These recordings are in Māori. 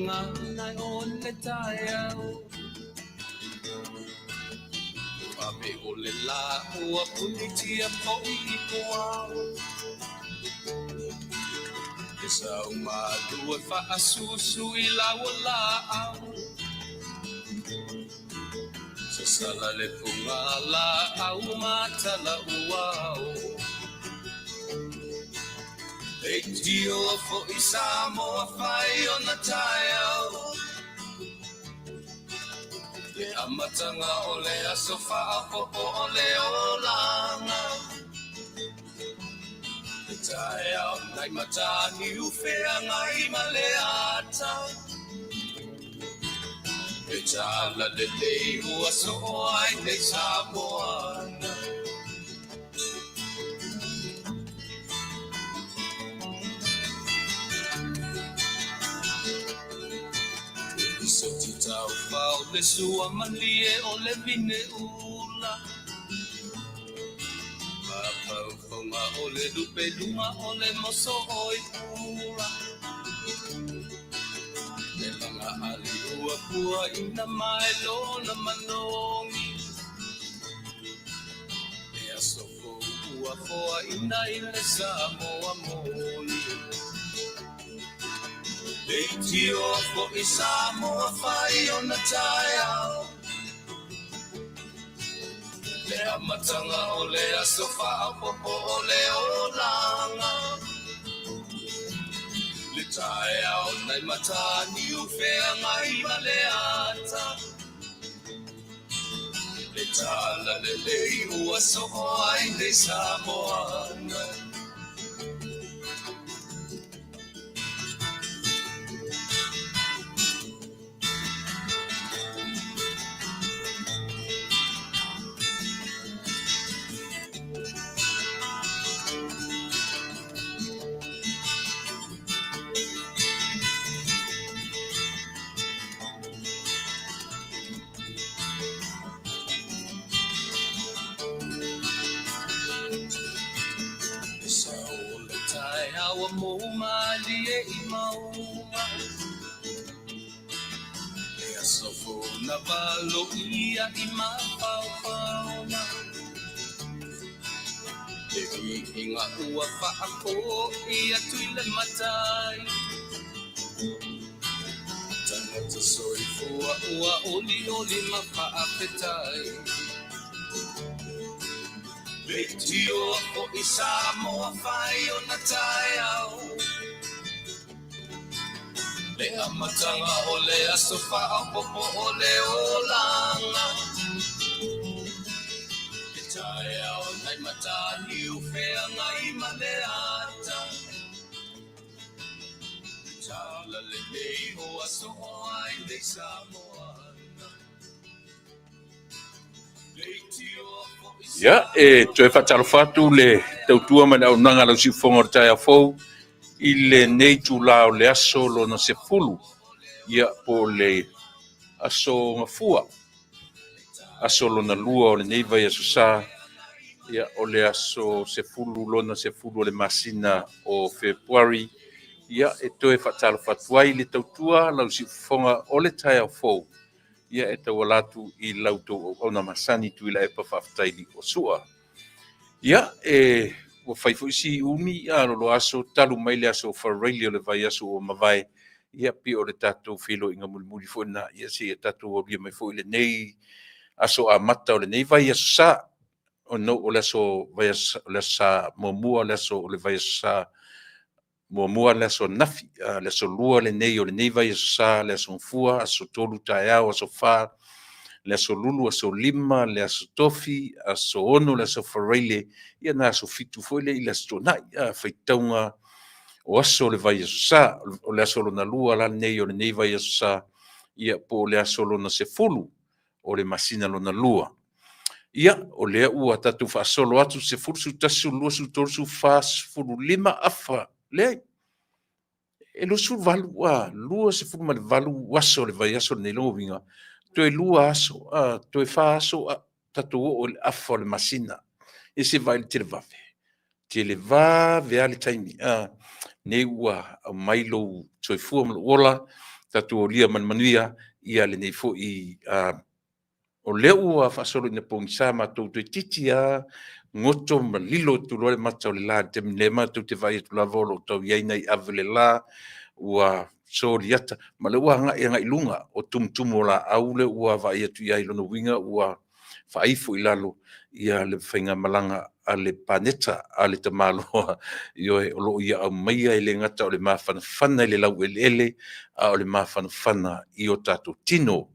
tanga nai o le tai au Pape o le la ua punitia po I koau E sau malua fa asusu I laua la au Sa sala le punga la au matala uau E tio fo I Samoa fai o na tai au Le amatanga o le asofa a popo o le olanga Le tae au nai matani ufea ngai ma le ata Le tala le lei ua so ai nei Samoana So ti tau fau le sua malie o le vine ula Pau fonga o le lupe luma o le moso oi pula Le langa ali ua pua ina mai lona manongi Le asofo ua foa ina I le Samoa moni Le tio fo I Samoa fai o na tai au Le amatanga o le asofa a popo o le olanga Le tae au nai matani ufea ngai ma le ata Le tala le lei ua soho ai nei Samoana Awa mo malie I mauma E asofo na valo ia I mapaupauna E inga ua whaako ia tuile matai Tangata soi fua ua oli oli mapaapetai Le tio o I Samoa fai o na tai au Le amatanga o le asofa a popo o le olanga Le tai au nai matani ufea ngai ma le ata Le tala le lei o aso o ai le Samoa Ya, toe whataro whatu le tautua mana au nanga lau si whonga o tai a fau I le nei tu lao le aso lo na se fulu ia po le aso ngafua aso lo na lua o le nei vai aso sa ia o le aso se fulu lo na se fulu o le masina o February ia toe whataro whatu ai le tautua lau si whonga o le tai a fau ia tau alatu I lauto o na masani tu ila pa whaftaili o sua. Ia o whaifuisi umi a lo aso talu mai le aso whareili o le vai aso o mawai ia pi o le tatou whilo inga mulimuli fo na ia si tatou o lia mai fo ile nei aso a mata o le nei vai aso sa o no o le aso vai aso le sa momua le aso o le vai aso sa mua le aso nafi le aso lua le nei o le nei vai aso sa le aso fua aso tolu tae au aso fa le aso lulu aso lima le aso tofi aso ono le aso whareile ia na aso fitu foi le ila stonai whaitaunga o aso le vai aso sa o le aso lona lua la nei o le nei vai aso sa ia po le aso lona se fulu o le masina lona lua ia o le ua tatu whaasolo atu se fulu su tasu lua su torsu fas fulu lima afa le e lo su valu lua se fulu ma le valu aso le vai aso nei longo vinga toe lua aso toe fa aso tatu o le afa o le masina e se vai le tele vave ale taimi nei ua mai lo toe fua ma ola tatu o lia manmanuia ia le nei fo'i o leo a whasoro ina pongisa mātou te titi a ngoto ma lilo tu loe matau le la te mine mātou te vai tu la volo tau iei nei avele la ua sori ata ma le ua ngai lunga o tumtumu la aule ua vai atu iai lono winga ua whaifu i lalo ia le whainga malanga a le paneta a le tamaloa i oe o loo ia au maia i le ngata o le mawhanawhana i le lau ele a o le mawhanawhana i o tātou tino.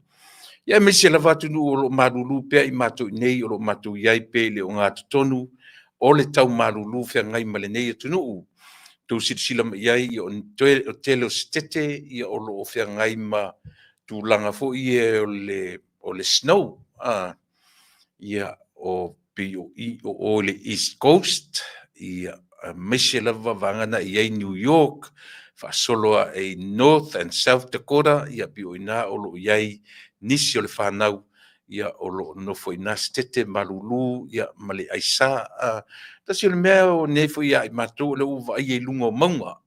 Ia me se lava tu o lo malulu pe i matou nei o lo matou iai pe le o ngā tonu o le tau malulu fe ngai male nei tu no tu sila iai i o tele o stete i o lo fe ngai ma tu langa fo i o le snow ia o o le East Coast ia me se lava vangana i New York fa solo e North and South Dakota ia pi o ina o lo iai nisi o le whanau ia o lo nofo ina stete malulu ia male aisa tasi o le mea o nefo ia i matou le uva ai e lunga o maunga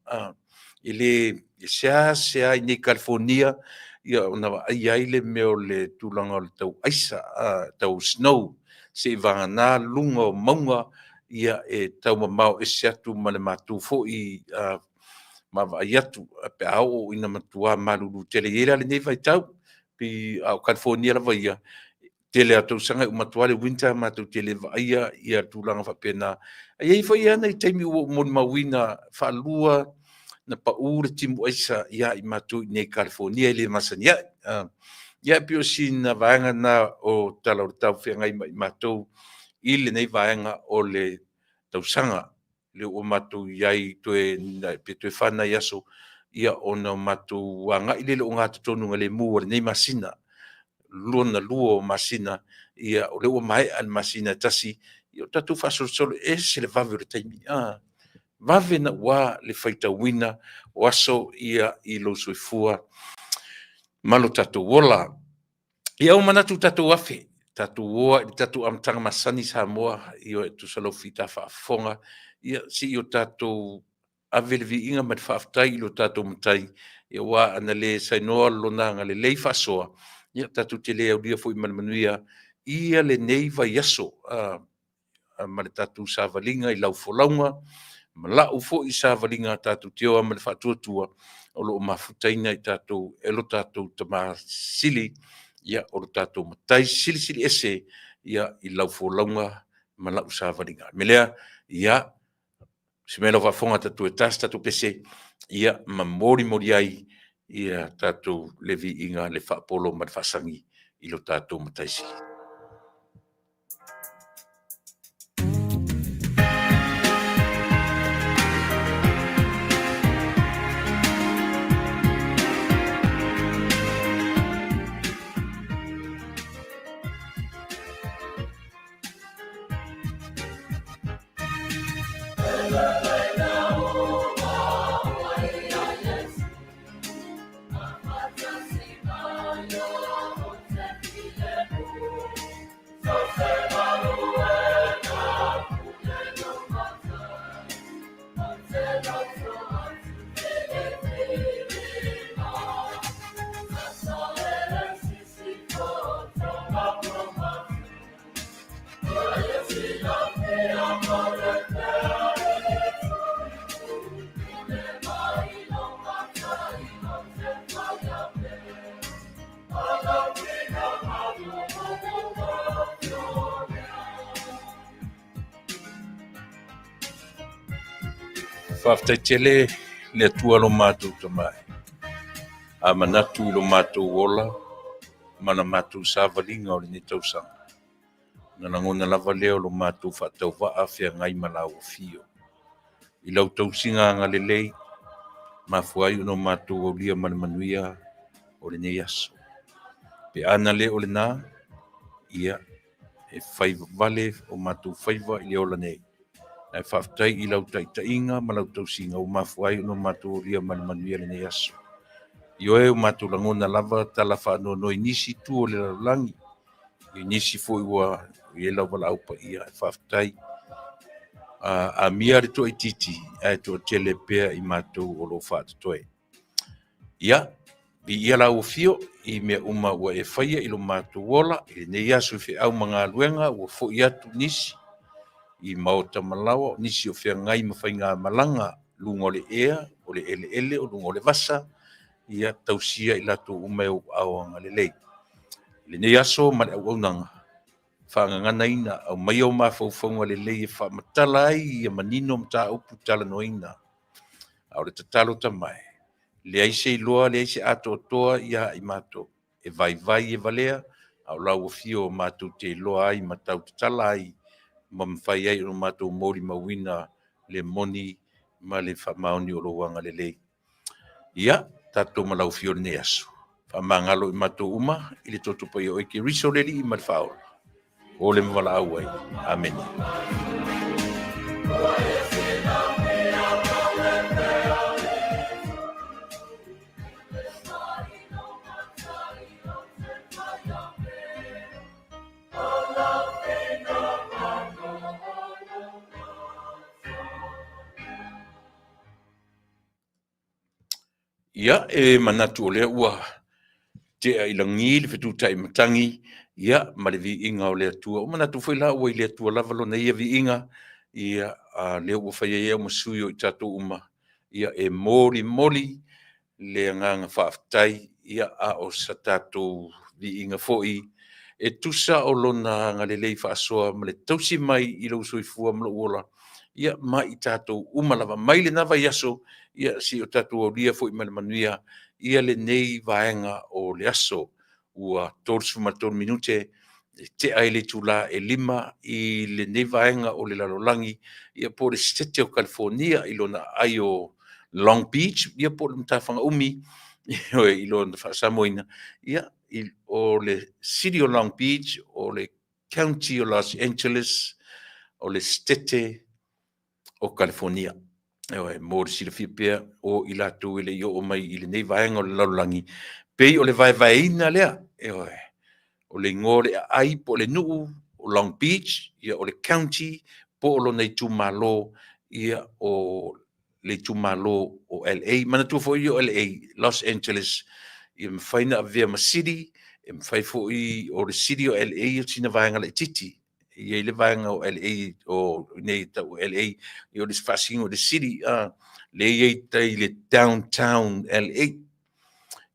i le sea i nei California ia o na ai ai le mea o le tūlanga o le tau aisa tau snow se i vangana lunga o maunga ia e tau mamau e se atu ma le matou fo i ma vai atu pe au ina matua malulu tele ira le nei vai tau pi au California la vai tele atu sanga u matua le winter matou tele vai ia tūlanga fa pena ai foi ana i taimi o mon mawina fa lua na pa ure timu aisa ia i matou nei California le masania ia pio sina vaenga na o tala o tau whenga i matou i le nei vaenga o le tausanga le o matou iai toe pe toe whana i aso ia o na matou wanga i le o ngā tonu le mua nei masina luona lua o masina ia o le o mai an masina tasi i o tatu whasolo se le vave o le taimi vave na wa le whaita wina o aso ia i lo soifua malo tatu wola ia o manatu tatu afe tatu oa i tatu amtanga masani Samoa i o tu salo fita whaafonga ia si o tatu avelevi inga mat whaaftai i lo tatu mtai ia wa ana le sainoa lona nga le lei whasoa ia tatu te lea ulia fo i manmanuia ia le neiva yaso ma le tatu savalinga i lau folaunga ma lau fo i savalinga tatu teo ma le whaatuatua o lo mafutaina i tatu elo tatu tama sili ia o tatou matai sili ese ia i lau folaunga ma lau savalinga melea ia se melo vafonga tatu e tas tatu pese ia ma mori ai ia tatou levi inga le whaapolo ma le whasangi i lo tatou matai sili. Whaftaitele le atua lo mātou tamai. A manatu lo mātou ola, mana mātou sāvalinga o le ne tausanga. Nana ngona lava leo lo mātou whatau waa whea ngai malau o fio. I lau tausinga ngā lelei, mafuai uno mātou o lia manmanuia o le ne yaso. Pe ana le o le nā, ia e whaiva vale o mātou whaiva i le ola nei. Ai whaftai i lau taitainga ma lau tausinga o mafuai uno mātou o lia manmanuia le ne yaso. I oe o mātou langona lava tala whaano no nisi tu o le laulangi. I nisi fo ua i e lau wala aupa ia e whaftai. A mia re to i titi e to tele pea i mātou o lo whaata toe. Ia, ia lau fio I mea uma ua e whaia I lo mātou ola, I nei asu whi au mga luenga, ua fo I atu nisi, I maota malawa, nisi o whia ngai ma whai ngā malanga, lunga o le ea, o le ele, o lunga o le vasa, ia tausia I lato umeo au anga le lei. Le nei aso ma le au nanga, whaangangana ina, au mai au mawhauwhaunga le lei e whaamatala ai, ia manino mta upu tala noina. Au le tatalo tamai. Le aise iloa, le aise ato toa ia I mato. E vai e valea, au lau o fio mato te iloa ai, matau tatala ai, ma mwhai ai o mato mori mawina le moni ma le whamaoni o roanga le lei. Ia, tato malau fio ne aso. Whamangalo I mato uma, I le toto pa I o eke riso le li I malwhao. O le mwala au ai. Amen. Ia, e manatu o lea ua te ai langi le fetu tai matangi, ia, ma le vi inga o lea tua. O manatu foi la ua I lea tua lavalo na ia vi inga, ia lea ua whaia ia masui o I tato uma. Ia e moli, le nganga whaafitai, ia a o sa tato vi inga foi, e tusa o lona ngalelei whaasoa, ma le tausi mai I lau soifua ma uola, ia mai I tato uma lava mai le nava yaso, ia si o tatu o lia foi mana manuia, ia le nei vaenga o le aso, ua tolsu ma tol minute, te aile tula e lima, I le nei vaenga o le lalolangi, ia po le stete o California, I lona ai o Long Beach, ia po le mtawhanga umi, I lona whaasamoina, ia o le City o Long Beach, o le County o Los Angeles, o le stete o California. Ewa, mo le sila whiapea o I lātou ele I o mai I le nei vaenga o le laulangi. Pei o le vaevaeina lea, ewa, o le ngore ai po le nuu o Long Beach, ia o le county, po o lo nei tūmalo, ia o le tūmalo o LA, mana tu fo I o LA, Los Angeles, ia mwhaina a vea ma city, ia mwhai fo I o le city o LA, o tina vaenga le titi, ia le vaenga o LA, o nei ta o LA, ia o le sfasingo o le city, le ia tai le downtown LA,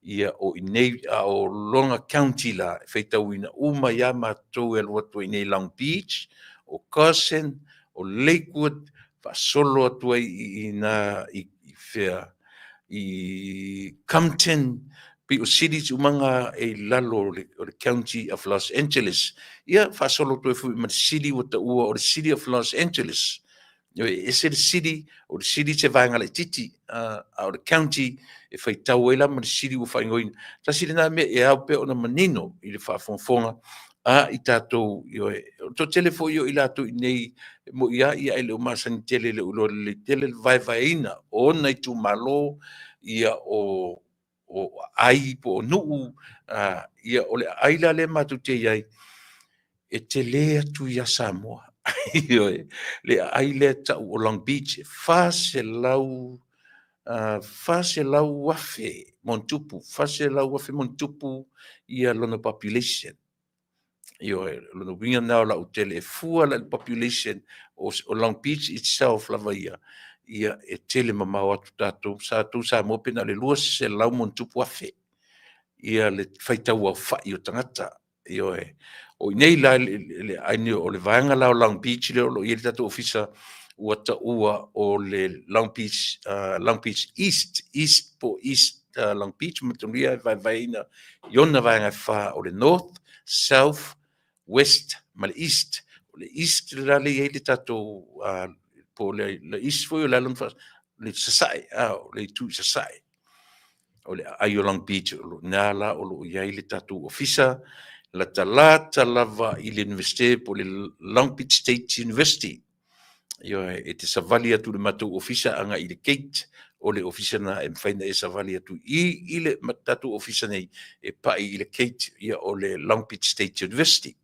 ia o nei o longa county la, feitau ina uma ia mātou e lua tua I nei Long Beach, o Carson, o Lakewood, solo atua I na I fea, I Compton, pi o cities umanga e lalo o le County of Los Angeles. Ia solo atua fu ma city o ta ua o le City of Los Angeles. Yo ese le city o le city se vai ngale titi o le county e fai tau e la ma le city o fai ngoin. Ta siri na me e au pe ona manino I le whaafonfonga I tātou to telefo yo I lato I nei mo ia ia ele o masani tele le ulo le tele vai ina o nei tu malo ia o ai po nuu ia o le aila le matu te iai e te lea tu ia Samoa le aile ta o Long Beach fase lau wafe montupu fase lau wafe montupu ia lona population lona winga nao la utele e fua la population o Long Beach itself lava ia e tele mamau atu tatou sa mopena le lua se lau montupu wafe ia le faitau au fai o tangata o nei la le aini o le vaenga la o Long Beach le o ia tatou ofisa ua ta ua o le Long Beach East Long Beach matulia vaina iona vaenga fa o le North, South, West ma le East o le East la le ia le tatou po le East foi o le alon fa le sasai o le tu sasai o le ai o Long Beach o nala o lo ia le tatou ofisa la talata lava I le universite po le Long Beach State University. E te savali atu le matou ofisa anga I le Kate o le ofisa na e mwhaina e savali atu I le matou ofisa nei e pai I le Kate ia o le Long Beach State University.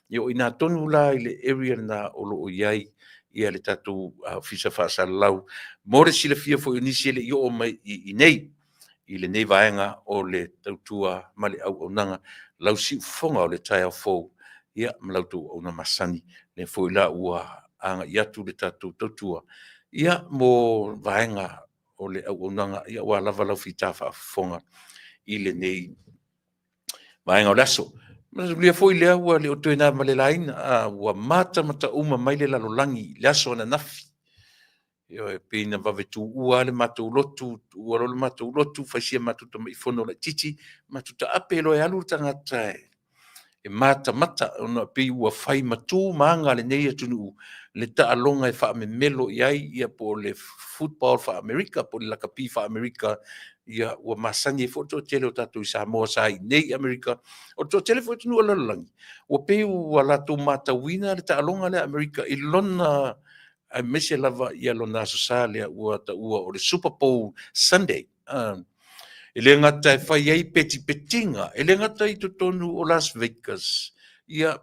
Ina tonu la I le area na o lo iai ia le tatou ofisa whaasala lau. Mo le sila fia fo inisi le o mai I nei i le nei vaenga o le tautua ma le auaunaga lau siufoga o le taeaofou ia ma lau tou auna masani le foi la ua aga'i atu le tatou tautua ia mo vaenga o le auaunaga ia ua lava lau fitā fa'afofoga i le nei vaenga o le aso ma lia foi lea ua le otoena ma le laina ua matamatāuma mai le lalolagi le aso ana nafi Io e pena vavetu ua le matou lotu, ua lo le matou lotu, faisia matuta mai fono la titi, matuta ape lo e alu tangata e mata ona pe ua fai matu manga le nei atunu le taalonga e fa me melo iai ia po le football fa America po le lakapi fa America ia ua masani e foto tele o tatu i Samoa sai nei America o to tele foto nu ala langi ua pe ua latu mata wina le taalonga le America i lona a mese lava ia lona sosale ua ta ua o le Super Bowl Sunday e le ngata e whai ei petinga, e le ngata i tonu o Las Vegas. Ia,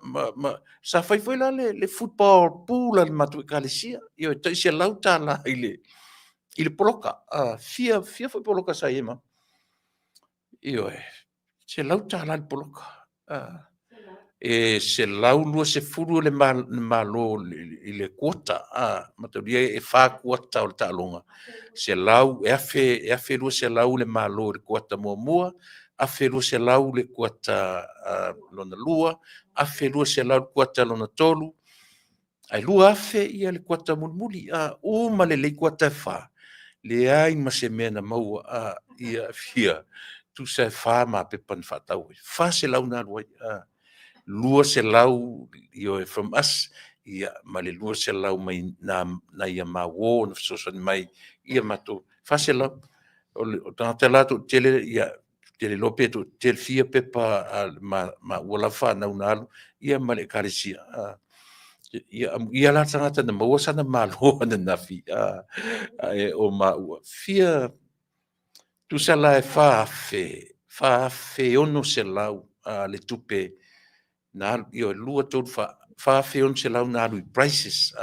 sa whai whai la le football pool al matu e kalesia. Ia, ta isia lauta la i le poloka. Fia whai poloka sa ema. Ia, se lauta la le poloka. E se lau lua se furu le malo i le kuota. Mataria e wha kuota o le ta'alonga. Se lau, e afe lua se lau le malo le kuota mua, afe lua se lau le kuota lona lua, afe lua se lau le kuota lona tolu, ai lua afe ia le kuota mulmuli, uma le kuota e wha, le ai ma se mena maua, ia fia, tu se wha ma pepan whatau, wha se lau na luai, lua se lau, io e from us, ia ma le lua se lau mai na ia ma wo, na fisosani mai, ia mato fasela o tangata la to tele ia tele lope to tele fia pepa ma wala fa na unalu ia male karisia ia la tangata na maua sana malo na nafi o ma fia tu sala e fa fe ono se lau le tupe na io lua to fa fe on se lau na lu prices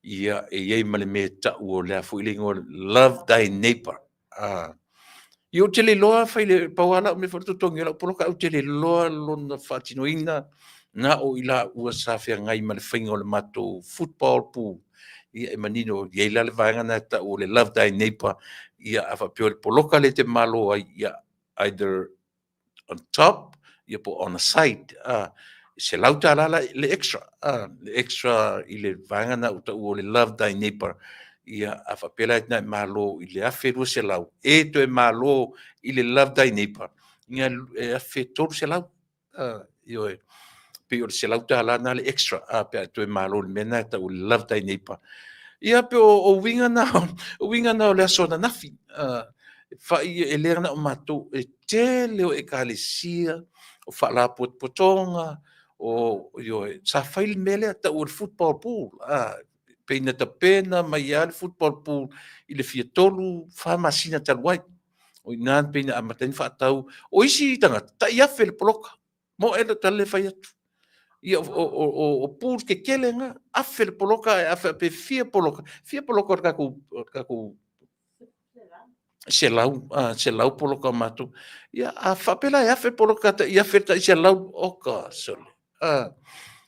ia e iei ma le mea ta'u o lea fuilingo love thy neighbor. Io te le loa fai le pauala me whatutongi la poloka au te le loa lona whatinoina na o ila ua sawhia ngai ma le whainga o le mato football pool. Ia e manino iei la le vaenga na ta'u o le love thy neighbor ia a whapio le poloka le te malo ia either on top ia po on the side. Se lauta la le extra i le vanga na uta o le love thy neighbor ia a whapela e nai malo i le afe rua se lau e to e malo i le love thy neighbor ia e afe toru se lau io e pe o se lauta la na le extra pe to e malo le mena ta o le love thy neighbor ia pe o winga na o le aso na nafi fa e le na o mato e tele o e kalesia o whala potonga o io sa fail mele ta o football pool pena ta pena mai al football pool i le fia tolu fa masina tal white o inan pena amaten fa tau o isi tanga ta ia fel poloka mo e ta le fai atu ia o pool ke kelenga a fel poloka a pe fia poloka ka ku se lau poloka matu ia a fa pela ia fel poloka ia fel ta se lau oka sole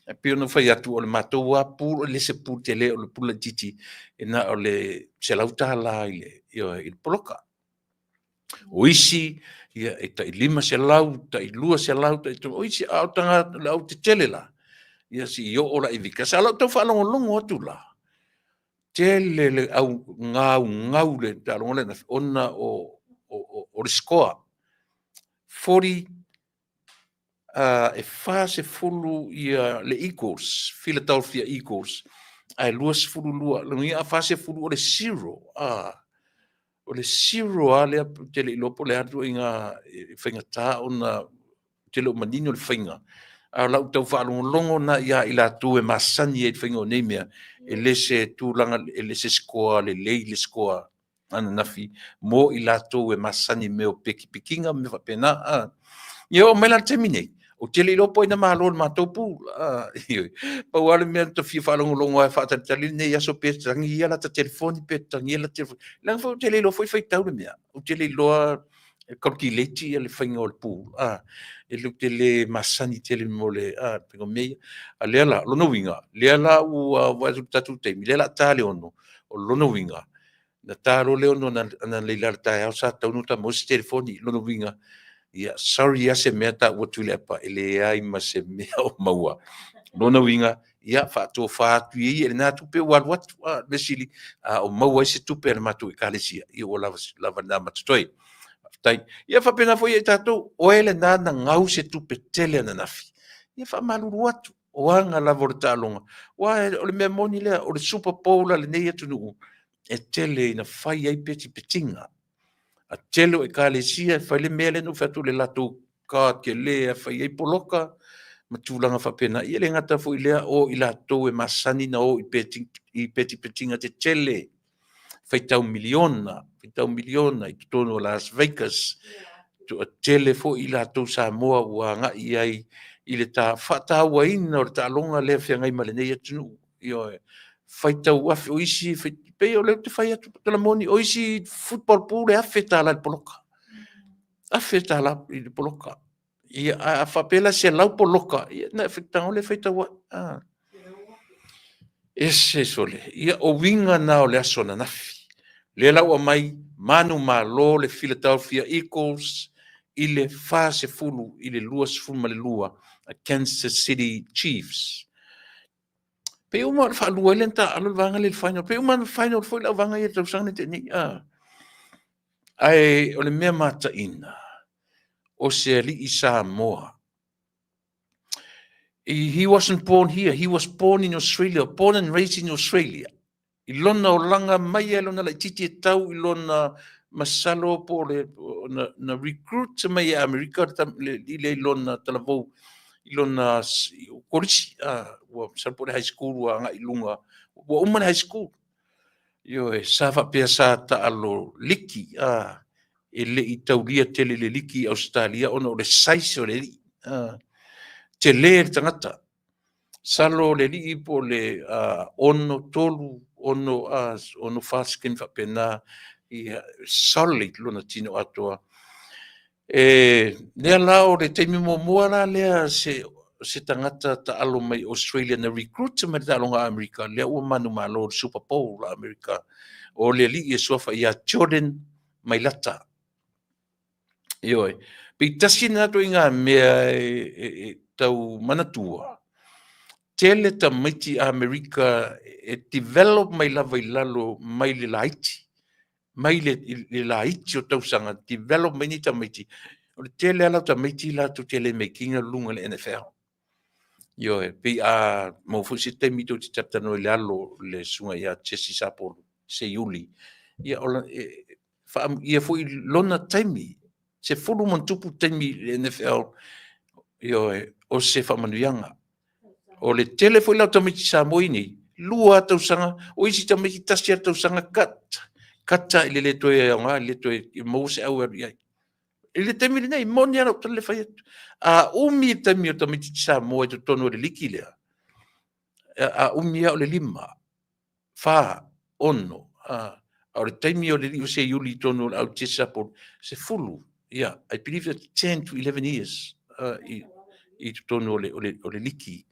e pio no fai atu o le matou a pulu le se pulu te le o le pula titi e na o le se lauta la i le poloka. O isi, ia e ta i lima se lau, ta i lua se lau, ta i tu, o isi au tanga au te tele la. Ia si i o ora i vika, sa lau tau whalongo longo atu la. Tele le au ngau le, ta longo le na ona o le skoa. 40 e fa se fulu ia le Eagles, Philadelphia Eagles, ai lua se fulu lua, ia fa se fulu o le zero, o le zero a lea tele i lopo le atu inga whainga tā ona tele o manino le whainga. A lau tau whaalongo na ia i la tu e masani e whainga o neimea, e le se tūlanga, e le se skoa, le lei le skoa, ana nafi, mo i la tu e masani meo peki pekinga me whapena, ia o mela te minei. o tele lo poina malo ma topu pa wale me to fi fa longo ai fa tali ne ya so pe tangi ya la telefone pe tangi la telefone lang fo tele lo foi tau me o tele lo calculate le fingol pu e lu tele masani tele mole pe go me ale la lo no winga le la u wa tatu te mi le la tale ono o lo no winga na taro le ono na le la ta sa tau no ta mo telefone lo no winga. Ia, sorry ya se mea ta ua tui lepa, ele ai ma se mea o maua. Lona winga, ia, whaatua whaatu i ele nā tupe walu watu, mesili, o maua i se tupe ana matu i kālesia, ia o lava nā matutoi. Tai, ia whapena fo i e tātou, o ele nā na ngau se tupe tele ana nafi. Ia whamaluru watu, o anga lava o le tālonga. Wa, o le mea moni lea, o le Super Bowl le nei atu nuu, e tele ina whai ai peti petinga. A telo e kālesia, whai le mea le no whatu le lato ka ke lea, whai ei poloka, ma tūlanga whapena. Ia le ngata fo i lea o i lato e masani na o i peti petinga te tele. Whai tau miliona i tono Las Vegas. A tele fo i lato Samoa ua nga i ai i le tā whataua ina o le tā longa lea whiangai malenei atunu. Io e. Whai tau afi o isi, pe o le te whai atu tala moni, o isi football pool e awhi tāla i poloka. Awhi tāla i poloka. Ia a whapela se lau poloka. Ia na whitanga o le whai tau ese sole. Ia o winga na o le aso na nafi. Le lau a mai, manu ma lo le Philadelphia Eagles, i le whase fulu, i le lua sefulu ma le lua, a Kansas City Chiefs. Pe uma fa lua lenta alo vanga le final. Pe uma final foi la vanga ia tau sanga te ni. Ai o le mea mata ina. O se li i Samoa. He wasn't born here. He was born in Australia. Born and raised in Australia. I lona o langa mai e lona la titi e tau i lona masalo po le na recruit te mai e Amerika i le lona talavou. I lona korisi, ua salpo le high school ua nga i lunga, ua umane high school. Io e sawa pia sa ta alo liki, e le i taulia tele le liki Australia, ona o le saisi o le li, te le tangata. Salo le li po le ono tolu, ono fasken fa pena, i solid lona tino atoa. Lea lao le teimi mua la lea se tangata ta alo mai Australia na recruit mai ta alonga Amerika, lea ua manu malo Super Bowl la Amerika, o le li e suafa ia Jordan mai lata. Ioi, pi tasi nato inga mea tau manatua. Tele ta maiti Amerika e develop mai lava i lalo mai le laiti. Mai le laiti o tausanga, develop mai ni ta maiti. O le tele ala ta maiti la tu tele making a lunga le NFL. Yo e pe mo fu se te mito ti tatano le alo le sunga ia Chesi Sapo se Yuli. Ia ola fa ia fu lona taimi. Se fulu mon tupu taimi le NFL. Yo e o se fa manuanga. O le tele fu la tamiti sa moini. Lua tausanga o isi tamiti tasia tausanga kata ile le toe nga le toe mo se au ia. Ile te mili nei, moni ana utale fai atu. Umi te mi o tamiti sa mo e te tono le liki lea. Umi au le lima. Fa, ono. O le taimi o le li o se yuli tono au tisa por se fulu. Yeah, I believe that 10 to 11 years i te tono o le liki.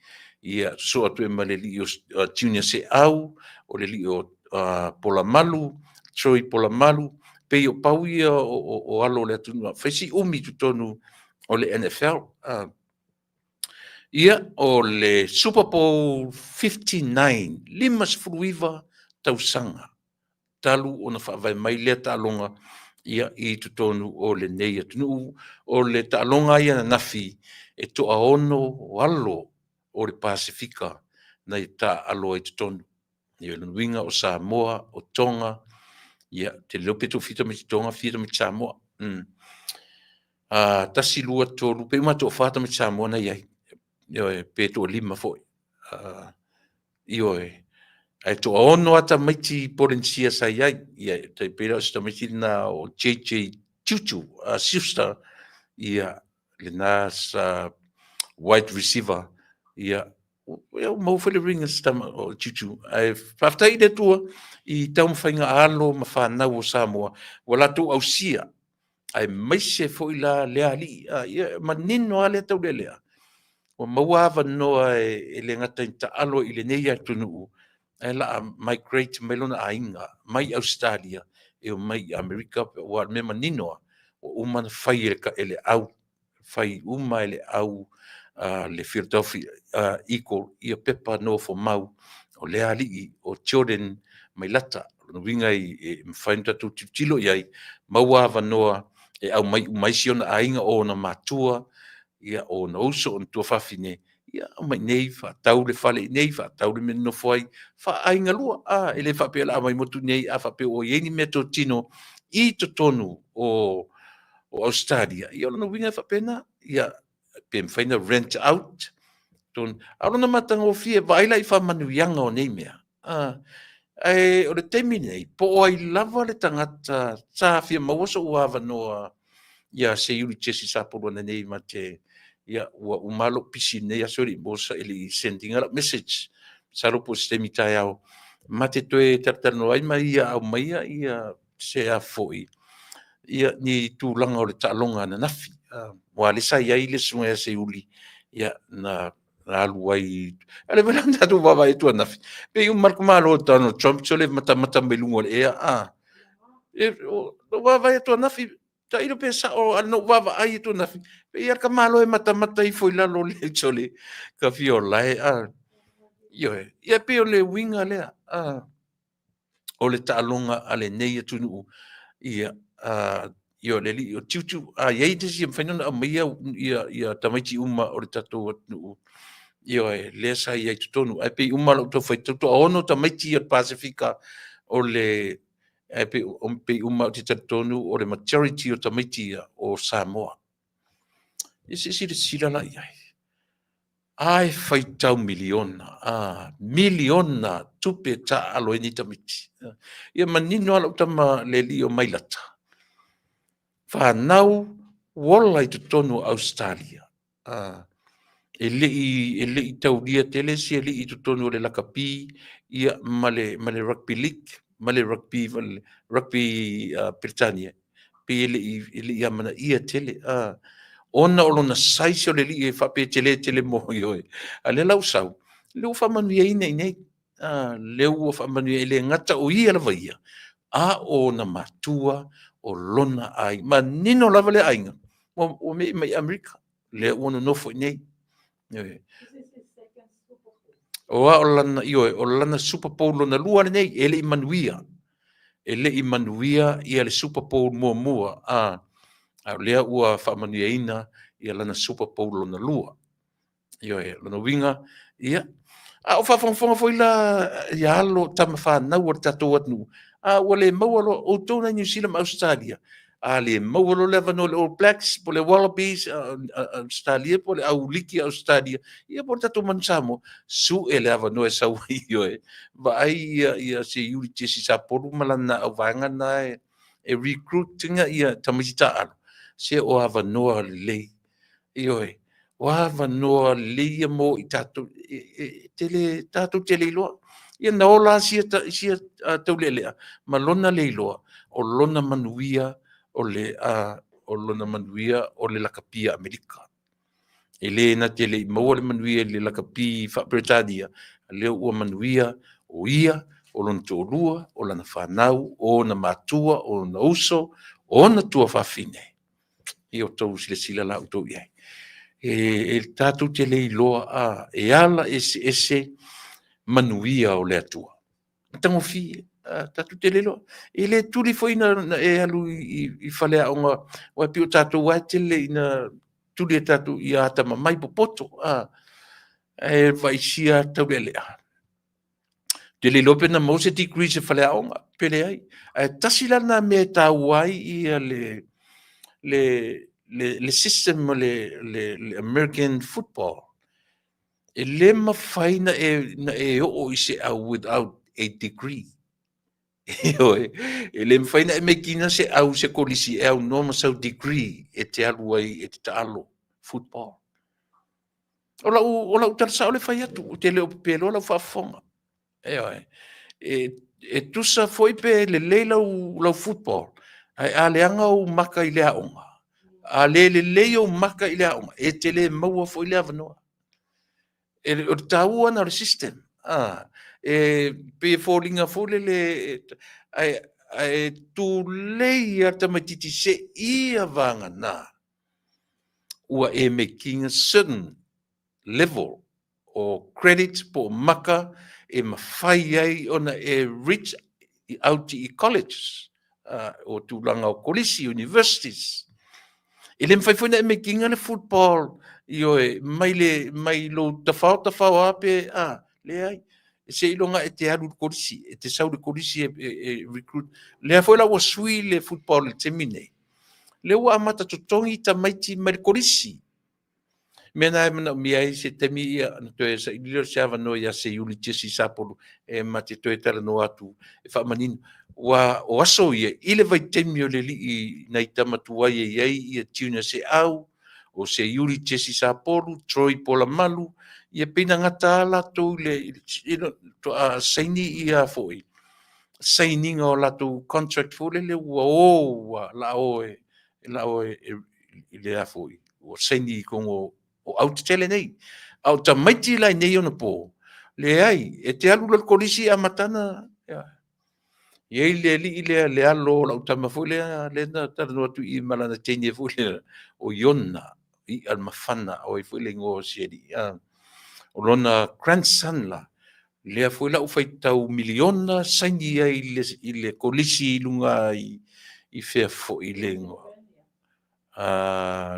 Ia, so atu e ma le li o junior se au, o le li o Polamalu, Troy Polamalu, pe o pau ia o alo le atunua. Whaisi umi tu tonu o le NFL. Ia o le Super Bowl 59, limas fruiva tausanga. Talu o na whaavai mai lea talonga ia i tu tonu o le nei atunu. O le talonga ia na nafi e toa ono o alo o le Pasifika na i ta alo i tu tonu. Ia le winga o Samoa, o Tonga, ia te lope tu fita me Tonga, fita me Samoa. Tasi lua tolu, pe uma to fata me Samoa na iai. Io e pe to lima foi. Io e ai to ono ata maiti potencia sa iai. Ia te pera sta maiti na o JJ Chuchu, sister, ia le nas wide receiver ia mau fele ringa stama o chichu ai faftai de tua I tau mawhainga alo ma whanau o Samoa wala tu au sia ai maise fo ila lea li ia manino ale tau lea o maua noa e le ngata i ta alo I le nei atu nuu e la migrate melona ainga mai Australia e o mai Amerika o me manino o umana whai ele au whai uma ele au le Philadelphia Eagle ia pepa no fo mau o le ali o Jordan mai lata no winga I mwhainta tu tilo iai maua noa e au mai siona ainga o na matua ia o na uso on tua whawhine ia mai nei whatau le whale nei whatau le meno fwai wha ainga lua ele whape la mai motu nei a whape o ieni me to tino I to tonu o Australia ia no winga whapena ia pe mwhaina rent out ton arona matanga o fie vaila I whamanuianga o nei mea ai o le temi nei po ai lava le tangata sa fia mawaso ua noa ia se yuli chesi sapolo na nei mate ia ua umalo pisi nei asori bosa ili sending a message salo po sistemi tai au mate toe tartano ai mai ia au mai ia se a foi ia ni tu langa o le talonga na nafi wa le sai ai le sunga se yuli ia na alu ai ale vela tu baba e tu nafi pe un marco malo tano Trump chole mata melungo e e o baba e tu nafi ta ilo pensa o no baba ai tu nafi pe ia ka malo e mata I foi la lo le chole ka fiola io ia pe o le winga le o le talonga ale nei tu nu ia io le li o tiu ia te si mfano a ia ia tamaiti uma o le tato nu io le sa ia tonu ai pe uma lo to foi to ono tamaiti o Pacifica o le ai pe uma te tonu o le majority o tamaiti o Samoa isi si sila la ai fai tau miliona tupe ta alo ni tamiti ia manino ala tama le li o mailata fa nau wola I tonu Australia ele I tau dia tele si ele I tonu le lakapi ia male rugby league male rugby Britannia pe ele ia mana ia tele ona olona saisi o le li e whape tele mo ioi. A le lau sau, leu whamanu ia ina inei, leu o whamanu ia le ngata o ia lava ia, a o na matua o lona ai, ma nino lava le ainga, o me mai Amerika, le ono nofo inei. O a o lana ioi, o lana Super Bowl lona lua nei, ele I manuia. Ele I manuia ia le Super Bowl mua, a lea ua whaamanuia ina ia lana Super Bowl lona lua. Io lana winga, ia. A o whawhongwhonga fo ila ia alo tama whanau o tatou atnu. A ua le maualo o tōna New Zealand Australia. A le maualo leva no le All Blacks, po le Wallabies Australia, po le Auliki Australia. Ia po le tatou mansamo, su e le ava no e sau io e. Va ai ia se yuri tesi sa poru malana au vanga na e recruitinga ia tamasita alo. Se o ava noa le ioi o ava noa le mo I tatu tele loa ia na ola sia tau lelea ma lona le loa o lona manuia o lona manuia o le lakapia Amerika ele na tele mo le manuia le lakapi fa Britannia le ua manuia o ia o lona tolua o lana whanau o na matua o na uso o na tua whawhine I o tau sila la utou iai. E tātou te lei loa e ala ese manuia o le atua. Tango fi, tātou te lei loa. E le tuli foi e alu I whale aonga, wai pio tātou wai te lei na tuli e tātou I atama mai popoto. E vai sia tau le lea. Te lei loa pena mo se degrees e whale aonga, pele ai. Tasila na me tau wai I le system le American football e le mawhai na e o I se au without a degree e le mawhai na e me kina se au se kolisi e au noma sau degree e te alu ai e te taalo football o lau tarsa o le fai atu, o te leo pelo lau whaafonga. E tusa foi pe le le lau football. Ai a leanga o maka i le aonga. A le o maka i le aonga. E te le maua foi le avanoa. E o te tau ana o system. Pe fōringa fōle ai tu lei a tamatiti se ia vanga na. Ua e making a certain level o credit po maka e mawhai ai ona e reach out i colleges o tūlanga o kolisi, universities. I le mwhaiwhina e making a football i oe mai lo tawhao ape le ai. E se ilonga e te alu kolisi, e te sauri kolisi e recruit. Le a fwela wa sui le football le temine. Le ua amata totongi ta maiti mai kolisi. Mena e mana mi ai se temi ia na toe sa ilio se ava no ia se yuli tesi sapolu e mate toe tala no atu e wha manino wa o aso ia ile vai temi o le li i nei tamatua ia iai ia tiuna se au o se yuli tesi sapolu troi pola malu ia pina ngata ala to le to a saini ia foi saininga o lato contract fo le ua o la oe le a foi o saini kongo o au te tele nei. Au ta maiti lai nei ona po. Le ai, e te alu lal kolisi a matana. Ia le li le alo la utama fu le na tar no tu i malana tenye fu le o yonna i al mafana o i fu le ngo siedi. O lona grandson la. Le fu la u fai tau miliona sangi ai le kolisi lunga i fea fo i le ngo.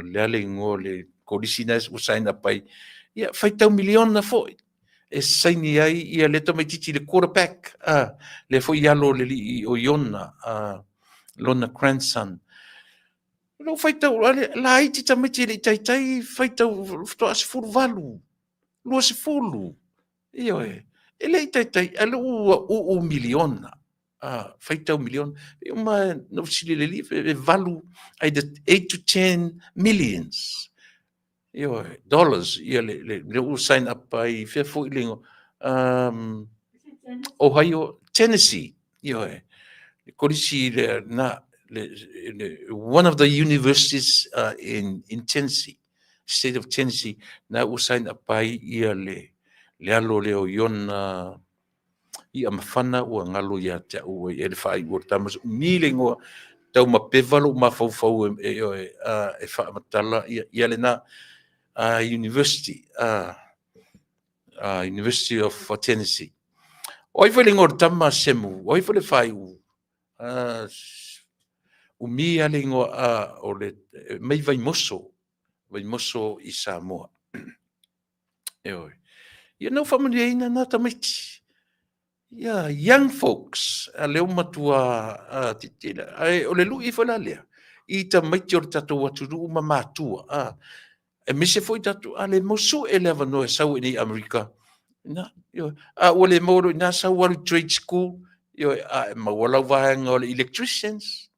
Le ale ngo le kolisi na u saina pai ia fai tau miliona foi e saini ai ia le tama titi le quarterback le foi yalo le li o yona lona grandson lo fai tau la ai ti tama titi le tai fai tau to as fulu valu lo as fulu io e le tai alo o miliona fai tau miliona io ma no sili le li valu ai de 8 to 10 millions dollars ia le u sign up ai fe fo ilingo Ohio Tennessee kolisi na one of the universities in Tennessee state of Tennessee na u sign up ai ia le alo le o yona ia mafana ua ngalo ia te u e le fai ua tamas milingo tau ma pevalo ma fau e fa matala ia le na University University of Tennessee. Oi foi ngor tama semu, oi foi fai u mi ale ngo o le mai vai moso i Samoa. You know family ina na tamiti. Yeah, young folks, leo matua titila. Ai o le lu I foi la lea. I tamiti o tatu watu ma matua. E mise foi tatu ale mosu e leva no sau ni Amerika. Na o le moro na sau walu trade school ma wala vanga o electricians.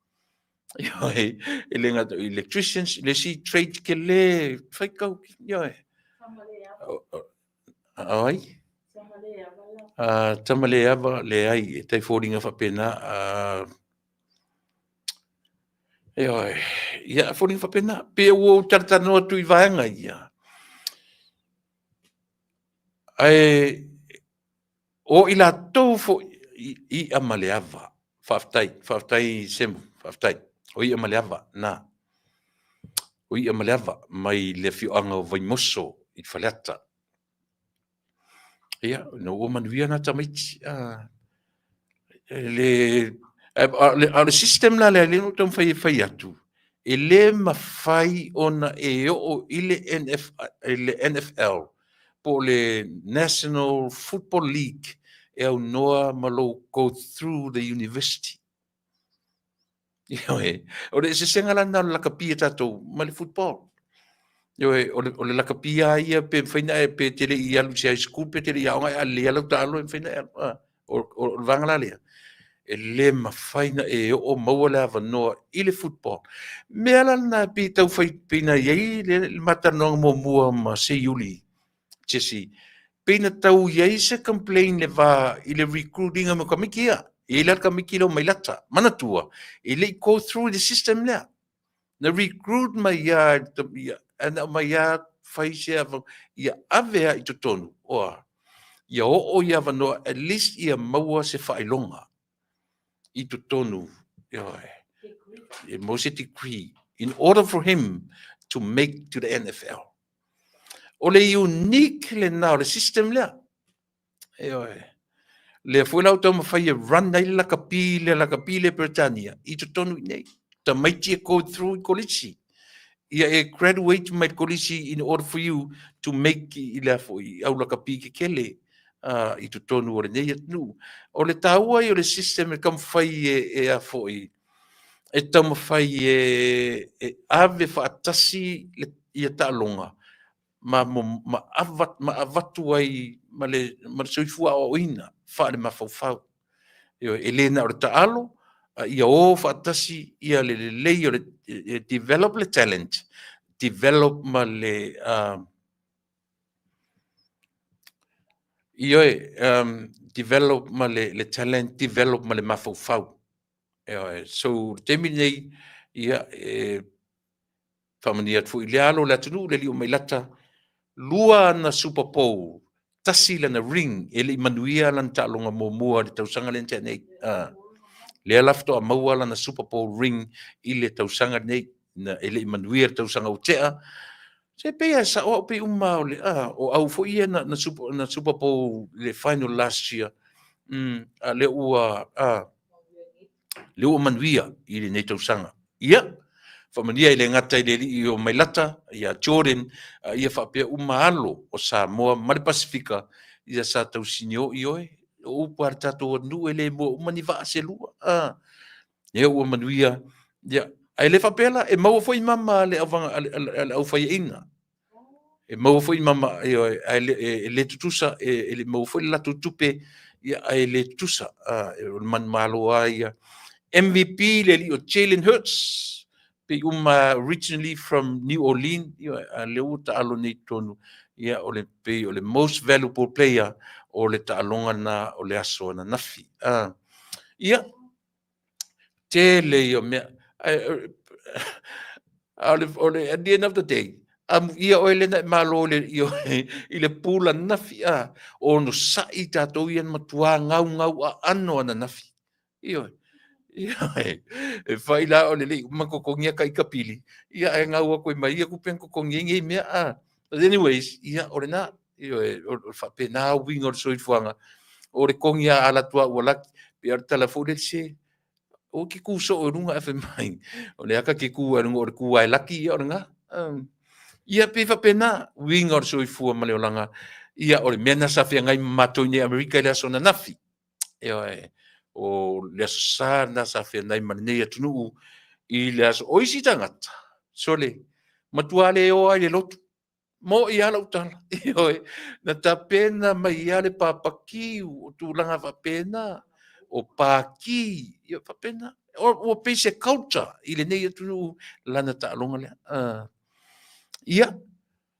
E le ngata electricians le si trade ke le fai kau ai tamale ava le ai e tai fōringa whapena ia fōringa whapena pe o tartano atu I vaenga ia ai o I la tau fo I amale ava whaftai semu whaftai o I amale ava na o I amale ava mai le whioanga o vaimoso I whaleata ia no o manuia na tamiti le system la le no tam fai atu e le mawhai ona e o I le NFL po le National Football League e au noa malo go through the university o le se senga lana la kapia tatou ma le football o le lakapia ia pe faina e pe tele I alu si high school pe tele ia ngai ale alu talo e faina o vangala le e le mafaina e o mawala vanoa I le football me ala na pe tau fai pina ia I le matano mo mua ma se yuli Jesse. Pena tau iai se complain le va i le recruiting mo kamikia. I le kamiki lo mai lata. Mana tua. I le go through the system lea. Na recruit mai ia ana mai ia faise ava ia avea I totonu. Oa. Ia o ia vanoa at least ia maua se whailonga. I totonu. Ia mo se decree. In order for him to make to the NFL. O le unique le nao, le system lea. Le fuela o tau mawhai run nei la kapile Britannia. I to tonu nei. Ta maiti e go through I kolisi. Ia e graduate mai kolisi in order for you to make I le foi au la kapi ke kele. I to tonu o le nei atnu. O le taua I o le system e kam whai e a foi. E tau mawhai e ave whaatasi ia ta longa. Ma avatu ai ma le soifua o ina fa le mafau io elena o taalo ia o fatasi ia le io develop le talent develop ma le io develop ma le talent develop ma le mafau so temi nei ia famania fu ilialo la tunu le lio mai lata lua na Super Bowl tasi lana ring ele manuia lan talonga momua le tausanga le nei le lafto a maua lana Super Bowl ring I le tausanga nei na ele manuia tausanga o tea se pe sa o pe uma le o au fo ia na Super Bowl le final last year le ua manuia I le nei tausanga ia Famania I le ngata I le li o mai lata ia Jordan ia whapea umahalo o Samoa ma le Pasifika ia sa tau sinio I oe o par tato nu ele mo umani va se lua ia ua manuia ia ai le whapea e mau foi mama le avanga au fai ina e mau foi mama ai le tutusa e le mau foi la tutupe ia ai le tutusa man malo ia MVP le li o Jalen Hurts pe originally from New Orleans le uta alo ni tonu ia o le most valuable player o le taalonga na o le aso na nafi ia te le o me ole at the end of the day ia o le na malo le I le pula nafi o no sai tatou ia matua ngau ano na nafi ia e fai la o le makokongia kai kapili ia e ngau ko mai ia ku pen kokongia ngi me anyways ia o le na o fa pena wingo so I fuanga o le kongia ala tua wala pe ar telefone se o ki ku so o runga fa mai o le aka ki ku runga o ku ai laki o nga ia pe fa pena wingo so I fu ma le olanga ia o le mena sa fe ngai mato ni America le so na nafi o le sana sa fe nai mane tunu I le as oisi tangata sole matuale o ai le lotu mo ia la utala na tapena mai ia le papaki o tulanga fa pena o paki ia fa pena o pese culture I le nei tunu lana ta longa le ia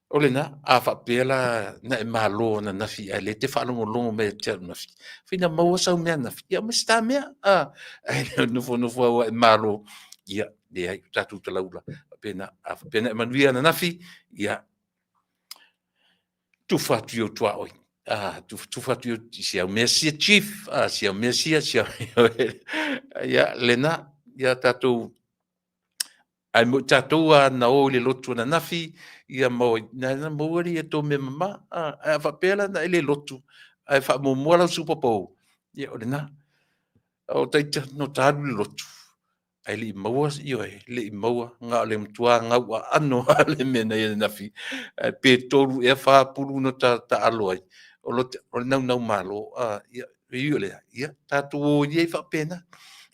o le na a fa pela na malo na nafi a le te fa longo me te nafi fina mau sa me nafi ia me sta me no fo malo ia de ai tatu te laula pena a pena manuia na nafi ia tu fatu tua oi tu fatu sia merci chief sia merci sia ia lena ia tatu ai mo tatu na o le lotu na nafi ia mo na mo ri to me mama a fa pela na le lotu ai fa mo mo la Super Bowl ia o na o tai no taru le lotu ai le maua io le maua nga le mtua nga wa ano le mena ia nafi pe toru e fa pulu no ta alo ai o no malo ia io le ia tatu o ia fa pena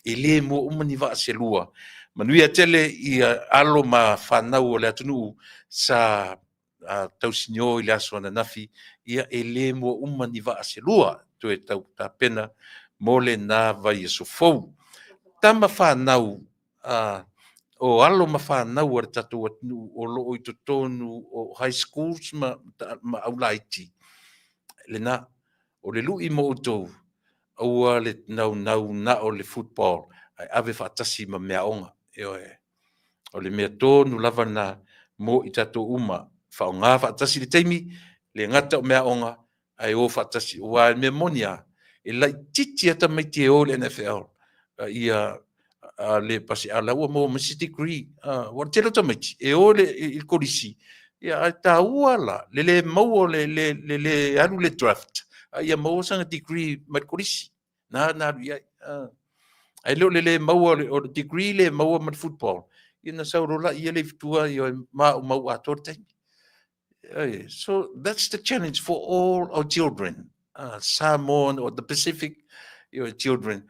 e le mo mani va se lua manuia tele ia alo ma fanau o le atunu sa tausinio I le aso na nafi ia e le mo mani va se lua to e tau ta pena mo le na vai so fou tama fanau o alo ma whanau ar tatu atunu o loo i tonu o high schools ma aulaiti. Le na, o le lui mo utou, aua le nau na o le football, ai ave whaatasi ma mea onga. O le mea tonu lava na mo i tatu uma, whao ngā whaatasi le teimi, le ngata o mea onga, ai o whaatasi, ua me monia, e lai titi ata mai te o le NFL, ia le pasi ala ua mo masi degree, wa telo tamaiti, e o le il korisi, ia ai ta ua la, le mau le anu le draft, ia mau sanga degree mai korisi, na ia, ai leo le mau o degree le mau mai football, ina saurola ia le fitua ia mau atorte. So that's the challenge for all our children, Samoan or the Pacific children.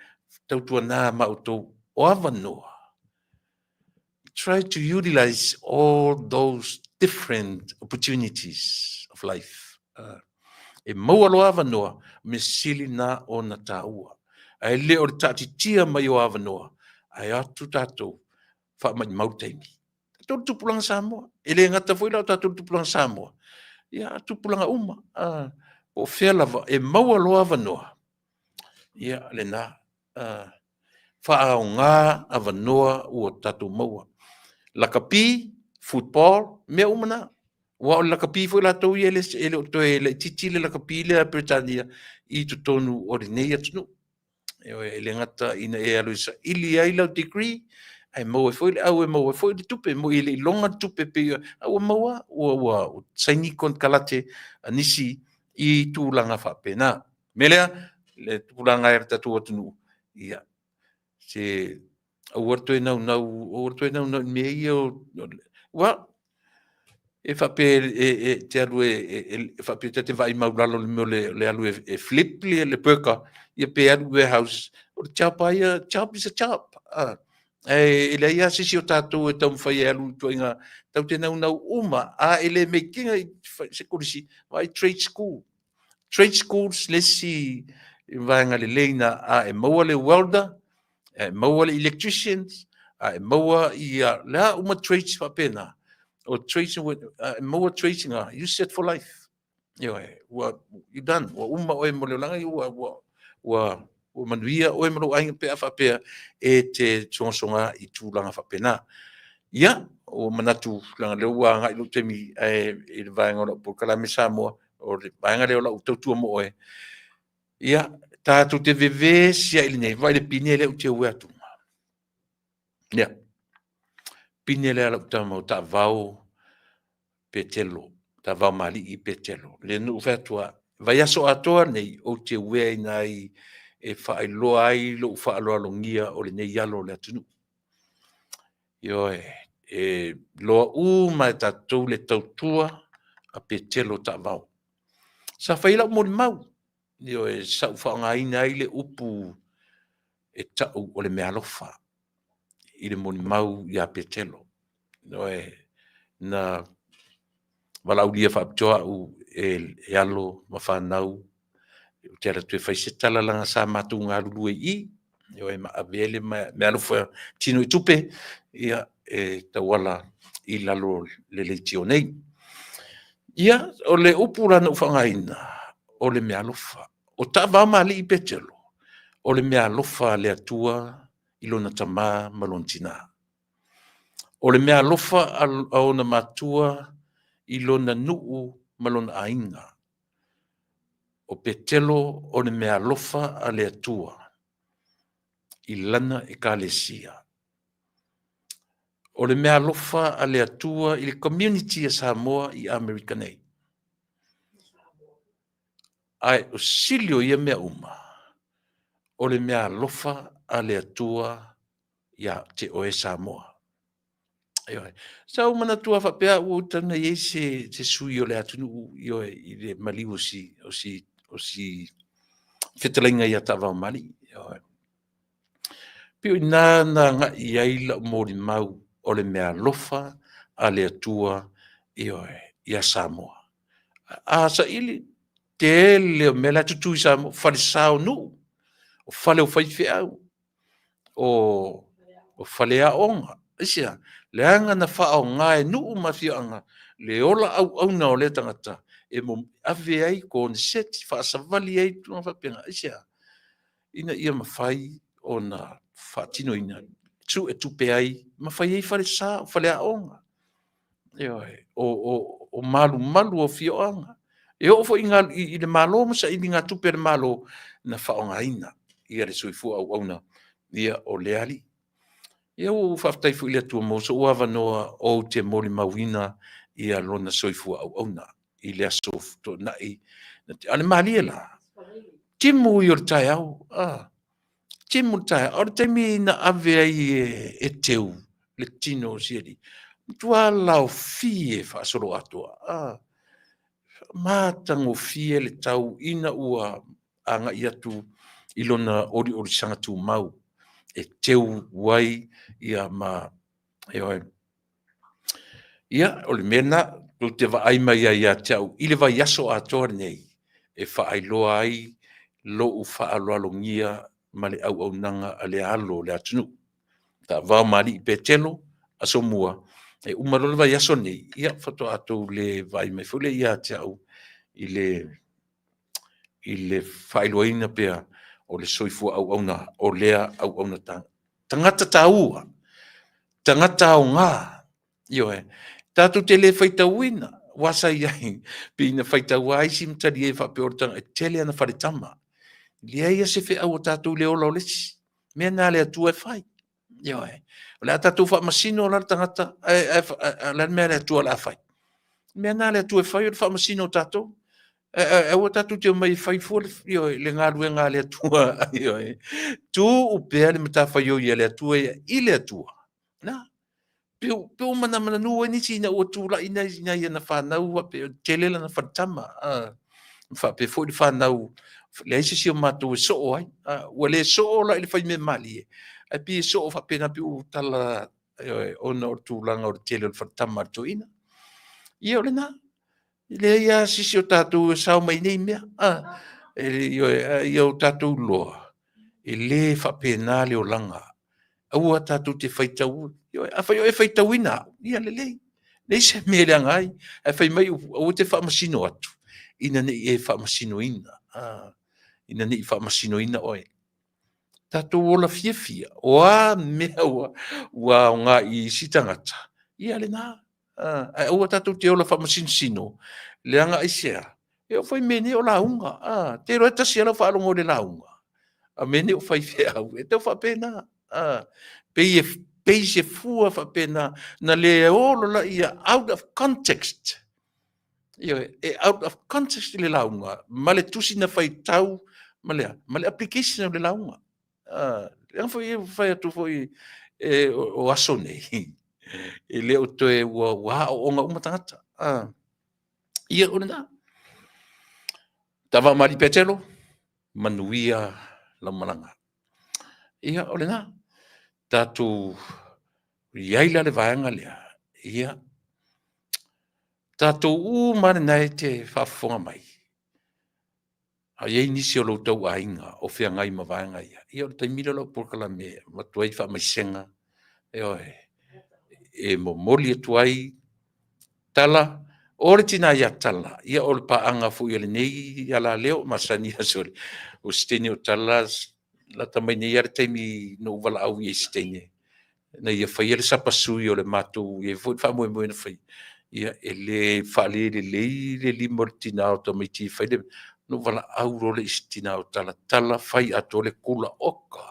Tautua nā mautou o avanoa. Try to utilize all those different opportunities of life. E maua lo avanoa me sili nā o na tāua. Ai le o tātitia mai o avanoa. Ai atu tātou wha mai mautaimi. Tātou tupulanga Samoa. E le ngata fwoi lau tātou tupulanga Samoa. Ia tupulanga uma. O whea lava e maua lo avanoa. Ia le nā. Whaau ngā avanoa ua tātou maua. Lakapi, football, mea umana. Wa o lakapi fwoi lātou i ele o toe le titi le lakapi le a Britannia i tutonu o rinei atunu. Le ngata ina e aluisa ili ai lau degree, ai maua foi le au e maua foi le tupe, mo ili longa tupe pe au maua ua saini kon kalate nisi i tūlanga whapena. Melea, le tūlanga e tatu atunu. Ia, se au arto e nau me ia wa, e whape te alu e whape te vai mauralo le alu e flip le perka, ia pe alu e house, o chap ia, chap is a chap. E le ia sisi o tātou e tau mwhai alu tuainga, tau te nau uma, ele me kinga se kurisi, vai trade school. Trade schools lesi vanga le leina e maua le welder, e maua le electricians, e maua ia lea uma trades whapena. O tracing with more tracing you set for life. What you done? Wa uma o mo le langa wa manuia o mo ai pe afa pe e te tsonga I tūlanga whapena. Ia o manatu langa le wa ngai lu temi e le vainga o po kala Samoa o le vainga le o tautua mo e. Ia ta tu te veve sia ili nei vai le pine le o te atu. Ia pine le ala utama ta vau petelo, ta vau mali I petelo. Le nu fatua vai aso atoa nei o te wea nai e whaai loa ai lo wha aloa longia o le nei alo le atunu. E loa mai tatou le tautua a petelo ta vau. Sa whaila mo le mau. E sau whaangaina ai le upu e tau o le mea lofa. I le mo le mau I a petelo. Na walau lia whaapitoa e alo ma whanau. Te ara tue whaise tala langa sa matu ngā rurue I. E ma avele me alofa tino I tupe. Ia e tawala I lalo le leitio nei. Ia o le upura na uwhangaina. O le me alofa. O ta vama li I petelo. O le me alofa le atua I lona tamā malontina. O le mea alofa au na matua I lona nuu malona ainga. O petelo o le mea alofa a le atua I lana e kalesia. O le mea alofa a le atua I le community a Samoa I Americanei. Ai o silio ia mea uma. O le mea alofa a le atua ia te oe Samoa. Sau mana tua whapea o tana I se sui o le atunu I le mali o si whetalainga I a tawa mali. Pio nā ngā I aila mōri mau o le mea lofa a le atua I a Samoa. A sa ili te leo me la tutu I Samoa whare sao nu. O whale o whaiwhi au. O whale a onga. isia le anga na whao ngai nuu mawhianga le ola au na o le tangata e mo ave ai ko ni seti whaasavali ai tuna whapenga isia ina ia mawhai o na whaatino ina tu e tupe ai mawhai ai whare sa whale a onga o malu o fioanga e ofo inga i le malo masa i ngā tupe le malo na whaonga ina ia le soifu au na ia o le ali ia o whaftai fu ile tua mo so ua noa o te moli mawina ia lona soifu au na i le aso to nai ale mali la timu i o tai au timu tai o te mi na ave ai e teu le tino sieri tua lau fie fa solo atua matango fie le tau ina ua anga ia tu ilona ori sanga tu mau e teu wai ia ma ia o le mena o te vai mai ia tau ile vai yaso atua nei e fa ai loa ai lo u fa alo alongia ma le au nanga ale alo le atunu ta va mali petelo asomua e umalo vai yaso nei ia foto atu le vai mai fule ia tau ile failoina pea o le soifu au na o lea au na tangata taua tangata o ngā tatu te le faitauina wasa iai pina faitaua isi mtari e whapeortanga e tele ana wharetama lea ia se fe au o tatu le ola o lesi mea nā lea tua e whai o lea tatu wha masino o la tangata la mea lea tua la whai mea nā lea tua e whai o wha masino o tatu o tatu te mai fai fo le ngā ruenga le tua tu o pea le mata whai o ia le tua i le tua na Peo mana nua ni sina o tula ina ia na whanau a pe telela na whatama. Wha pe fo i whanau le isi si o mātou e so ai. Ua le so o la ili whai me mali e. A pi so o whapena pi o tala ona o tūlanga o tele o whatama to ina. Ia o le na. Le ia sisi o tātou sao mai nei mea. Ia o tātou loa. E le whapena le o langa. Aua tātou te whaitau. A whai o e whaitau ina. Ia lelei. Nei se mele angai. A whai mai o te whamasino atu. Ina nei e whamasino ina. Ina nei whamasino ina oe. Tātou ola fia. Oa mea ua o ngā i sitangata. Ia le nā. Aua tātou te ola whamasino. Le anga i sea. E o whai mene o launga. Te roe tasi ala whaalongo le launga. A mene o whai whea au. E tau whapena. Pei se fua whapena na le olo la ia out of context. Out of context le launga. Ma le tusi na whai tau, ma le application le launga. Le whai atu whai o aso nei. E le o toe wa o nga umatangata. Ia o na. Tawa mari petelo, manuia la malanga. Ia o le na. Tātou iaila le vaenga lea. Ia. Tātou mare nei te whafonga mai. A iei nisi o tau ainga o whea ngai ma vaenga ia. Ia o taimira lau porkala me matuai wha mai senga. E mo moli atuai tala. Ore tina ia tala. Ia o le paanga fu ia le nei ia la leo masani asori. O steni o tala la tamai nei ar taimi no wala au i steni. Na ia whai ele sapasui o le mātou e fwoi wha moe na whai. Ia e le whale le limortina o tamai ti whai le no wala au role istina o tala whai ato le kula oka.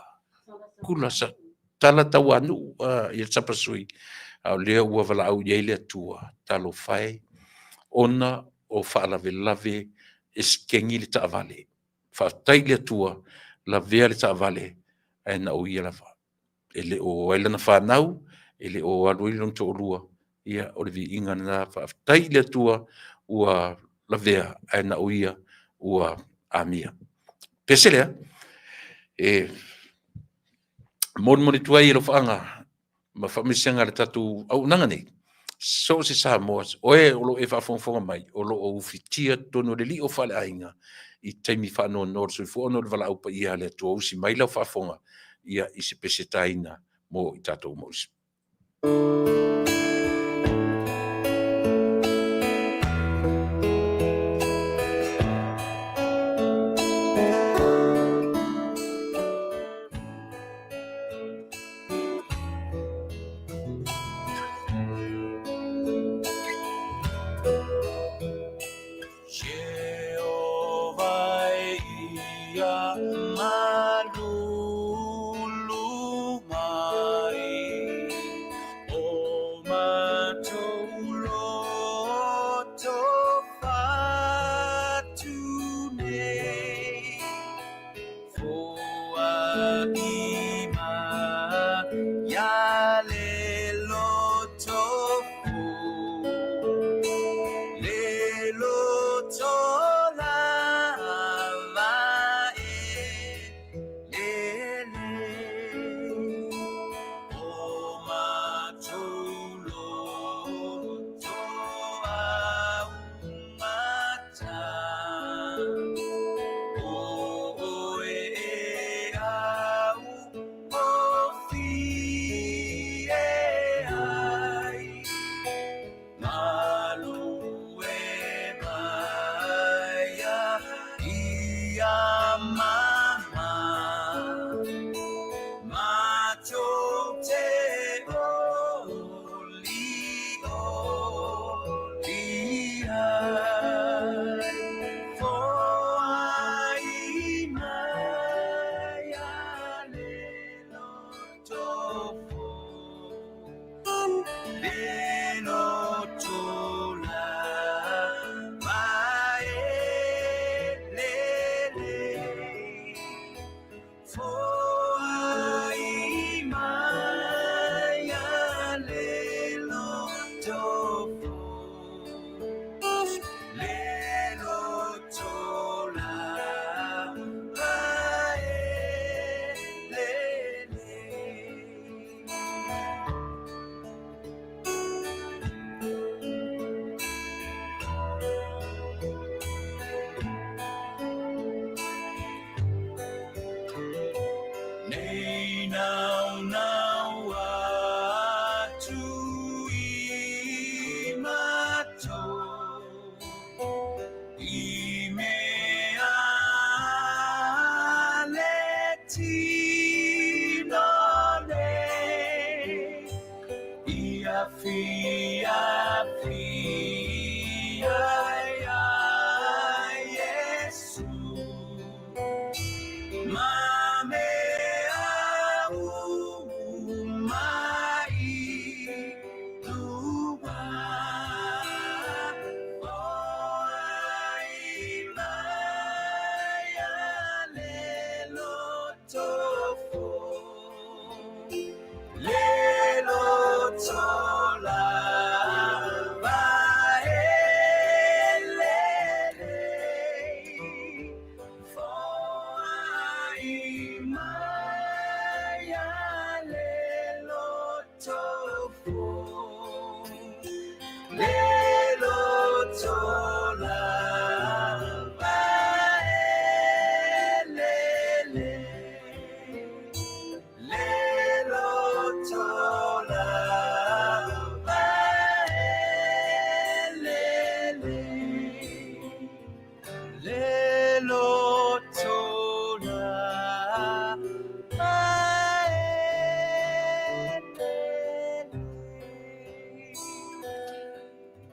Kula sa tala tau anu ia sapasui. Au lea ua wala au iei le atua talo whai. Ona o whaalawe lave e skengi le ta avale. Whaatai le atua la vea le ta avale e na o ia la wha. Ele o ailana whanau, ele o alui lon to olua, ia o le vi inga na whaatai le atua ua la vea e na o ia ua amia. Peselea, mon tuai e lo whaanga, ma whamisenga le tatu au nanga nei. So se sa moas, oe o lo e whafonga mai, o lo o ufitia tono le li o whale ainga, i taimi whanau nor sui fu ono le wala aupa ia le atua usi mai lau whafonga, ia i se pese taina mo i tātou mausi.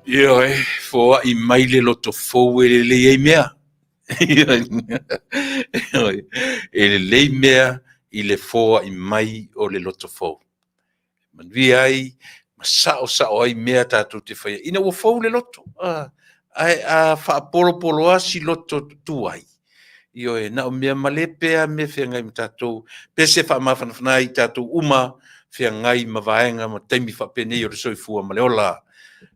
Ia fo I mai le loto fou e le ei mea. E le mea I le fo I mai o le loto fou. Man vi ai ma sao ai mea tātou te whaia. Ina ua fou le loto. Ai a whaapolo asi loto tu ai. Io e na o mea male pea me whea ngai ma tātou. Pese whaamawhanawhana I tātou uma whea ngai ma vaenga ma teimi whapene o le soifua ma le ola.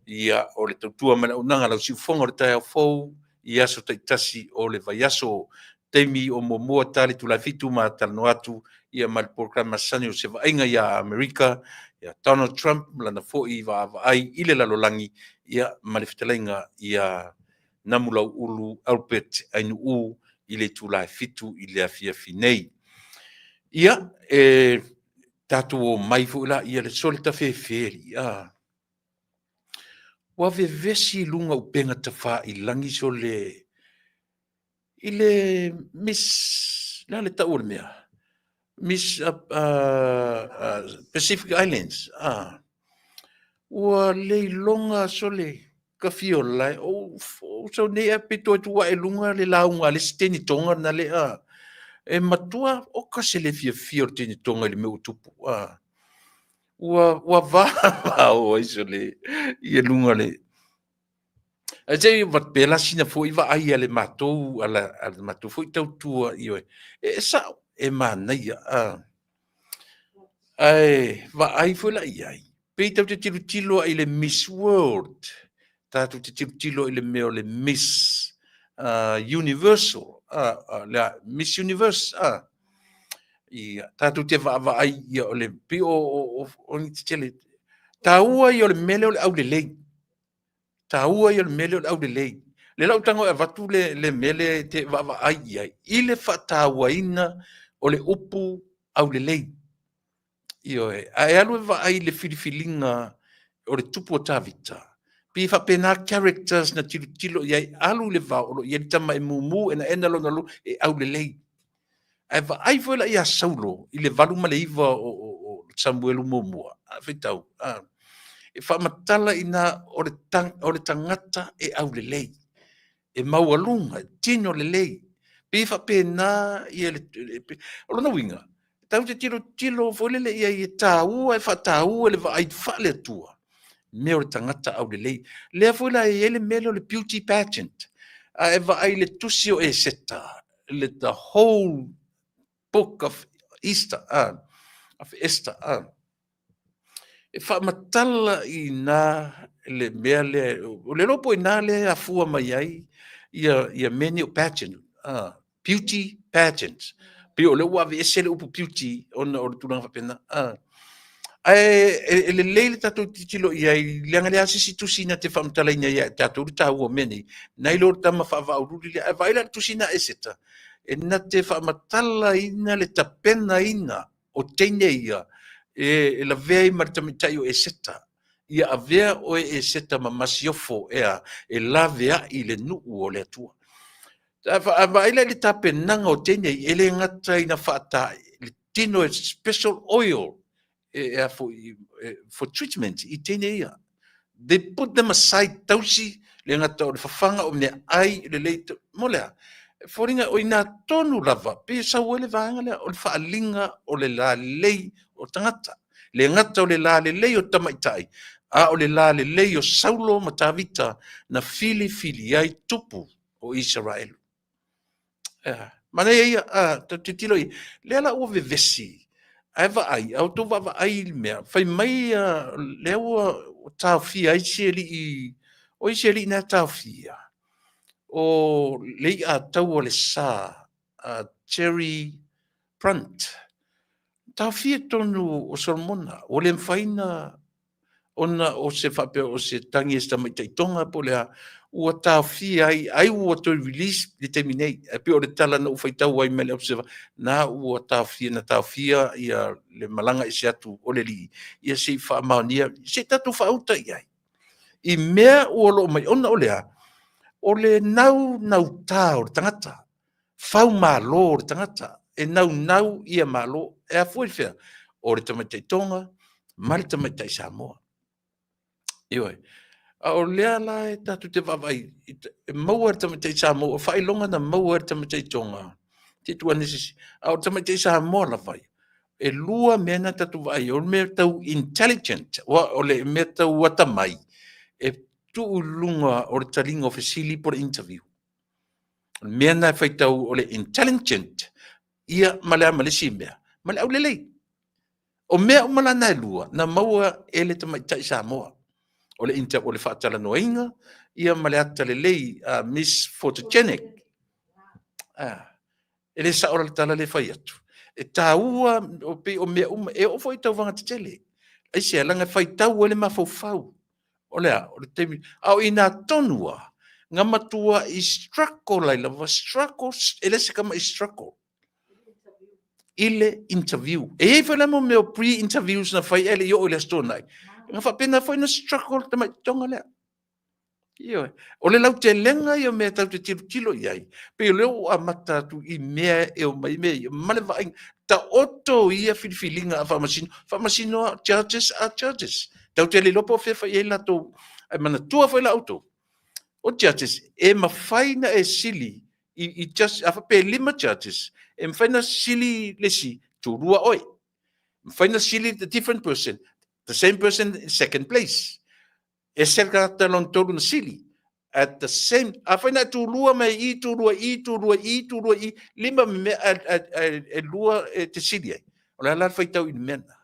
Ia o le tautua mana unanga lau si fonga o le tai au fou, ia so taitasi o le vaiaso, teimi o mua tali tu la fitu ma talano atu, ia ma le programa sani o se vainga ia Amerika, ia Donald Trump, lana fo I va ai ile lalolangi, ia ma le fitalainga ia namulau ulu Albert ainu u ile tu la fitu ile afia finei. Ia, tatu o mai fu la ia le solta fefeli wa vevesi lunga upenga tafa i langi so le miss la le tau le mea miss Pacific Islands ua le longa so le ka fio lai o so ne a pito tua e lunga le launga le steni tonga na le e matua o ka se le fio tini tonga le meu tupu ua va o iso le ia lunga le a te vat pela sina foi va ai ale matou ala matou foi tau tua io e sa e mana ia ai va ai foi la ia pe tau te tilo ai le Miss World tatu te tilo i le meo le Miss Universal la Miss Universe ia tatu te va ai ia o le pi o ni te tele taua i o le mele o le au le lei taua i o le mele o le au le lei le lau tango e vatu le mele te va ai ia i le fa tauaina o le upu au le lei io ai alu va ai le filifilinga o le tupu o tavita pi fa pena characters na tilo ia alu le va o ia tama e mumu e na lo e au le lei ai va ai foi la ia saulo i le valu ma le iva o Samuel Mumua fitau e fa matala ina o le tangata e au le lei e maualunga tino le lei pe fa pena ia le o lona winga tau te tilo foi le ia i tau e fa tau le va ai fa le tua me o le tangata au le lei le foi la e le mele o le beauty pageant e va ai le tusio e seta le the whole book of Easter of Esther e fa matala i na le mea le o le lopo i na le afua mai ai ia meni o pageant beauty pageants pe o le ua ve sele upu beauty ona o le tulanga pena e le leile tatu titilo ia i leanga le asisi tusina te whamtala ina ia tatu ta ua meni nei lor tama whaavaururi le a vaila tusina e seta e na te whamatala ina le tapena ina o teine ia e la vea i martamitai o e seta ia a vea o e seta ma masiofo ea e la vea i le nuu o le atua a vaila le tapenanga o teine e le ngata ina whaata le tino e special oil for treatment i tēne ia. They put them aside tausi le ngata o le whawhanga o mea ai le leito molea. Fōringa o ina tonu lava, pe sa wele vāanga lea o le whaalinga o le la lei o tangata. Le ngata o le la lei o tamaitai. A o le la lei o Saulo matavita na fili ai tupu o Israel. Mana ia, te tilo i, le ala ua vevesi. Ai va ai au to va ai me fai mai le o tau fia ai seli i o seli na tau fia o le a tau le sa Cherry Brunt tau fia tonu o Solomona o le faina ona o se fape o se tangi esta mai tonga po le ua tau fia ai ua to release le terminate e pe o le tala na ufai tau ai mele observa na ua tau fia ia le malanga i se atu o le li ia se fa maunia se tatu fa uta ia i mea ua lo mai ona o le nau tau o le tangata fau malo o le tangata e nau ia malo e a foi fea o le tamatai tonga ma le tamatai Samoa ioi o lea la e tatu te wawai, e maua e tamatei sa moa, whai longa na maua e tamatei tonga. Te tua nesisi, o tamatei sa moa la whai. E lua mena tatu vai, o mea tau intelligent, o le mea tau watamai, e tu lunga o le taringa o fesili por interview. Mea na whai tau o le intelligent, ia malea malesi mea, malea au lelei. O mea o malana e lua, na maua e le tamatei sa moa. O le inter o le whaatala noinga, ia male ata le lei Miss Photogenic. E le sa ora le tala le whai atu. E tā ua o pe o mea e o fwoi tau vanga te tele. Ai se alanga whai tau o le mawhau. O lea, o le temi. Au ina tonua, ngā matua i strako lai lava, strako, e le se kama i strako. ile interview. E foi la mo me pre-interviews na fai ele yo ile stona. Nga fa pena foi na struggle te mai tonga le. Io. O le lau te lenga ia me tau te tilo iai. Pe leo a mata tu I mea e o mai mea. Mane vai ta oto ia filifilinga a whamasino. Whamasino a churches a churches. Tau te le lopo fe fai e la to. Ai mana tua foi la auto. O churches e mawhaina e sili. I just a pe lima churches. E mawhaina sili lesi. Tu rua oi. Mawhaina sili the different person. The same person in second place. E serka talon tolu na sili. At the same, a whaina tu lua mai I tu lua I, lima me e lua te sili ai. O la whai tau I mena.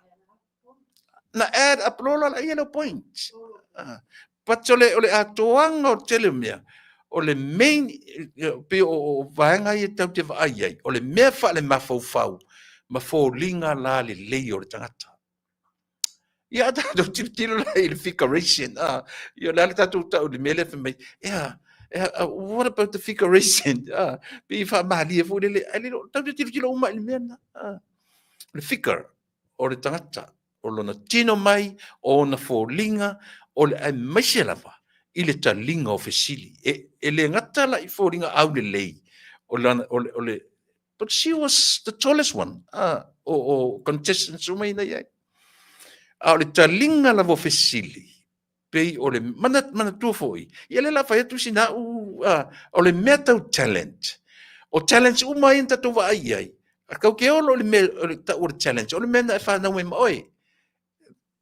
Na add a plola la yellow point. But ole a toanga o tele mea. Ole main, pe o vaenga I tau te vaai ai. Ole mea wha le mafau. Mafau linga la le lei o le tangata. Ia tātou tiro la I le figuration. Ia la tātou tau le mele for me. What about the figuration? Pe wha mahali e fu le tātou tiro uma I le mena. Le figure o le tangata. O lona tino mai, o na fōlinga, o le ai maise lava, I le talinga o fesili. E le ngata la I fōlinga au le lei. But she was the tallest one. O contestants umai na iai. O le talinga lava o fesili. Pei o le mana tua foi. Ia le la whai atu sina o le mea tau talent. O talent umai in tatu wa ai ai. A kau ke olo o le mea o le challenge. O le mea na e whanau e maoi.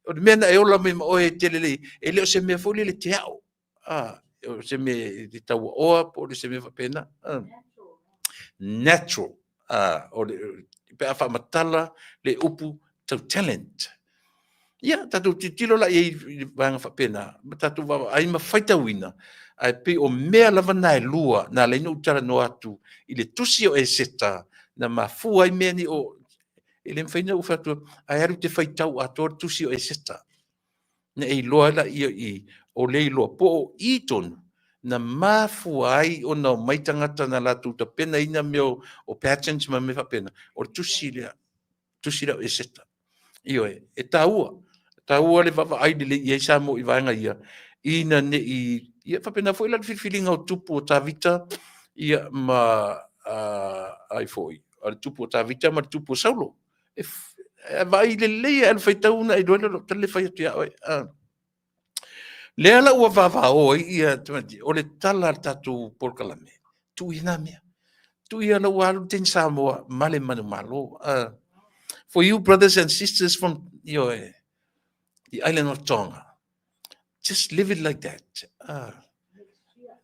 O le mea na e ola me maoi te lele. E leo se mea foli le te au. O se mea te tau oa po le se mea whapena. Natural. O le pe a whamatala le upu tau talent. Ia, tatu tilo la I vanga whapena. Tatu wawa ai ma whaita wina. Ai pe o mea lava na e lua. Na leino utara no atu. I le tusi o e seta. Na mafu ai mea ni o. E le mwhaina uwhatua. Ai aru te whaitau atua tusi o e seta. Na e loa la I o le loa po o I tonu. Na mafu ai o na maitangata na latu ta pena ina meo o patterns ma me whapena. O tusi lea o e seta. Io e taua. Taua le wawa ai le I sa mo I vanga ia. Ina ne ia whapena fo ila whiwhilinga o tupu o ta vita. Ia ma ai foi. O tupu o ta vita ma tupu o saulo. Vai le le al faitau na I doile tele fai tia oi. Le ala ua vava o ia o le tala tatu porkalame. Tu ina mea. Tu ia la walu ten Samoa male manu malo. For you brothers and sisters from the island of Tonga, just live it like that.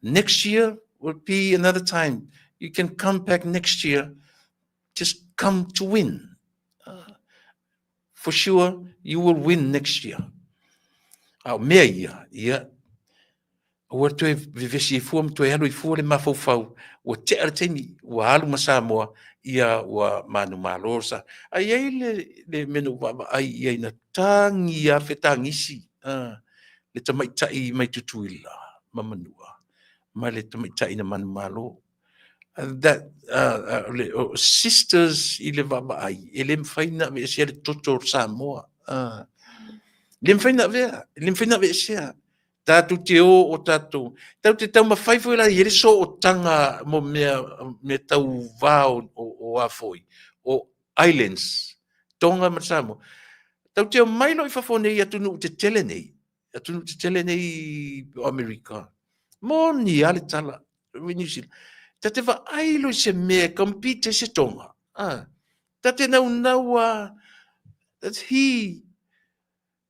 Next year will be another time. You can come back next year. Just come to win. For sure, you will win next year. Mea ia. Ua toe vivesi I fua, toe halu I fua le mafau. Ua te arateni, ua halu ma Samoa, ia ua manu malosa. Ai ai le menu wama, ai ai na tangi a whetangisi. Le tamaitai mai tutuila, mamanua. Mai le tamaitai na manu malo. That sisters I le wama ai, e le mwhaina me sia le toto Samoa. Le mwhaina vea sia. Tatu te o tatu. Tau te tau mawhai fwoi la I so o tanga mo me tau vāo o afoi. O islands. Tonga Masamo. Tau te o mailo I whafone I atunu te tele nei. Atunu te tele nei o Amerika. Mo ni ale tala. New Zealand. Ta te wa ailo I se mea compete se Tonga. Ta te nau that's he.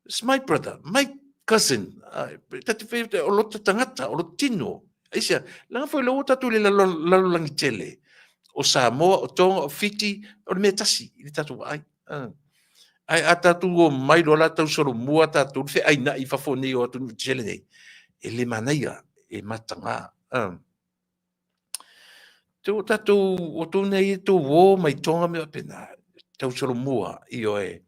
It's my brother. My cousin, tati whewte o lota tangata, o lota tino. Aisia, langa whai lo tatu le lalolangi tele. O Samoa, o Tonga, o Fiti, o le mea tasi, I le tatu wa ai. Ai a tatu o mai lo la tau soro mua tatu, le ai na I whafone o atu tele nei. E le manaia, e matanga. Tau tatu o tu nei tu wo mai Tonga mea pena. Tau soro mua, I o e.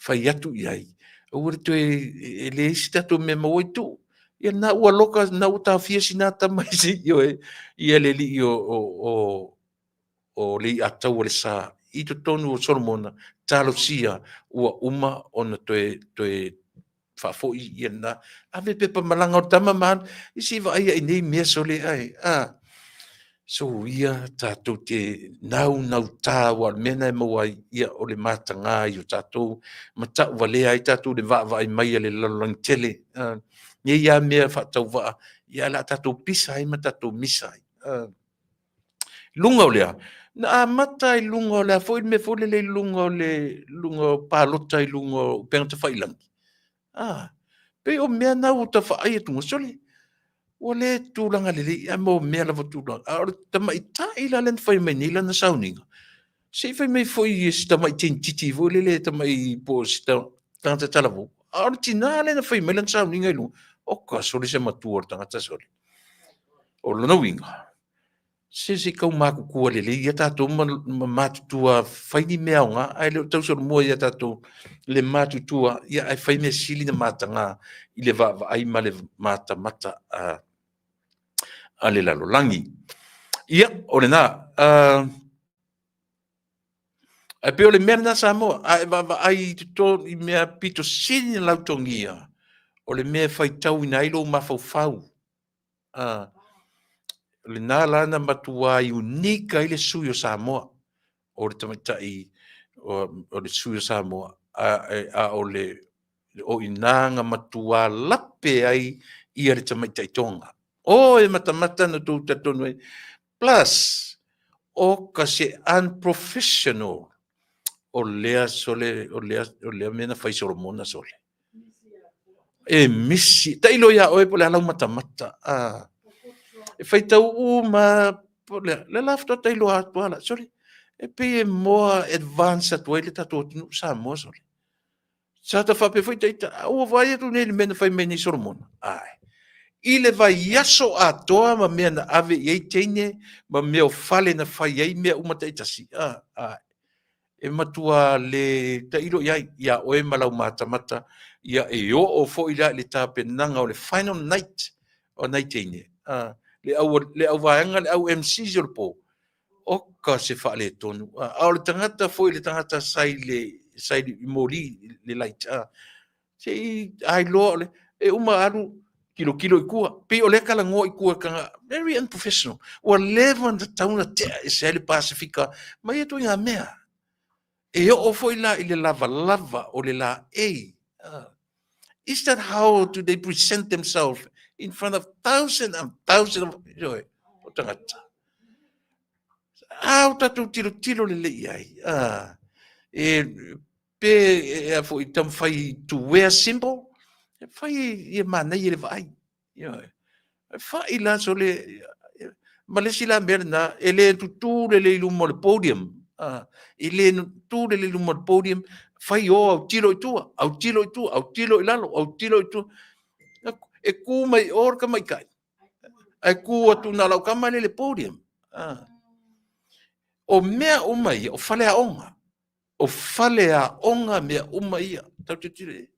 Whai atu I ai. Ure tu e le isi tatu me mo I tu. Ia na ua loka na uta fia sinata mai si. Ia le li o le atau le sa i to tonu o Solomona talosia ua uma ona toe whafoi i ana. Ave pepa malanga o tama man, i si wa aia i nei mea sole ai. So ia tātou te nau tā wa mena e maua ia o le matanga i o tātou. Ma tau wa lea ai tātou le wa ai mai le lalang tele. Ia mea whatau wa, ia la tātou pisa ai ma tātou misa ai. Lunga o lea. Na mata i lunga o lea, foi me foi le lunga o le lunga o pālota i lunga o pengata whailangi. Pe o mea nau ta whaai e tunga sole. O le tūlanga lili, a mo mea lava tūlanga. A tama i tā i la len whai mai ni lana sauninga. Se whai mai foi i si tama i ten titi, vo le tama i po si tangata talavu. A ora tina lena whai mai lana sauninga i lunga. Oka sole se matua o tangata sole. O lana winga. Se kau maku kua lele, ia tātou matutua whai ni mea o ngā, ai leo tausoro mua ia tātou le matutua, ia ai whai mea sili na matanga i le va ai ma le mata a le lalo langi. Ia, o le nā, ai peo le mea na Samoa, ai va ai to i mea pito sini na lautongia, o le mea whai tau ina ilo mawhau. Le nā lana matua i unika i le sui o Samoa, o le tamatai o le sui o Samoa, o le o inanga matua lape ai i le tamatai tonga. O e matamata na tō tatonu ai. Plus, o ka se unprofessional o lea sole, o lea mena whai Solomona sole. E misi, tailo ia oe po le alau matamata. E whai tau ma le lafta tailo atu ala. Sorry. E pe e moa advance atu ele tato tinu Samoa sorry. Sa ta whape whai taita. Ua vai atu nele mena whai meni Solomona. Ai. I le vai yaso atoa ma mea na ave iei teine ma mea o fale na whai ei mea umata itasi. Ai. E matua le tailo iai ia oe malau matamata ia e o fo ila le tapenanga o le final night o night teine. Le au vaenga le au MC jol po o ka se fa le tonu a le tangata foi le tangata sai mori le light se ai lo le e uma alu kilo ikua pe o le kala ngo ikua kanga very unprofessional o levan the town te se le pacifica mai e tu nga mea e o foi la ile lava o le la is that how do they present themselves in front of thousands and thousands of joy o tangata. O tatu tiro le lei ai. Pe e fo i tam fai to wear symbol. Fai i mana i le vai. Fai la so le malesi la merna ele tu le lumo le podium. Ele tu le lumo le podium fai o au tiro i tua, au tiro i lalo, au tiro i tua. E ku mai orka mai kai. Ai ku atu na lau kama le podium. O mea umai, o fale a onga. O fale a onga mea umai. Tau te tire.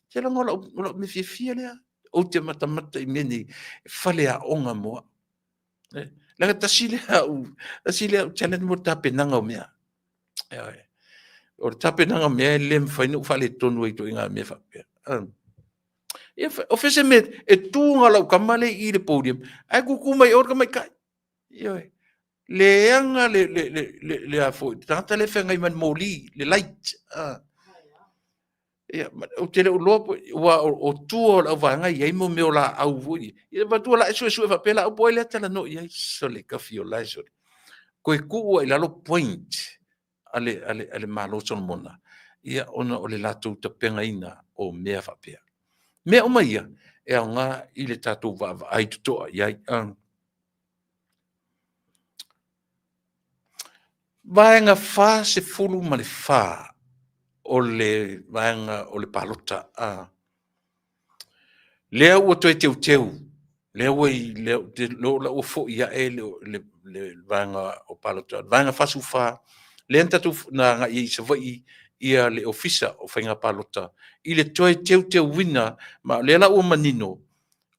Te langa ola me fia lea. O te matamata i meni fale a onga moa. Langa tasile au challenge mo tapenanga o mea. O tapenanga mea lem whainu fale tonu i to inga mea whapea. O fese me e tūnga lau kamale i le podium. Ai kuku mai orka mai kai. Le anga le a foi. Tata le whenga i man moli, le light. O tele o lopo, o tua o vanga i eimo meo la au vui. I va tua la e sue whapela au boi le tala no i ai sole ka fio lai sole. Koe kuua i lalo point ale malo Solomona. Ia ona o le latou tapenga ina o mea whapea. Mea o maia, e au ngā i le tātou vava ai tutoa iai. Vaenga whā se fulu ma le whā o le vaenga o le palota. Lea ua toi teu. Lea ua i lo ua fo ia e le vaenga o palota. Vaenga whasu whā. Lea tatu na ngā i sa vai ia le ofisa o whainga palota. I le toi teu wina ma lea la ua manino.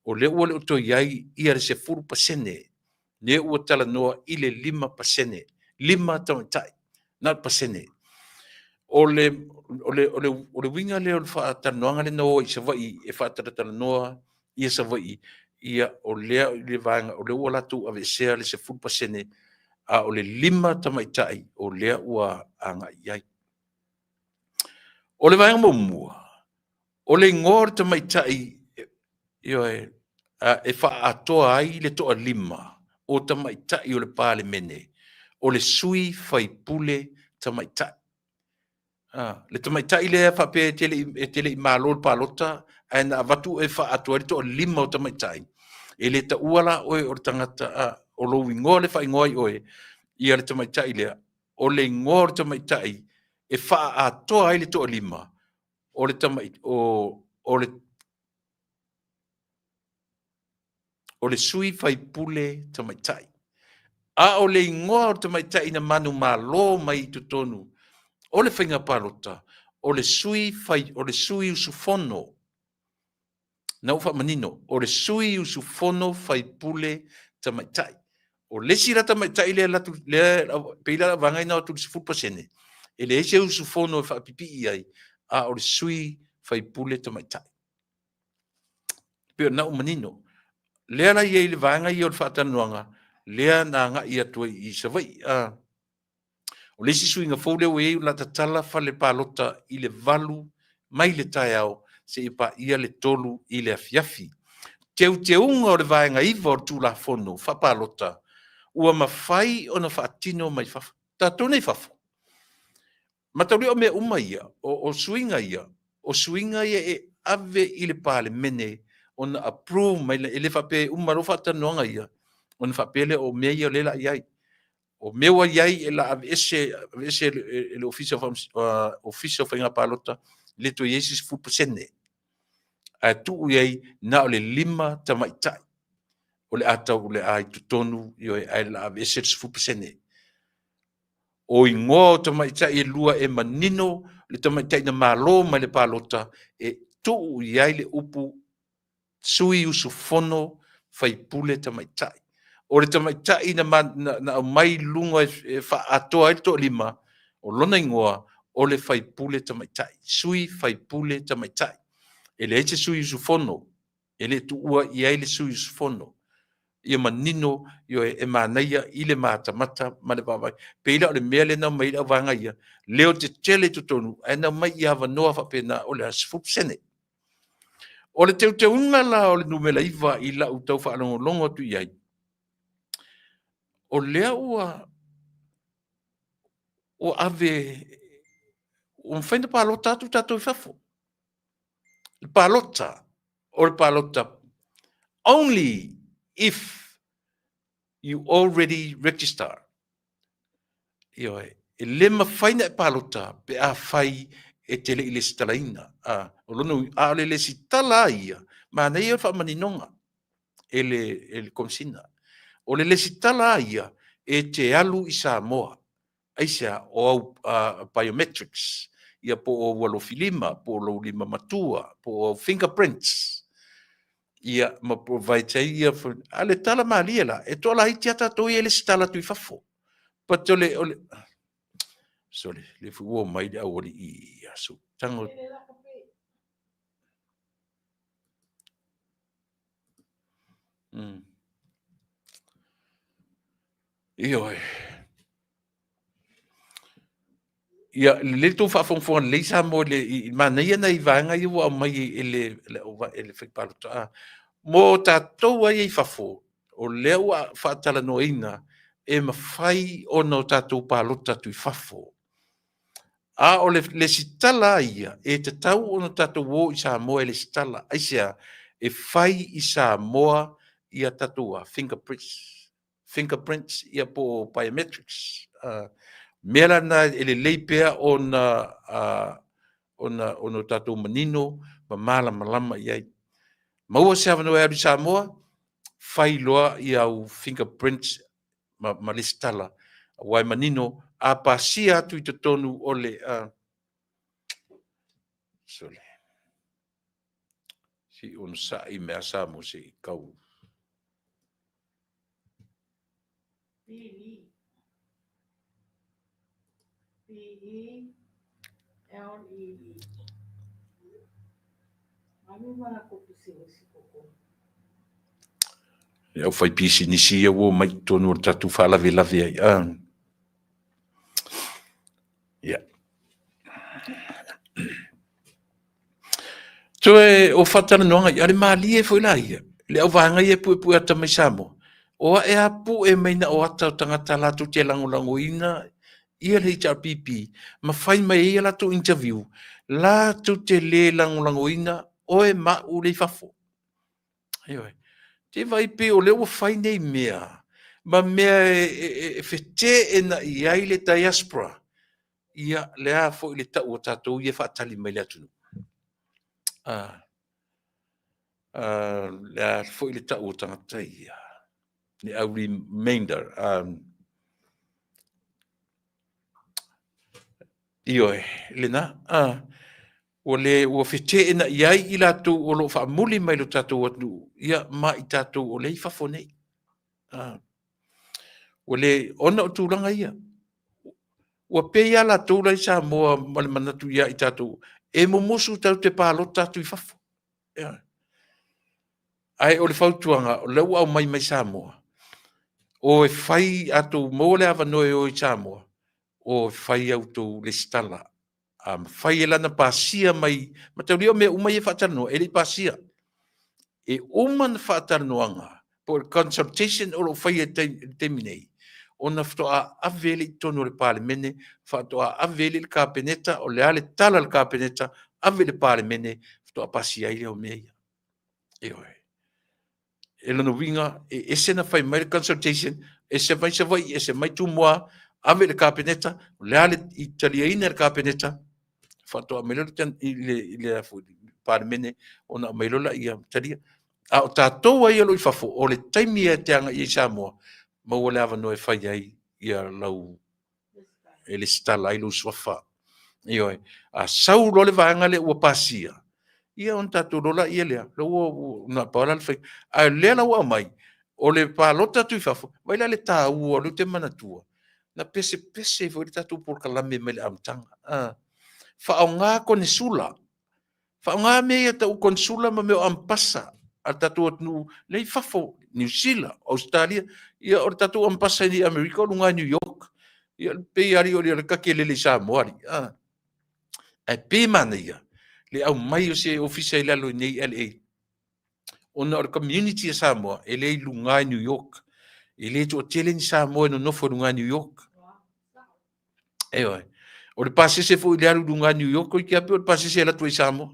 O le ua le o toi iai ia le se fulu pasene. Le ua tala noa i le 5%. 5 tamatai. na pasene ole winga le o fa tanoanga le no i se vai e fa tata noa ia se vai ia o le vanga o le wala tu ave se le se fu pasene a o le lima tamaitai o lea ua anga iai. O le vanga mo mua, o le ngor tamaitai e wha atoa ai le toa lima o tamaitai o le pāle mene, o le sui fai pule tamaitai. Le tamaitai le whape tele i malo le palota, na avatu e wha atoa le toa lima o tamaitai. E le ta uala oe o le tangata o lo wingoa le wha ingoi oe, ia le tamaitai lea, o le ngor tamaitai, e wha atoa ai le toa lima, o le tamaitai, o le sui fai pule tamaitai. A o le ingoa o tamaitai na manu malo mai tutonu, o le whainga palota, o le sui usufono, na ufa manino, o le sui usufono fai pule tamaitai. O le sira tamaitai le peila vangai na o tu sifu pasene. E le ese usufono fa pipi iai, a o le sui fai pule tamaitai. Pio na umanino, lea la iei le vanga i o le whaatanuanga, lea na nga i atua i savai. O le si suinga fōle o e la tatala fa le palota i le valu mai le tai au se i pa ia le tolu i le afiafi. Te unga o le vanga iwa o tu la fono, fa palota, ua mawhai o na whaatino mai fafa. Ta tone fafo. Matauri o mea uma ia, o suinga ia, e ave i le pale mene, o na approve mai le whape umaro whaatanoanga ia, o na whapele o mea ia lela iai. O meua iai e la ave ese le official whainga palota, le to yesis fupusene. A tu iai na o le lima tamaitai. O le atau le ai tutonu, i o e la ave ese fupusene. O ingoa o tamaitai e lua e manino, le tamaitai na malo mai le palota, e tu iai le upu sui usufono fai pule tamaitai. O le tamaitai na mai lunga e wha atoa e to lima, o lona ingoa, o le fai pule tamaitai. Sui fai pule tamaitai. E le eche sui usufono, e le tu ua iai le sui usufono. Ia manino io e manaia i le matamata ma le vavai. Peila o le mea le na mai la vanga ia. Leo te tele tutonu, e na mai ia vanoa whapena o le asfup sene. O le te unga la o le numela iwa i la utau whaalongo longo tu iai. O lea ua o ave o mwhaina palota atu tatou i whafo. Le palota, o le palota, only if you already register. Io e le mawhaina e palota pe a whai e tele i le sitalaina. O lono a le sitala ia, ma nei e whamaninonga e le komsina. O le sitala ia e te alu i Samoa. Aisia o au biometrics. Ia po o walofilima, po o lima matua, po o fingerprints. Ia ma provide ia ale tala malia la. E tola hiti ata to i le sitala tui fafo. Patole ole sorry, le fuo mai le awori i asu. Tango. Io ia le tu fa fon le sa mo le mana ia na ivanga i wa mai ele fek palota. Mo tatou ai fafo o leo fa tala no ina e mawhai o no tatou palota tu fafo. A o le sitala ia, e te tau o no tatou o i Samoa e le sitala, aisia e whai i Samoa ia tatou a fingerprints ia po biometrics. Mela na ele leipea o no tatou manino, ma malama iai. Maua se avano e ari Samoa, whai loa i au fingerprints ma le sitala. Wai manino, a pasia atu i te tonu o le sorry. Si on sa i mea sa mo se i kau. Au fai pisi nisi au mai tonu o tatu whalawe ai. Yeah. Toe o whatara noanga i are maali e fwoi la ia. Le au vanga i e pue ata mai samo. O e apu e meina o ata o tangata latu te lango ina ia le HRPP. Ma whai mai ia latu interview. Latu te le lango ina o e mau le fafo. Aioi. Te vai pe o leo whai nei mea. Ma mea e whete e na i ai le diaspora. Ia lea fo i le tau o tatou ia whaatali mai le atunu. Lea fo i le tau o tangata ia. Ni au remainder. Ioe, lena. O le o whete e na i ai i latou o lo whaamuli mai lo tatou atu. Ia ma i tatou o le i fafo nei. O le ona o tūranga ia. Ua pei ala tūra i sa moa male manatu ia i tātou. E mo musu tau te pālo tātou i fafo. Ai o le whautuanga, o leu au mai sa moa. O e whai atu mo le awa noe o i sa moa. O e whai au tō le stala. Whai e lana pāsia mai. Ma tau rio mea umai e whataranoa, e li pāsia. E uman whataranoanga. Po le consultation o lo whai e teminei. Ona ftoa aveli tonu le parlemene, ftoa aveli le kapeneta, o le ale tala le kapeneta, aveli le parlemene, ftoa pasi ai leo meia. Eoe. E lana winga, e se na fai mai le consultation, e se mai se vai, e se mai tu moa, aveli le kapeneta, o le ale italia ina le kapeneta, ftoa melelo tan i le parlemene, ona melola ia talia. A o tātou ai alo i fafo, o le taimi e teanga i Samoa, ma wale awa no e whai ai ia lau e le stala i lau swafa. Ioi, a sau role vaanga le ua pasia. Ia on tatu rola ia lea, le ua na paola le whai. A lea lau au mai, o le pālota tu i fafo, vai la le tā ua, le te manatua. Na pese fo le tatu por kalame me le amtanga. Wha au ngā kone sula. Wha au ngā mea tau kone sula ma meo ampasa. A tatu atnu, le fafo, New Zealand, Australia, ia o tatu ampasa ni Amerika o lunga New York. Ia pe ari o le kake le Samoa. Ai pe mana ia. Le au mai o se ofisa i lalo nei LA. Ona o community a Samoa, e le lunga New York. E le tu o tele ni Samoa no nofo lunga New York. Eoi. O le pase se fo i le alu lunga New York, o i kia pe o le pase se la tu i Samoa.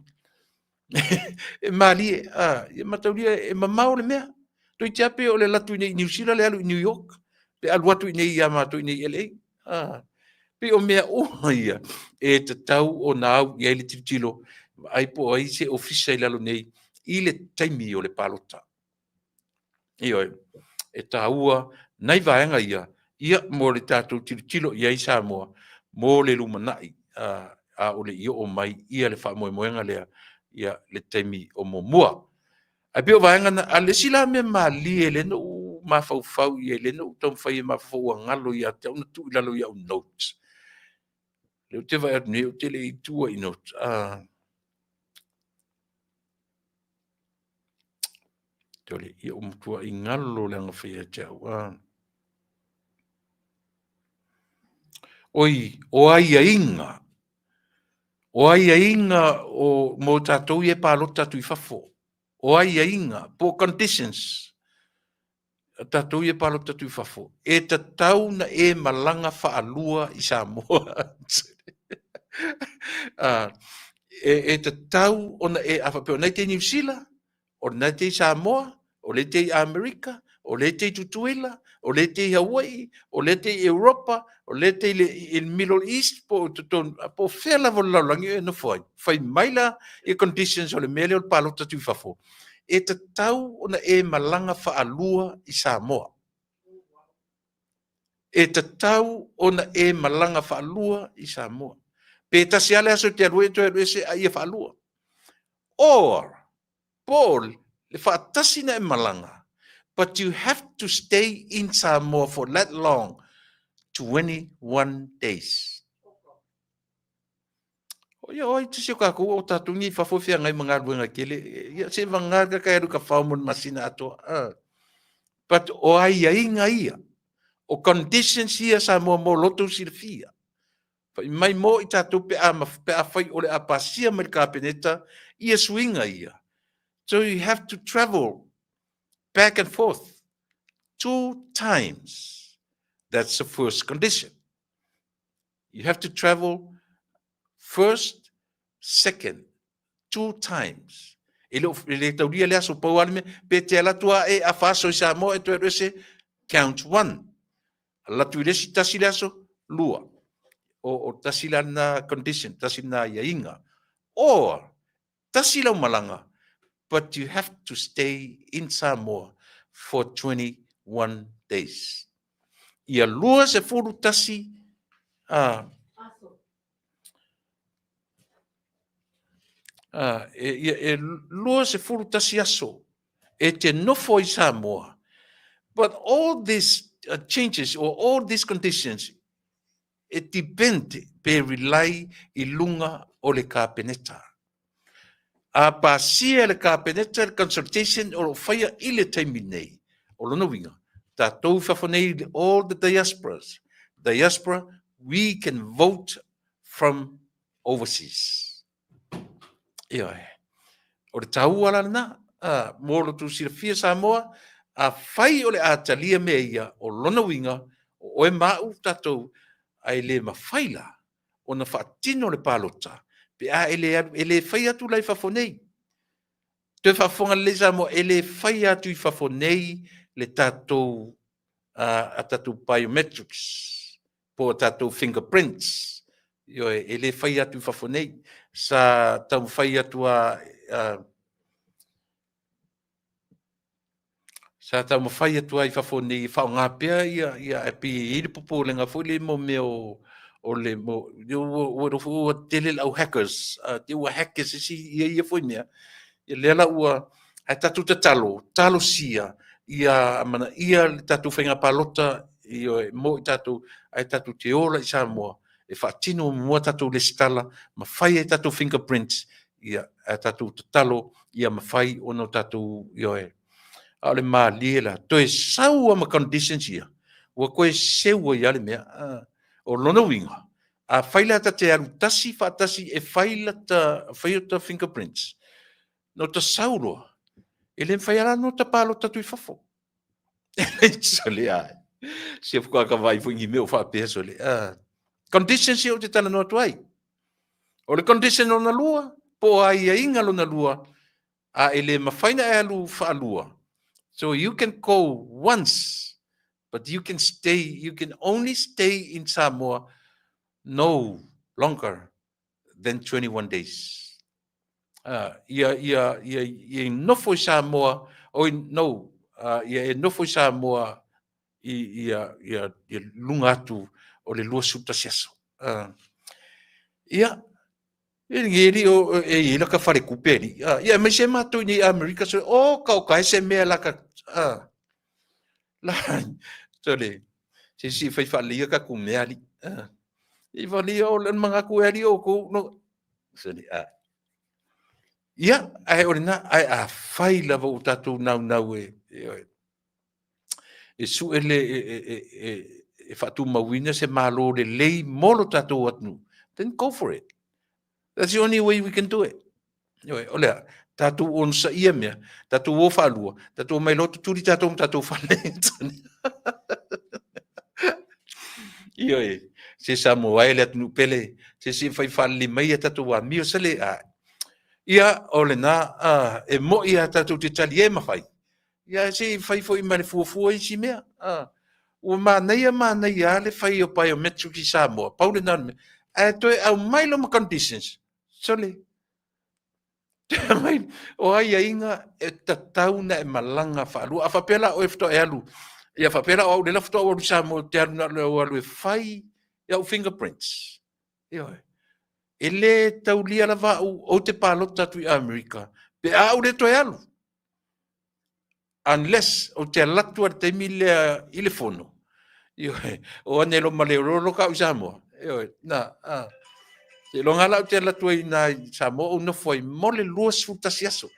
E mali e mataulia e mamau le mea. Toi te ape o le latu nei New Zealand le alu i New York. Pe alu atu nei ia mātou nei LA. Pe o mea o ia. E te tau o nāu i aile titilo. Ai po ai se ofisa i lalo nei. I le taimi o le palota. Ioi. E tāua nai vaenga ia. Ia mo le tātou titilo i ai Samoa. Mo le lumanai. A o le io o mai. Ia le wha moenga lea. Ia le taimi o momua. Ai pe o vaenga na ale sila me mali e le no mafau i le no tom fai mafau ngalo ia te ona tu lalo ia notes. Le te vai ne o te le tua i notes. Tole ia o mutua i ngalo le nga fai te au. Oi, o ai a inga. O ai a inga o mo tatou e palota tu i fafo. O ai a inga po conditions. Tatou e palota tu i fafo. E ta tau na e malanga whaalua i Samoa. E ta tau ona e awhapeo. Nei te New Zealand, o nei te Samoa, o le te Amerika, o le te Tutuila, o le te Hawaii, o le te Europa, o le te il Middle East, po whela volau e no foi. Fai maila e conditions o le mele o palota tu i fafo. E ta tau ona e malanga whaalua i Samoa. E ta tau ona e malanga whaalua i Samoa. Pe ta se ale aso te arue se a ia whaalua. Or, Paul, le whaatasi na e malanga. But you have to stay in Samoa for that long. 21 days. Ia oi te se ka ko o tatu ni fa fo fia ngai manga luenga kele ia se vanga ka eru ka fa mon masina ato. But o ai inga ia. O conditions ia sa mo loto silfia. Fa mai mo i tatu pe a fai ole a pasia me ka peneta ia swinga ia. So you have to travel back and forth 2 times. That's the first condition. You have to travel first, second, 2 times. Ele tauria le aso pau alme pe te ala tua e a faso i sa mo e tu rese count 1. La tu rese tasi le aso lua. O tasi la na condition, tasi na ia inga. Or tasi la malanga, but you have to stay in Samoa for 21 days. Ia lua se furu tasi e lua se furu tasi aso e te nofo i Samoa. But all these changes or all these conditions, it depend pe rely i lunga o le kapeneta. A pasia le kapeneta le consultation o faya i le taimi nei. O lona winga. Tātou whawhanei all the diasporas. Diaspora, we can vote from overseas. Ia e. O le tau ala na, mōro tu sira fia Samoa, a whai o le atalia mea ia o lona winga, o e mau tātou, ai le mawhaila, o na whaatino le pālota, pe a ele whai atu lai whawhanei. Te whawhonga le Samoa, ele whai atu i whawhanei le tātou, a tātou biometrics, po tātou fingerprints, yo ele whai atu i whawhanei, sa tau whai atu sa tau mawhai atu ai whawhanei, whaonga pia ia e pi i le popolenga fo le mo meo o le mo, o tele lau hackers, te ua hackers isi ia foi mea, ia lela ua, ai tātou talo sia, ia mana ia le tātou whainga pālota, mo i tātou, ai tātou te ola i Samoa, e whaatino mua tātou le stala, ma whai e tātou fingerprints, ia ai tātou talo, ia ma whai ono tātou, a le mā liela, toi saua ma conditions ia, ua koe seua ia le mea, o lona winga, a whaila ta te aru tasi, whaatasi e whaila ta fingerprints, no ta sauroa, e le whaiara no ta pālota tui whafo. So le ai. Se fukua ka vai fu ngi meu fa peso le. Conditions o te tala no tuai. O le condition ona lua, po ai inga lona lua, a ele mafaina e alu fa lua. So you can go once, but you can only stay in Samoa no longer than 21 days. Ia nofo Samoa, no, ia nofo Samoa ia lunga atu o le lua suta siaso. Ia ngeri o e la ka fare kuperi. Ia me se mato ni America so ka se me la ka la tole. Se si fai fa lia ka ku me ali. I va lia o le manga ku ali o ko no. Se ni ia ai orina ai a fai la vo tatu nau e su e fatu mawina se malo le lei molo tatu atnu. Then go for it. That's the only way we can do it. Olha, tatu on sa ia mea, tatu o falua, tatu mai lotu turi tatu falenta. Se Samoa ele atnu pele, se fai fali mai tatu wa mio sale ia ole na e mo ia tatu te tali e mafai. Ia se fai foi mane fuafua i si mea. O mana le fai o pai o metru ki Samoa. Paule nan e toi au mai lo ma conditions. Sole. O ai inga e tatau na e malanga whaalu. A whapela o e fto e alu. Ia whapela o le lafto o Samoa te alu na le o alu e fai ia o fingerprints. Ia e le tau lia la vau o te palota tu i Amerika. Pe au le toi alu. Unless o te alatu ar te mile i le fono. O ane lo male rolo ka u Samoa. Na, Te longa la te la tu na Samoa no foi mole luas futas yaso.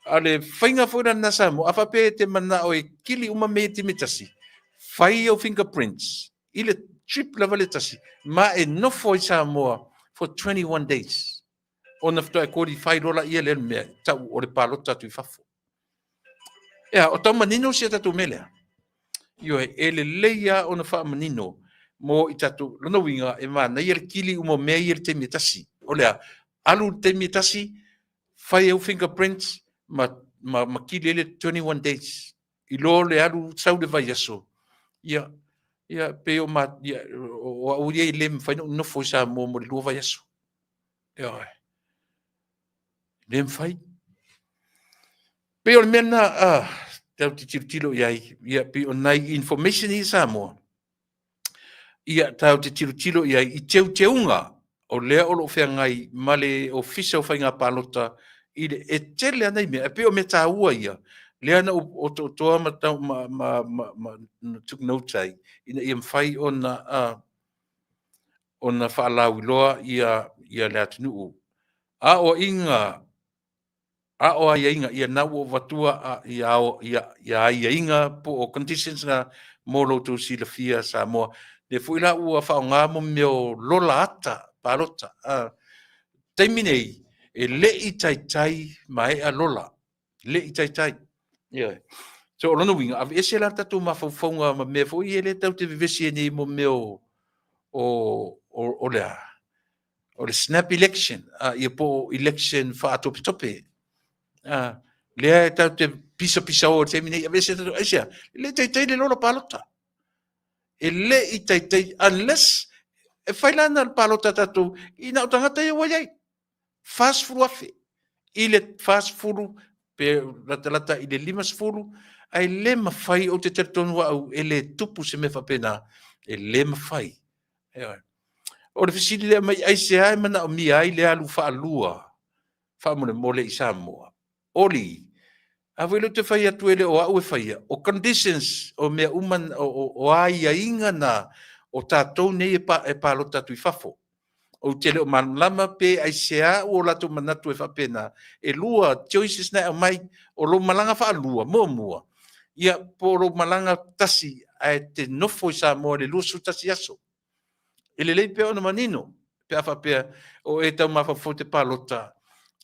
Ale fainga fora na Samoa afa pe te mana o kili uma me te mitasi. Fai o fingerprints. Ile trip level tasi. Ma e no foi Samoa for 21 days. Ona fto e kori fai rola ia le me tau o le palota tu fafo. Ya o tau manino sia tatu melea. Yo ele leia ona fa manino mo i tatu lono winga e mana ia kili uma me ia te mitasi. Olea alu te mitasi fai au fingerprints ma kili ele 21 days. I lo le alu sau de vai aso. Ia pe o ma ia o ia le fai no fo sa mo le lo vai aso. Ia le fai. Pe o mena tau tilo ia pe o nai information i sa mo. Ia tau tilo ia i teunga o lea o lo fea ngai male official fai ngā palota i le e tele anai mea, pe o me tā ua ia, lea na o toa ma tau tuk nautai, ina ia mwhai o na whaalau iloa ia le atunuu. A o inga, a o ia inga, ia nau o watua ia inga po o conditions na molo tu sila fia sa moa, le fuila ua whao ngā mo meo lola ata, palota, taimi nei, e le i tai mai a lola, le i tai. Yeah. So o lana winga, ave ese la tatu mawhauwhaunga ma mea fo i ele tau te vivesi e nei mo meo o lea. O le snap election, ia po election whaatope tope. Lea tau te pisa o taimi nei, ave ese tatu, aisia, le tai le lola palota. E le i tai, unless e whailana al palota tatu, ina o tangata ia waiai. Fast furu afe. Ile fast furu, pe lata ile 5 furu, ai le mawhai o te teritonu au, e le tupu se me whapena, e le mawhai. O le fisili le mai aise ai mana o mi ai le alu whaalua, whaamone mole i Samoa. Oli, a welo te whai atu ele o au e whaia, o conditions o mea uman o ai a inga na, o tātou nei e pālota tui whafo. O tele o malama pe ai sea o lato manatu e whapena. E lua choices na mai o lo malanga wha lua, mua. Ia po lo malanga tasi ai te nofo i Samoa le lusu tasi aso. E le lei pe ona manino, pe awha pe o e tau mawha fote palota.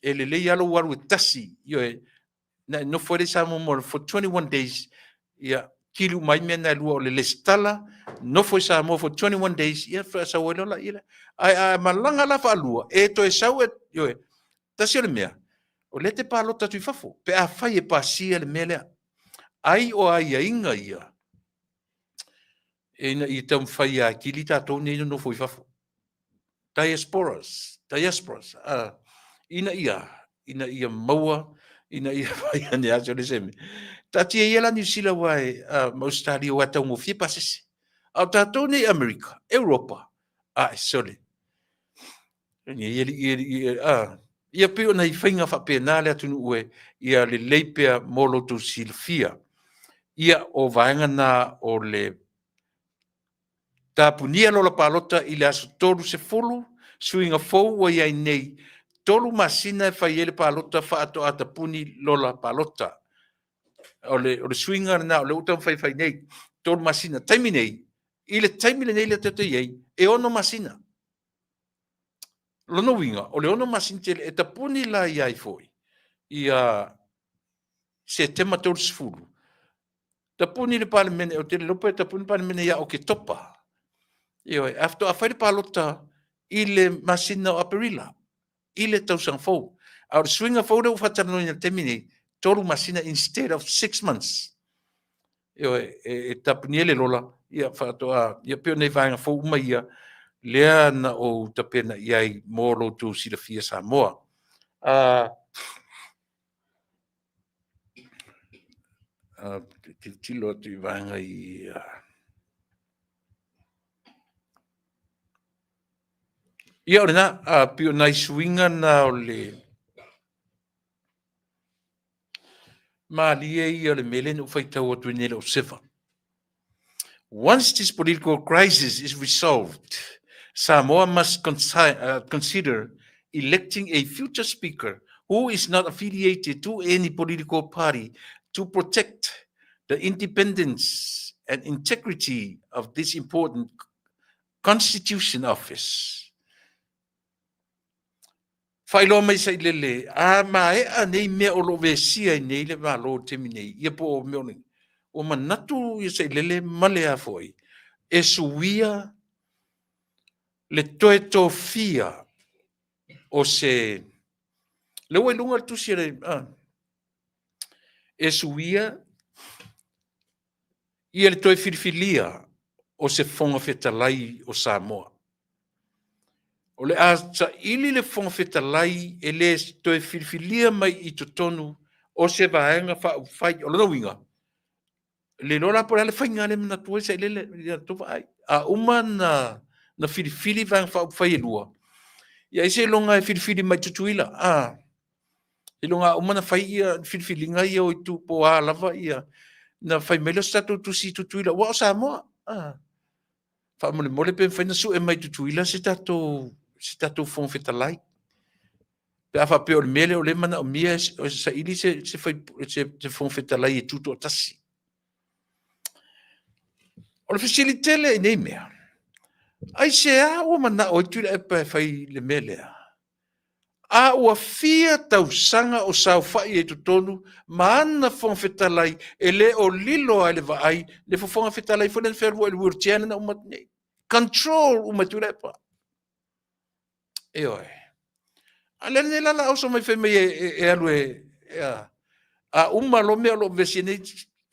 E le lei alo waru e tasi, io e na nofo e Samoa mo for 21 days, ia kilu mai mena lua o le lestala, no foi sa mo for 21 days, ia fa sa welo la ia. Ai malanga la fa lua, e to e sau e yo e. Tasi le mea. O le te palota tu fafo, pe a fai e pasia le mea. Ai o ai inga ia. E na i tam fai a kilita to ni no foi fafo. Diasporas. Ina ia maua, ina ia fai ane aso le seme. Tati e la New Zealand wai Australia wa tau mo fi pasisi. Au tatou nei America, Europa. Sorry. Ia pe ona i whainga whapena le atunu ue, ia le leipea molo tu silfia. Ia o vaenga na o le tapunia lola palota i le aso tolu se fulu, suinga fou wa iai nei, tolu masina e whai ele palota whaato atapuni lola palota. O le swinga na o le utam fai nei tolu masina taimi nei i le taimi nei le tete iei e ono masina lono winga o le ono masina te e tapuni la iai foi ia se tema tolu sfulu tapuni le parlemene o te lope tapuni parlemene ia o ke topa io after a fai palota i le masina o aperila i le tausang fou a swinga fou le ufatano i le taimi nei tolu masina instead of 6 months. E tapuniele lola, ia whatoa, ia peo nei vāinga fo uma ia, lea na o tapena iai mōro tu sila fia Samoa. Tilo tu vāinga i... Ia ore na, peo nai swinga na o le... Once this political crisis is resolved, Samoa must consider electing a future speaker who is not affiliated to any political party to protect the independence and integrity of this important constitution office. Whailo mai sa ilele, a mae a nei mea o lo vesia i nei le malo te minei, ia po o meoni. O manatu i sa ilele male a foi. E suia le toe to fia o se le wai lunga tu sire e suia ia le toe filifilia o se fonga fetalai o Samoa. O le a sa ili le fonga fetalai e le toe filifilia mai i tonu o se vaenga fai o lona winga. Le lola po le fainga le na tu se le tu vai a uma na filifili vang fai lua. Ia ise longa e filifili mai tutuila e longa uma na fai ia filifili ngai o tu po a lava ia na fai melo statu tu si tutuila wa Samoa fa mole pe fai na su e mai tutuila se tato fon fetalai pe afa pe o mele o le mana o mia sa ili se fai se fon fetalai e tuto tasi o le facilitele nei mea ai se a o mana o tu e pe fai le mele a ua fia tausanga o sau fai e tutonu ma ana fon fetalai e le o lilo ai le vai le fon fetalai fo le fervo e wurtiana na umat nei control umaturepa e oi ale ne la o so mai fe me e alu a uma lo me lo vesine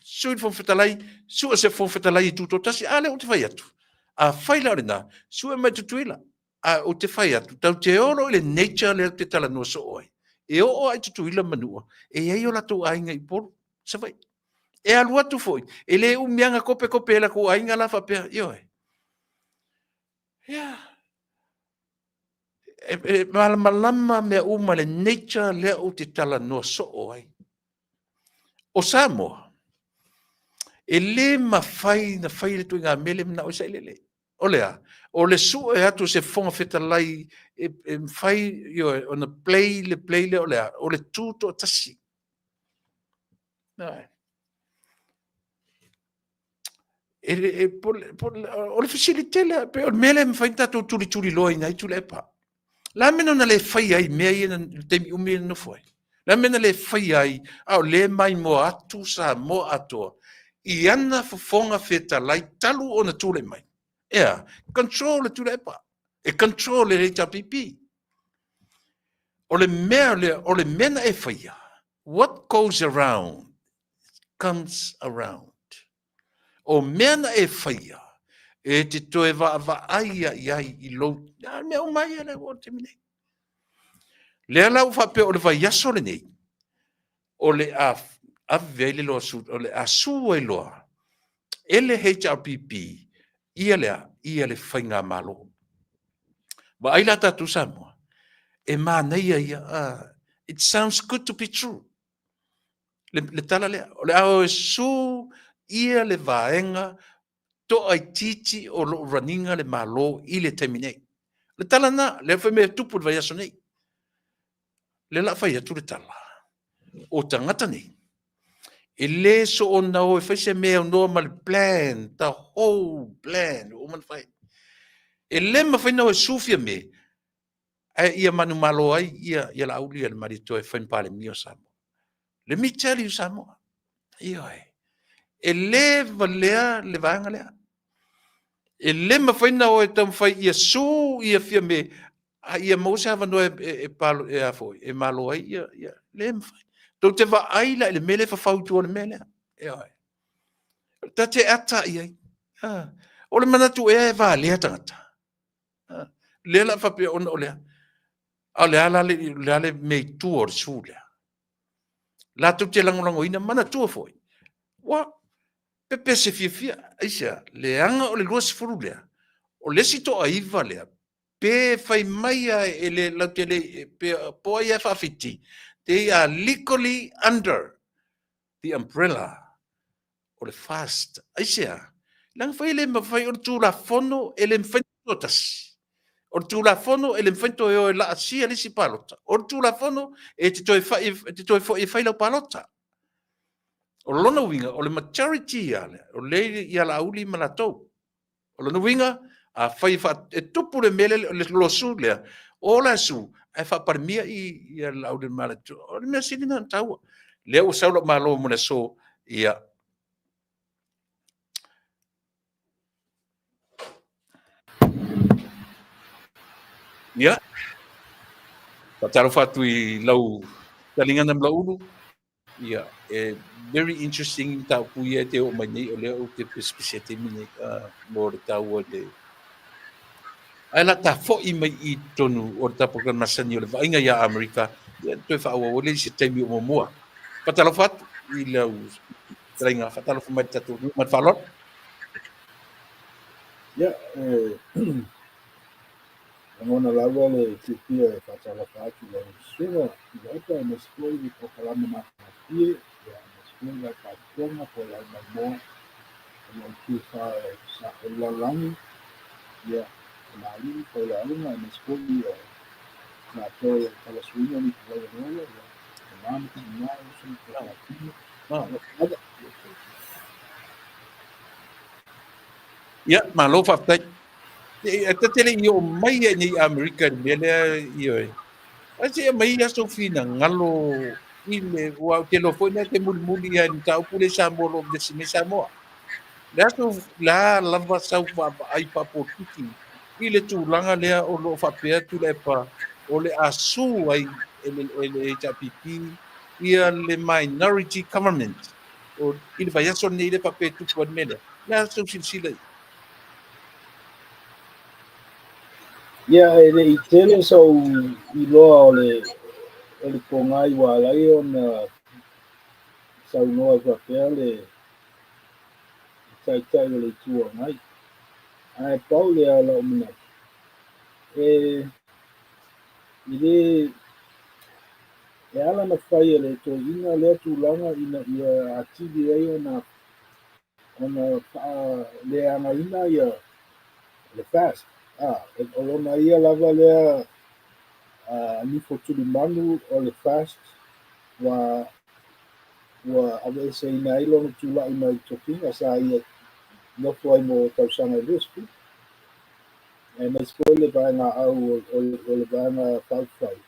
su fon fetalai su se fon fetalai tuto tasi ale o te fai atu a fai la na su e mai tutuila a o te fai atu tau te oro le nature le te tala no so oi e o ai tutuila manua e ai o la tu ai ngai por se vai e alu atu foi e le u mianga kope la ko ai ngala fa pe oi yeah malama me uma le nature le o te tala no so oi o Samoa e le mawhai na whai le tui ngā mele mna o sai lele. O lea, o le su e atu se whonga whetalai e mwhai o na play le o lea, o le tūto tasi. Nai. O le facilite le, pe o mele mwhai tato turi loi nai tu le pa. La mena na le whai ai mea i na temi umi no foi. La mena le whai ai, au le mai mo atu sa mo atoa. I ana fofonga fetalai talu o na tule mai. Ea, control le tule pa. E control le HRPP. O le mena e whaia. What goes around comes around. O mena e whaia. E te toe va aia iai i lo. Mea o mai ele o te mine. Lea lau whape o le vai yaso le nei. O le a vele loa su, o le a su e loa. Ele HRPP, ia le whainga malo. Wa aila tatu Samoa, e māneia ia, it sounds good to be true. Le tala lea, o le ao e su, ia le vaenga, to ai titi o lo raninga le malo i le teminei. Le tala na, le whai mea tupu le vai aso nei. Le la whai atu le tala. O tangata nei. E le so o na o e whaise mea o normal plan, the whole plan, o man whai. E le ma whai nao e sufia me, ia manu malo ai, ia la auli le marito e whain pale mio Samoa. Let me tell you Samoa. Ioi. E le valea, le vanga lea. E le ma whai nao e tam whai ia su, ia fia me, ia mausa hawa no e palo e a foi, e malo ai, ia, le ma whai. Tau te wa aila, le mele fa fautu o le mele. Ioi. Ta te ata iai. O le manatu e va lea tangata. Le la fa pe on o lea. A le ala le mei tu o su lea. La tu te langolango ina manatu foi. Wa pepe se fia. Aisa, le anga o le lua sifuru lea. O le sito a iva lea. Pe fai maia e le la te le pe po ia fa fiti. They are legally under the umbrella o le fast. Aisa, lang fai le ma fai o tu la fono e le fai totas. O tulafono e le mfento e o la asia le si palota. O tulafono e te toi fai la palota. O lona winga, o le maturity ale, o le ia la uli malatou. O lona winga, a fai fa e tupu le mele le losu lea. O la su, ai fa parmia i la uli malatou. O le mea sini na taua. Lea o saula malo mo le so ia. Ia. Patalo fatu i lau talingana mla ulu. Ia. Very interesting tau puia te o mai nei o lea o te spesiate mine mo le tau o le ai la ta fo i mai i tonu o ta program masani o le vainga ia Amerika ia te fa o le se temi o moa patalo fat i le trainga fatalo fo mai tatu mat falot Ya, ngona lava le tipia e fatala fatu le sura i ata na skoi di pokalama na tie ya na skoi la patonga po la na mo na ki fa sa la langi ya na ali po la una na skoi na to kala suina ni po la no ya na ki na su ko la ti ia malo fa tai te tele i o mai ni Amerika mele i oi ai se mai ia so fina ngalo i le wa telefone te muli ia ni tau pule sa mo lo de sine sa mo la so la lava sau pa ai pa potiki i le tulaga lea o loo faapea tu le pa o le asu ai ele tapipi ia le minority government o i le vaiaso nei le faapea tupu ai mele le asu silasila ya ele i tele so i loa o le pongai wa lai ona sau noa fa pele tai tai le tua mai ai pau le ala o mina ile e ala na fai le to ina le tu langa ina ia ativi ai ona le ana ina ia le fast o lona ia lava lea ni fo tu manu o le fast wa ave se ina ai lona tu la ina tokinga sa ia no foi mo tausanga risku e na skole ba na au o le ba na fight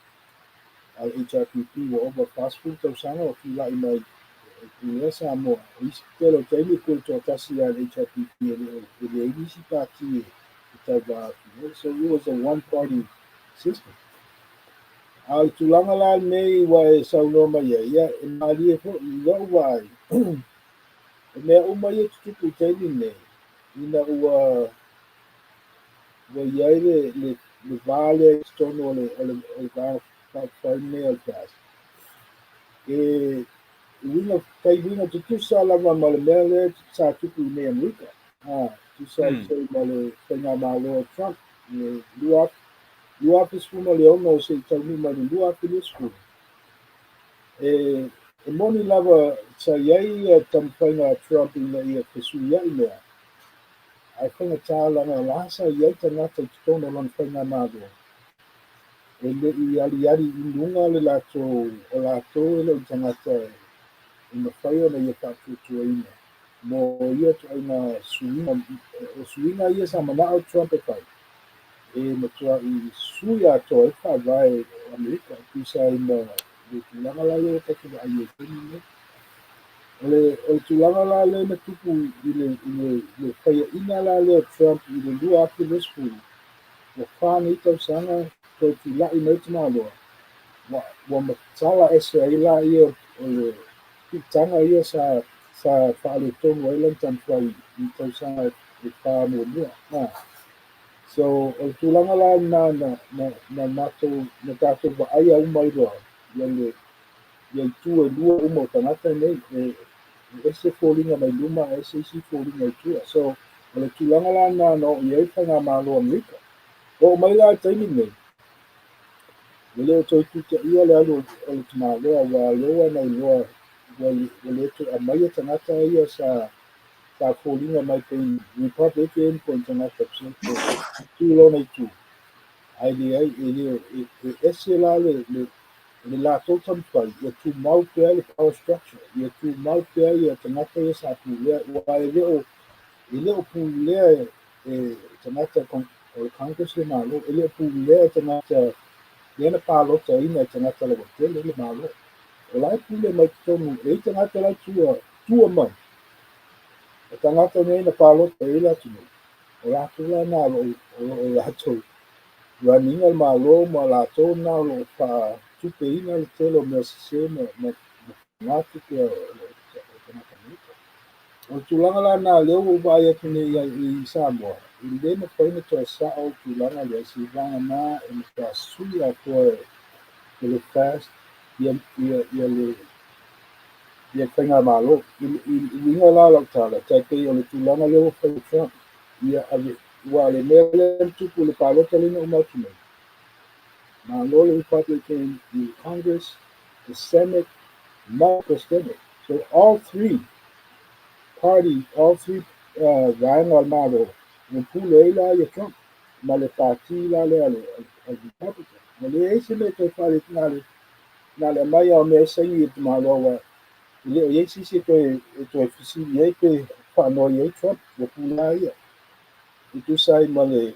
al HRPP wa over fast food tausanga o tu la ina ia sa mo istelo taimi ko to tasi al HRPP le inisi parti so it was a one party system al tulanga la nei wa e sauno mai ia e mali e fo i wa wai e mea uma ia tutupu taimi nei ina ua iai le vale extono o le whai al fast e winga kai winga tutusa lava ma le mea lea sa tupu i nei Amerika tusa i sei ma le whainga malo Trump lua api skuma le ona o se i tauni ma le lua api le skuma e moni lava sa iai tamwhainga Trump ina ia pesu iai mea ai whainga tālanga lasa iai tangata i tono lan whainga malo e le i ari i lunga le lato o lato e le tangata ina whai ona ia tātutua ina mo ia tu aina suinga ia sa manao Trump e whai e matua i sui ato e whawai Amerika pisa ina le tulanga la le ta kila ai e tini o le tulanga la le na tupu i le whaia ina la le Trump i le lua api le skulu o whāngi tau sanga ko tu la i mai tana loa wa matala ese ai la ia o le pitanga ia sa whaale tonu ai lan tan whai i tau sanga e whāmo mua so o le tulanga la na tātou wa ai au mai loa ia tu e lua uma o tangata nei ese fōlinga mai luma ese isi fōlinga i tua so o le tulanga la na no i ei whainga malo Amerika o mai la taimi nei le leo toi tuta ia le alu o le tamaloa wa loa nei loa wa le to a mai tangata ia sa fōlinga mai kei Republican ko tangata tu lo nei tu ai le ese la le latou tamafai ia tumau pea le power structure ia tumau pea ia tagata ia sa pulea ua e lē o pulea tagata o le Congress le malo e lē o pulea tagata ia na palotaina e tagata lauatele le malo o lae pule mai totonu e i tagata lai tua mai o tagata nei na palota ai le atu nei o latou lana o latou raniga le malo ma latou na o loo fa'atupeina le tele o mea sesē ma gatu pea o tagata mita o tulaga lana leo ua vai atu nei i Samoa i lē na faina toesa'o o tulaga leai sivaga na e matasusui atoa e le fast ia faiga malo i uiga la lautala taipei o le tulaga lea ua fai Trump ia ua le mea lea tupu le palota lena uma atu nei malo le Republican the Congress, the Senate, ma president. So all three parties, all three vaenga malo ua pule ai la ia Trump ma le pati la le al Republican ma le ai se me te fale na le mai o mea saigi e te malo wa i leo iai sisi e toe fisili ai pe whanoi ai Trump ua pule ai ia i tusai ma le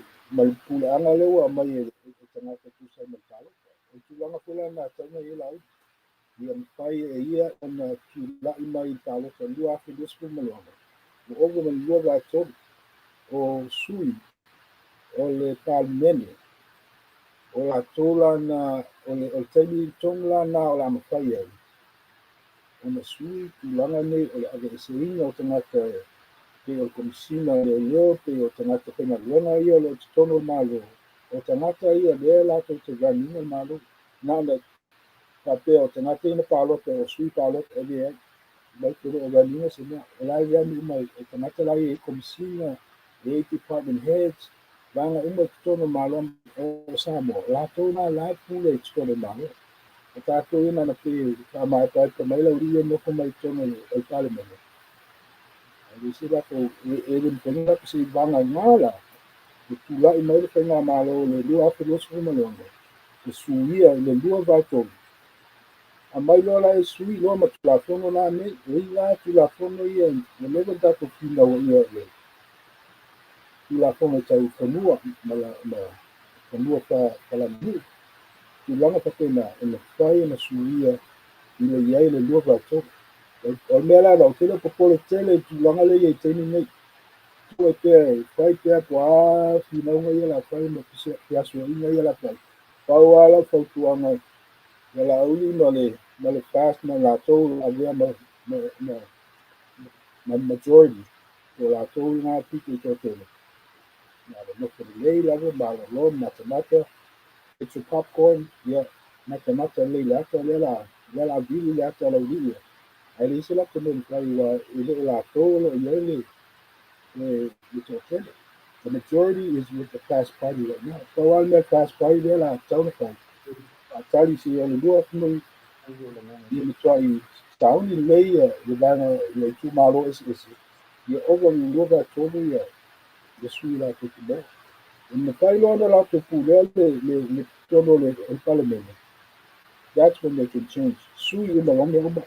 puleaga lea ua mai e tagata tusai ma le palota o tulaga pula na tauga ia lau ia mafai e ia ona tula'i mai i palota lua afe lua sepulumalanga ma oga ma lua vatolu o sui o le palemene o latou lana o le taimitoga lana o le a mafai ai ona sui tulaga nei o le ave'ese'iga o tagata pe o le komisina leoleo pe o tagata faigaluega ia o le totonu o le malo o tagata ia lea latou te raniga le malo na ona tapea o tagata ina palota o sui palota e leai mai te o raniga se mea o lae rani mai o tagata lai ai komisina e ai department heads vaga uma i totonu o malo o Samoa latou na lae pule i totonu o malo o tatou ina na pe fa'amaepaepa mai laulia noko mai tonu o le palemene se latou e le mafaiga latou seivaga gala e tula'i mai le faiga malo le lua afe lua sepulumalanga e suia i le lua vatolu a mai loa la e sui loa ma tulafono la nei e i la tulafono ia na leva tatou kina ua ia le tulafono tau fanua ma fanua falamaniu tulaga papena e mafai e na suia i le iai le lua vatolu o le mea lana o tele popole tele i tulaga le iai taimi nei tua pea fai pea po a finauga ia la fai ma feasoaʻiga ia la fai pau a lau fautuaga ia lauli ma le fast ma latou avea ma majority o latou gapiki i totele ma le nofo lelei lava malolo matamata it's a popcorn ia matamata lei le ata lea laavili le ata laulii ai le isi lako me mafai ua i le'o latou lo i ai le totele the majority is with the fast party right now so al me fast party there la tauna fai atali si o le lua funu ia matua'i tauni lei le vaga le tumālo ese ia ova le lua vatolu ia sui latou tumau e mafai loa na latou pulea le tonu o le palemene that's when they can change sui uma lame uma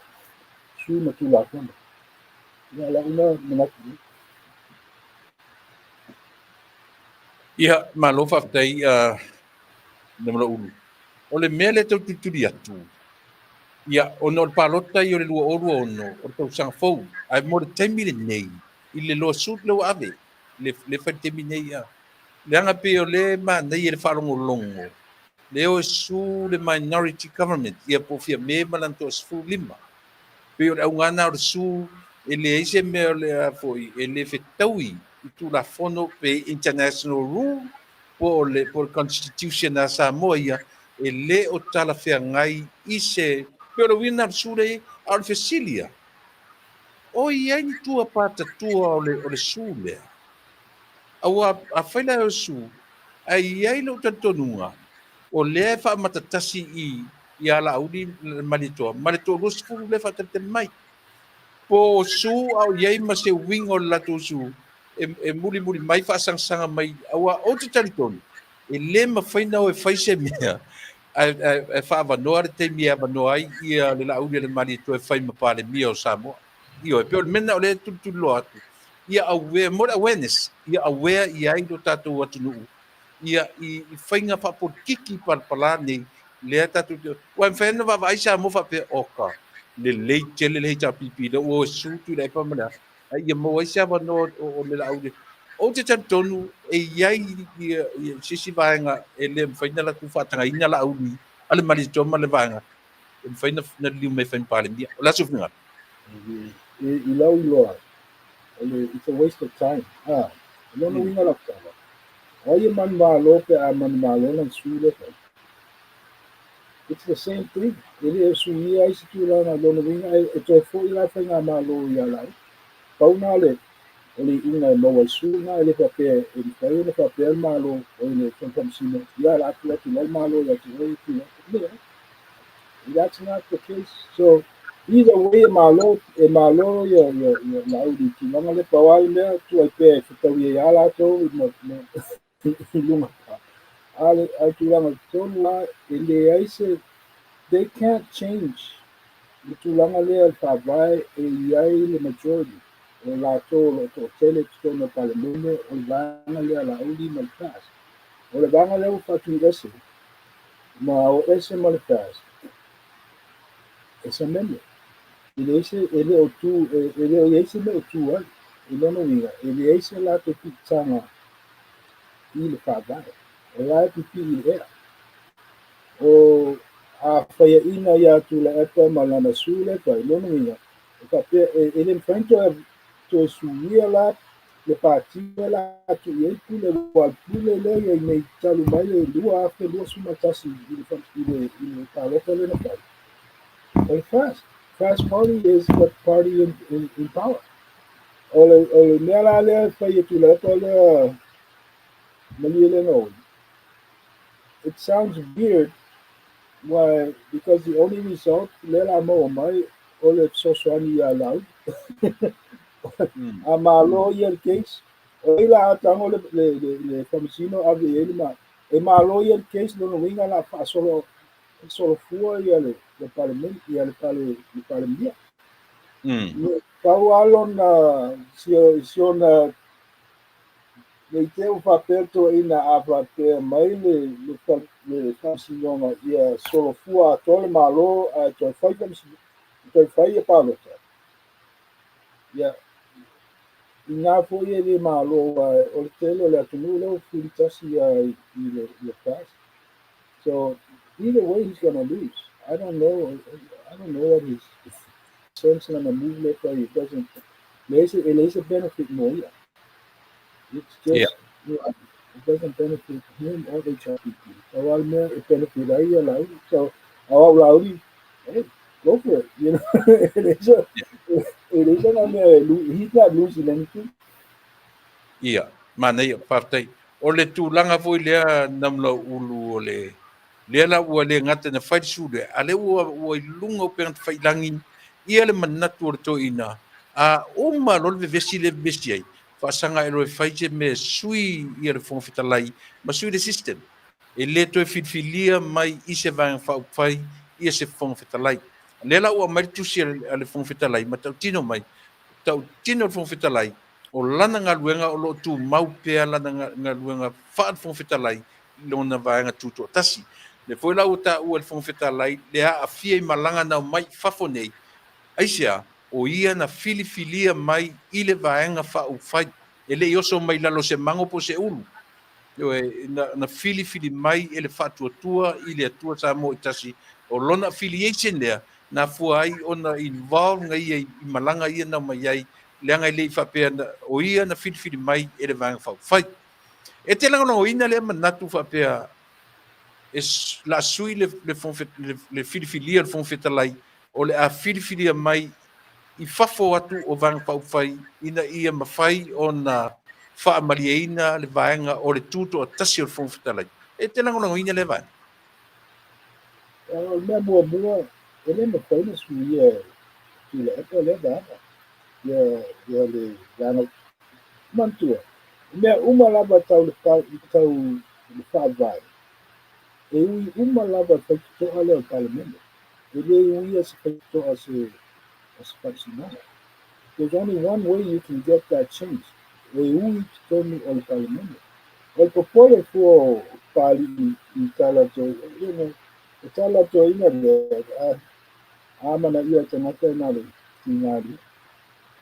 sui ma tulafono ia la'una manatu ia malo faafetai na malaulu o le mea le taututuli atu ia ona o le palota i o le lua olu ono o le tausaga fou ae mo le taimi lenei i le loa sut le ua ave le faitemi nei ia le aga pe o lē manai e le fa'alogologo le o e su le minority government ia po fia me ma lana to'asefululima pe o le augana o le su e leai se mea o lea fo'i e lē fetaui i tulafono pe international rule po le constitution a Samoa ia e lē o talafeagai i se pe o le uina le su lei a o le fesilia o iai ni tua patatua o le su lea aua afai lai o su ai ai lo tatonuga o lea e fa'amatatasi i a la'auli malitoa malitoa lua sefulu le fa'atalitali mai po su au iai ma se uiga o le latou su e mulimuli mai fa'asagasaga mai aua o te talitonu e le mawhaina o e whaise mea, e whaavanoa le te mea vanoa ai, ia le lauri le mani to e whai mapale mea o Samoa. Ia, e peo le mena o le tutulu atu. Ia aware, more awareness, ia aware ia ai do tātou atu nuu. Ia i whainga whapor kiki palpala nei, lea tātou te, wa mwhaina wa aisa mo whape oka, le lei tele le heita pipi, le o sutu le pamana, ia mo aisa vanoa o le lauri. O te tonu e iai i sisi vaenga e le mwhaina la kuwhatanga ina la auni, ale mali toma le vaenga, e mwhaina na liu me whain pale mia. O la sufninga. I lau loa. It's a waste of time. Lona winga la kala. Ai man malo pe a man malo na sule pe. It's the same thing. Ele e sui ai si tu la na lona winga e to fo I la whainga malo ia lai. Pauna le ole inga mo wa su na ele pa pe e kai le pa pe malo o le kon sino. Ia la tu le malo ya tu e tu. That's not the case. So either way, malo ya laudi ti langa le pawai le tu ai pe tu ia ala to no lunga pa. Ale ai tu langa to na ele ai se they can't change. Tu langa le al pawai e iai le majority. O la to tele to no parliament o langa le laudi mal pass. O le langa le fa tu ese. Ma o ese mal pass. Esse mesmo. Ele é o tu, ele é esse meu tu, ele não liga. Ele é esse lá que fica na ilha pagai. Lá que fica ele. O a faia ina ya tu la eta malana sule pa ele não liga. Ele enfrenta to suia lá le partia lá tu e tu le wal pule le e me talu mai le lua afe lua suma tasi ele fala ele não faz. Ele faz. Fast Party is the party in power. O mea le whai tu le to le mali no. It sounds weird why because the only result le la mo mai o le soswani ya loud. A malo yer case o ila tango le commissioner of the elma. E malo yer case no winga la fa solo fua ya le parlamento ya le parlamento. Kau alon si ona le te o papel to ina apa pe mai le kasinonga ia solo fua tole malo a to fai to fai pa lo ia ina fo ia le malo o le tele le tunu le filtasi i le pass. So either way he's gonna lose. I don't know what his sense on the movement but it doesn't it is a benefit more. It's just it doesn't benefit him or the HRPP. So it benefit I so our Rowdy, hey, go for it. You know, it isn't he's not losing anything. Ia, mana ia partai. O le tūlanga foi lea namla ulu o le lea la ua le ngata na whai sure. A le ua I lunga o pengat whai langi. Ia le manatu o le to ina. A oma lol ve vesi le vesi ai. Whaasanga e roi whai te me sui ia le whongwhita lai. Ma sui le system. E le to e whitwhilia mai I se vang whai ia se whongwhita lai. Le la ua maritusi a le whongwhita lai. Ma tau tino mai. Tau tino le whongwhita lai. O lana ngā luenga o lo tu mau pea lana ngā luenga whaad whongwhitalai lona vaenga tuto tasi. Le foi lau ta ua le whongwhitalai le a fia I malanga nau mai whafo nei. Aisia, o ia na filifilia mai I le vaenga whau whai. E le ioso mai lalo se mango po se ulu. Na filifili mai e le whatuatua I le atua sa mo I tasi. O lona affiliation lea, na fua ai ona involve ngai I malanga ia nau mai ai leanga le whapea o ia na filifili mai e le vanga whau whai. E te langa o ina le manatu whapea e la sui le filifilia le whongwhetalai o le a filifilia mai I whafo atu o vanga whau whai ina ia mawhai o na whaamaliaina le vanga o le tuto o tasi o le whongwhetalai. E te langa o ina le vanga. Mea mua, ele me whaina sui ki le epa le vanga. Ya le lana mantua. Mea uma lava tau le whaavai. E ui uma lava whaitoa leo palemene. E le ui se whaitoa se whaisinanga. There's only one way you can get that change. E ui tonu o le palemene. O le popole fua pali I talato, e talato ina le, amana ia tanaka ina le tingari.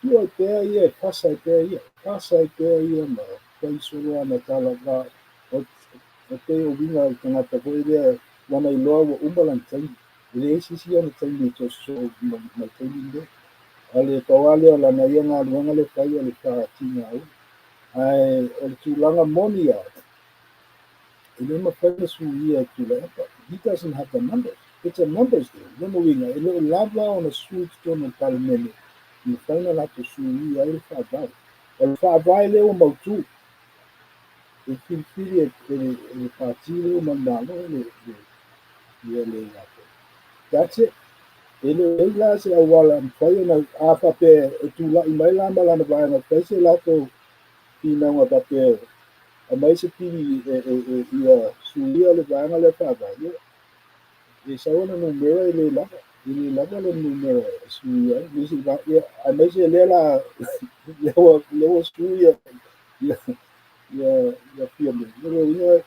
Tua pea ia, pasai pea ia ma paisoro ana talaka o te o winga I tangata koe rea wana I loa wa umbalan taimi. Le sisi ana taimi to so mai taimi le. Ale kawale o lana ia ngā luanga le kai o le ka tinga au. Ai o le tūlanga moni a. Ele mawhaina su ia tūlanga. He doesn't have the numbers. It's a numbers game. Lema winga. Ele lava on a suit tonu palemene. I whaina lato su ia ele whaavai. O le whaavai leo mautu. E whiwhiri e pātire o mandalo le lato. That's it. Ele la se awala mwhai na awhape e tūla I mai lama lana vai na whaise lato pina ngā pape a mai se pili ia suia le vanga le whaavai. E sawana numera le lava le numera suia. Nisi va ia a mai se lela lewa suia ia pia me. Nero ia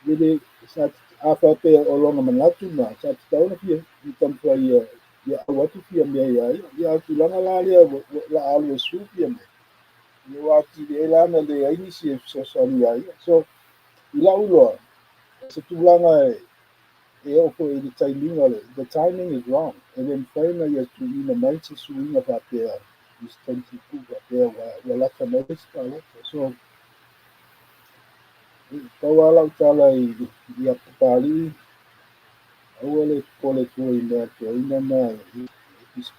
vede sa awhape o longa manatu na sa tauna pia I tampua ia awatu pia mea ia tulanga la lea la alu e su pia me. Ia wati le lana le aini si e sasani ia. So ila uloa se tulanga e oko e le timing ole. The timing is wrong. And then whaina ia tu ina mai se suinga papea is 22 papea wa laka mai se ka laka. So kawala utala ia papali awale pole tua I mea tua ina na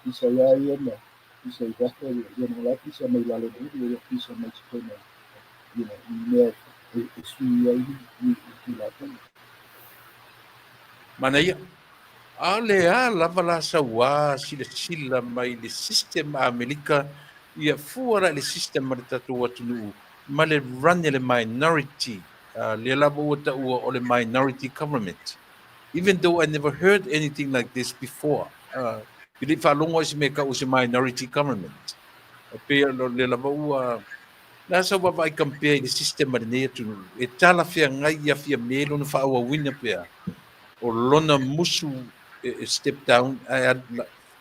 pisa ia ia na pisa I waka ia na la pisa mai lale duri ia pisa mai sikona ia I mea e sui ia I laka. Mana ia. Ale lava la sawa sila mai le system Amerika ia fuara le system ma le tatu atunu ma le run le minority le lava wata ua o le minority government. Even though I never heard anything like this before. Ili whalongo isi me ka usi minority government. Pea le lava ua na sa wa vai compare the system ma le nei atunu. E tala fia ngai ia fia melo na wha wina pea. O lona musu step down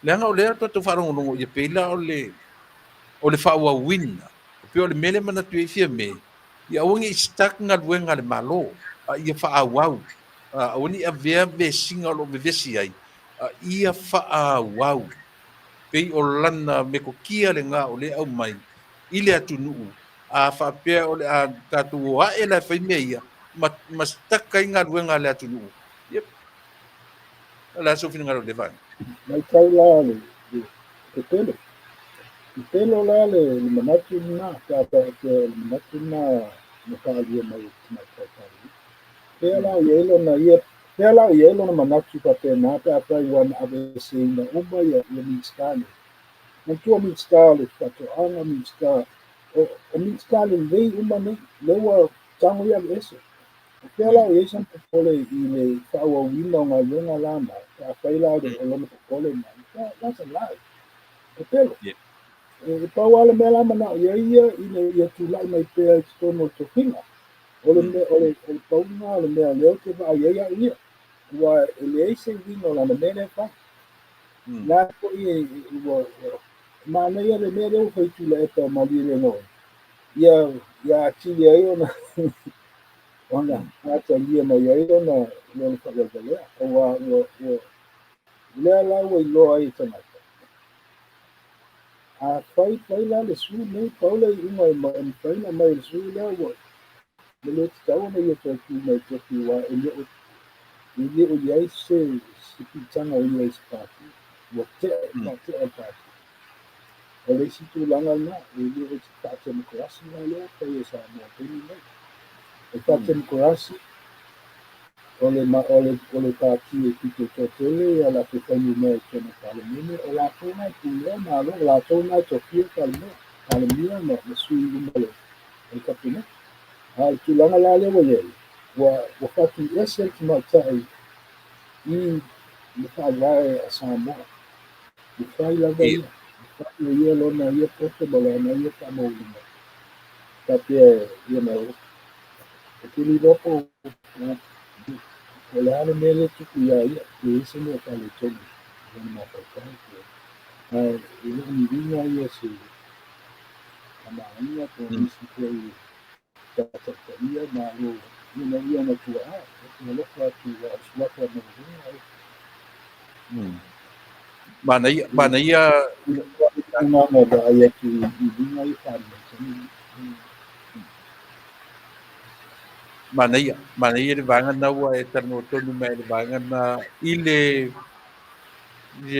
le anga o le ato to wharongo longo ia peila o le whaua wina pe o le mele mana tu fia me ia wangi stak nga luenga le malo ia whaawau oni a vea ve singa lo ve vesi ai ia whaawau pe o lana me ko kia le nga o le au mai ile atu nuu a whapea o le a tatu o a e la whaimea ia ma staka inga luenga le atu nuu la so fina ngalo levan Mai kau la le telo. I telo la le manatu na ka le manatu na ka ia mai kau kau. Pea la ielo na ia pea la ielo na manatu ka pe na pe apa wan ave se na uma ia mitskani. Na tua mitskali kato anga mitskali o mitskali lei uma ne lewa tango ia ese. Pea la ia san pole I le whaua wina o ngā lunga lama ka whaila de o lona pole na. That's a lie. E pelo. E pauala mea lama na ia ia tūlai mai pea I tono to hinga. Ole paunga ole mea leo te wha ia. Ua ele eise wina o lana mene wha. Nā ko ua mana ia le mea leo whai tūla e pa mali le no. Ia atili ai ona ona ata lia mai ai ona lona whakalea. Ua lea lau I loa ai tanaka. A whai la le su nei paula I unga I whaina mai le su lea ua. Le le te tau na ia tōku mai toki wa e leo iai se pitanga o iai se pāti. Ua te ai pāti. O le si tūlanga na e leo te pātia makorasi na leo kai e sa mua pini mai. E pātia makorasi ole pāti e pito tōtele a la te kainu mea kena palemene o la tōna I tūlea nā lo la tōna tōkia palemene na sui umale e kapine. A tūlanga la leo iei. wakati ese kimatai i mafa'avae a Samoa ifai lava ia ia lona ia pote ma lona ia fa'amaulina tapea ia na o tuli lopo o le hale mea le tuku ia ia e ese mea faletonu lona mafaikai i lo'oniviga ia se amaʻaina po nisi foi tatataʻia malo ia ia na tua'a na loko atu a'usulaka maualuga mana ia unaga da'ai atu i liga i fa'amaitani mana ia le vagana ua e tanu mai le vagana i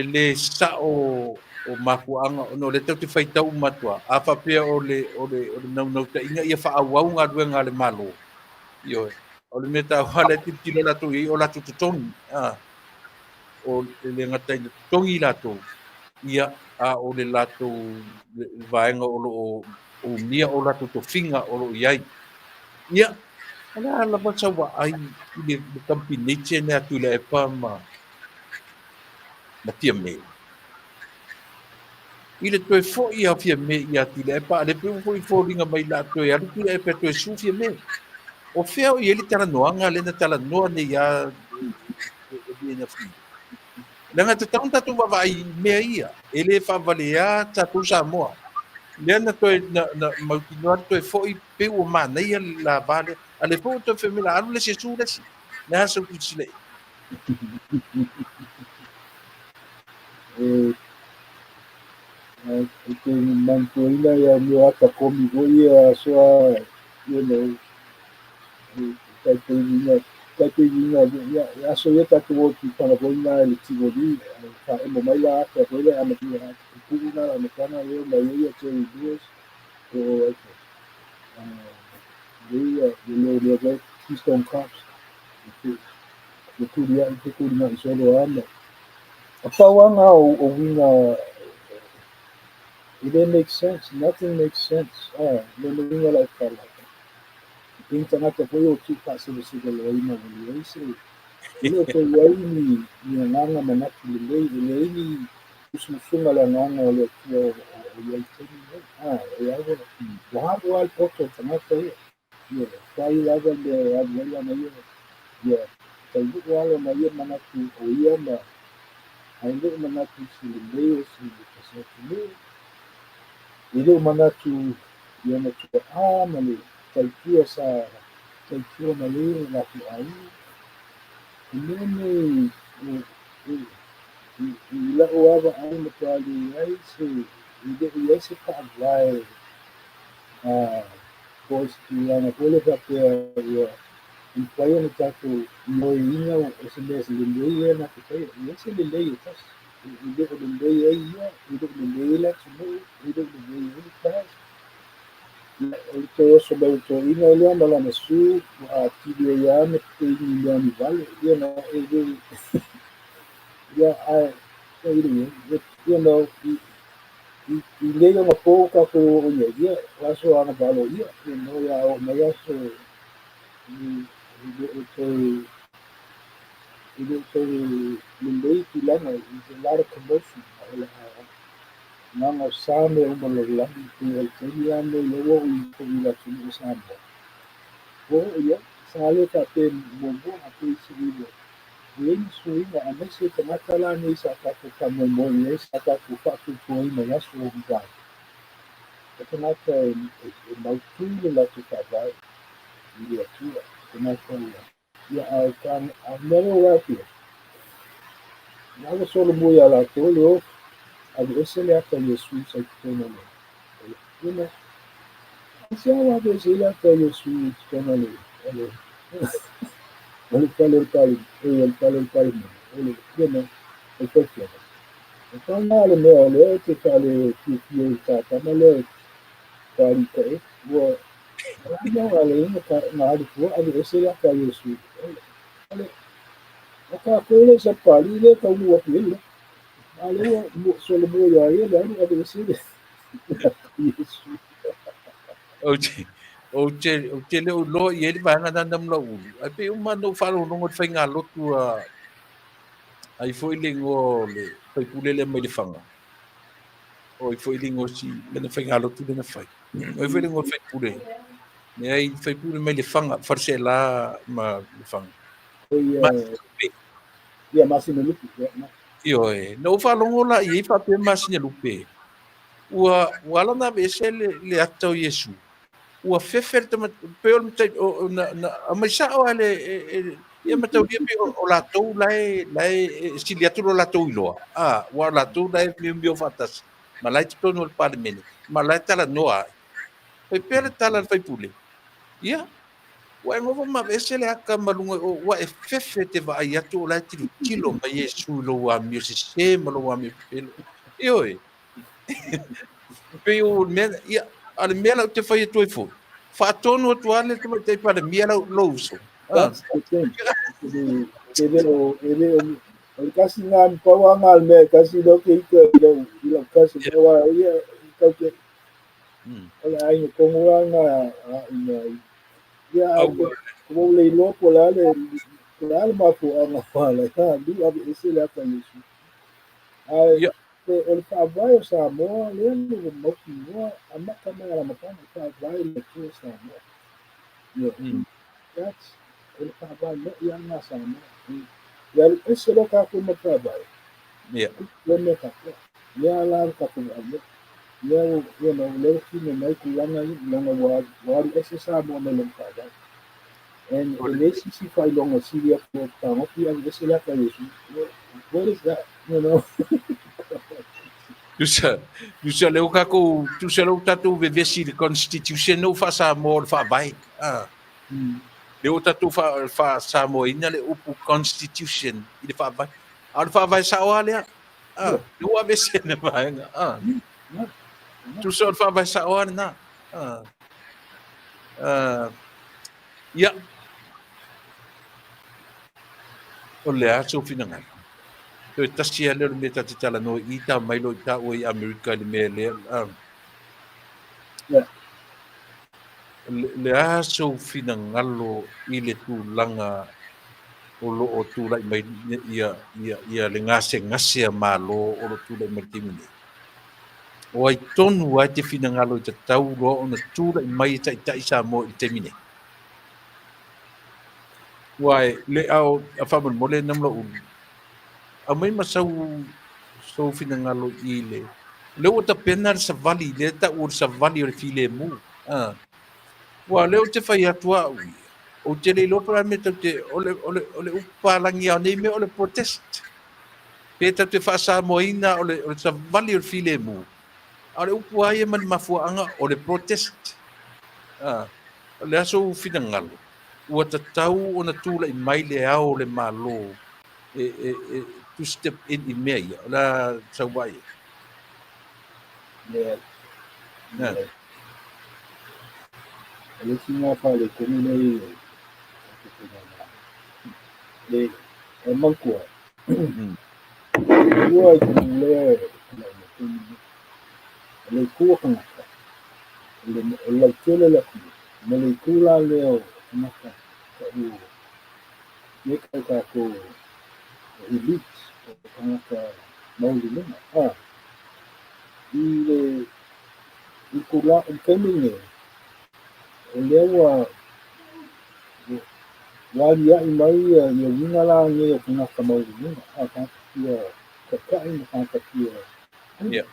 le sa'o o makuaga ona o le tau te faitau matua a fa'apea o le naunau taʻiga ia fa'auauga aluega le malo io o le mea tāua le tipitilo latou iai o latou totogi o le gataina totogi i latou ia a o le latou vaega o lo'o umia o latou tofiga o lo'o iai ia ala lava saua'ai i le kampiniti ene atu i le epa ma Fiamē i le toe fo'i a Fiamē ia atu i le epa a le peu fo'i foliga mai la toe alu tu le epa toe su Fiamē o fea o ia le talanoaga lena talanoa nei a ina fi langa tatou tatou vavai mea ia e lē fa'avaleā tatou Samoa lea na toe na mautinoa toe fo'i peu o manaia le lava le a le pou toe fe mela alu le sesu lesi na sa utusile ke mantuaina ia mea atakomi foi ia soa taiteiviga ia aso ia tatou otu fagafoina e le tigoli fa'emo mai la aka foi le amatua pu'una lamekana leo mai ia Terry Lewis o le lea Keystone Cops le tulia'i te kuliga'i solo ana a pauaga o uiga it didn't make sense. Nothing makes sense. Lona uiga lai falaka pei tagata foi o tu'upa'aseveseve loaina valiai se ile o toi ai ni agaga manatu lelei e leai ni ususuga le agaga o le atua o iai teni ai e ava ua ha'u a le poto o tagata ia fai lava le aluai ana ia tailu'u a lona ia manatu o ia ma ai le'u manatu silelei o silipasatu i le'u manatu ia na tua'a ma le taitua taitua ma lē o latu'āina e lē nei i la'u ava ai ma tuālii ai se i le'u ai se fa'avae po se tuiaga foi le fa'apea ua i pai ona tatou ioeiga o se mea se lelei lea na pepaia ia se lelei e tasi i le'u lelei ai ia i le'u lelei ai le atunu'u i le'u lelei ai le tasi o le toe oso mai to'ina o lea ma lana su ua atili ai ā me pepeigi i le anivale ia na e lei ia ae ia na i lei ona pou kakou o ia ia o aso ana valo ia e no ia o mai aso i le'u toe lelei tulaga i a lot of commotion o le naga o sa me uma lalolagi i aiteni a nei leua o i latunu'u Samoa o ia sa le fa'ape muamua akei siliva leai ni suiga a mai se tagata la nei sa tatou fa'amoemoe ai sa tatou fa'atupu ai mai aso o uvai o tagata e mautū le latu fa'avae i le atua tagata ia I've never worked here lava solomua iā latou le ofa ave ese le ata Iesu sai totona lea ina ese au ave ese le ata Iesu i totona lea o le pale o le pale o le ina o fefena e tana le mea o lea te fale fiafia i tātama lea tālika e ua Não, além na área de ali esse ele apoia isso. Olha, a coisa essa palha tá um outro ele. Ali o solo moia ele ali a ver se isso. Oje o te le lo i ele vanga na nam la u ai pe uma no falo no ngot fainga lotu ai foi lingo le fai pule le mai le fanga o foi lingo si le fainga lotu le na fai o foi lingo fai pule ne ai fai pule mai le fanga farse la ma le fanga ma ia masina lupi io no falo ngola i fa pe masina lupe ua la na vese le atau Yesu ua fefer te peol na mai sa o ale ia matau dia pe o la tou lai sili atu lo la tou iloa wa la tou lai mi fatas ma lai te tono le palemene ma lai tala noa pe pele tala fai pule ia wa ngovo ma vese le aka malunga wa e fefe te va ia tu lai tilo kilo ma Yesu lo wa mi se ma lo wa mi pelo io pe o me ia ale mela te fai tu fo fa tono tu ale te pa de mela lo uso that's the thing ele o kasi nga pawangal me kasi do ke ilo kasi pawa ia kau ke ala ai ko nga ina ia ko le lo po la le ma po ana fala ha du abi ese la ka yesu ai el trabalho Samoa, lembro do Moquinua, a Macamara Macana, o trabalho aqui em Samoa. That's el trabalho e a nação. E aí, esse local como trabalho. Lembra que e a lá o trabalho. E eu não levo que no meio que lá não guardo esse Samoa no local. And esse se faz longa Síria por tal, que a esse lá que isso. What is that? You know? Tusa leo kako tusa leo tatu vevesi le constitution no fa sa mo fa vai leo tatu fa sa mo ina le upu constitution ile fa vai al fa vai sa ole leo avesi na vai tusa fa vai sa ole na ya ole a so finanga to tasi ale le meta te tala no i ta mai lo ta o i America le me le le aso fina ngalo i le tūlanga o lo o tūlai mai ia le ngase malo o lo tūlai mai timine. O ai tonu ai te fina ngalo i te tau lo o na tūlai mai ta isa mo i timine. Wai le au a whaman mole namla ulu. A mai masau fina ngalo i le. Le o ta pena sa vali, le ta ur sa vali o le file mu. Wa leo te whai atua ui. O te le lopera me tau te ole upalangi au nei me ole protest. Pe tau te whaasa moina ole sa vali o le file mu. Ale upu ai e mani mafuanga ole protest. Le aso fina ngalo. Ua ta tau o na tūla i mai le ao le malo. To step in i mea ia. La sa wai. Yeah. Le singa pa le komune le mankua. Ua le kua kangaka. Le tele la ku. Le kula leo maka ka u. Ye ka ko elite kangaka mauli lima. I kula kamine. Lewa wali ya mai ya winga la ye kuna kama winga aka ya kaka ina kaka ya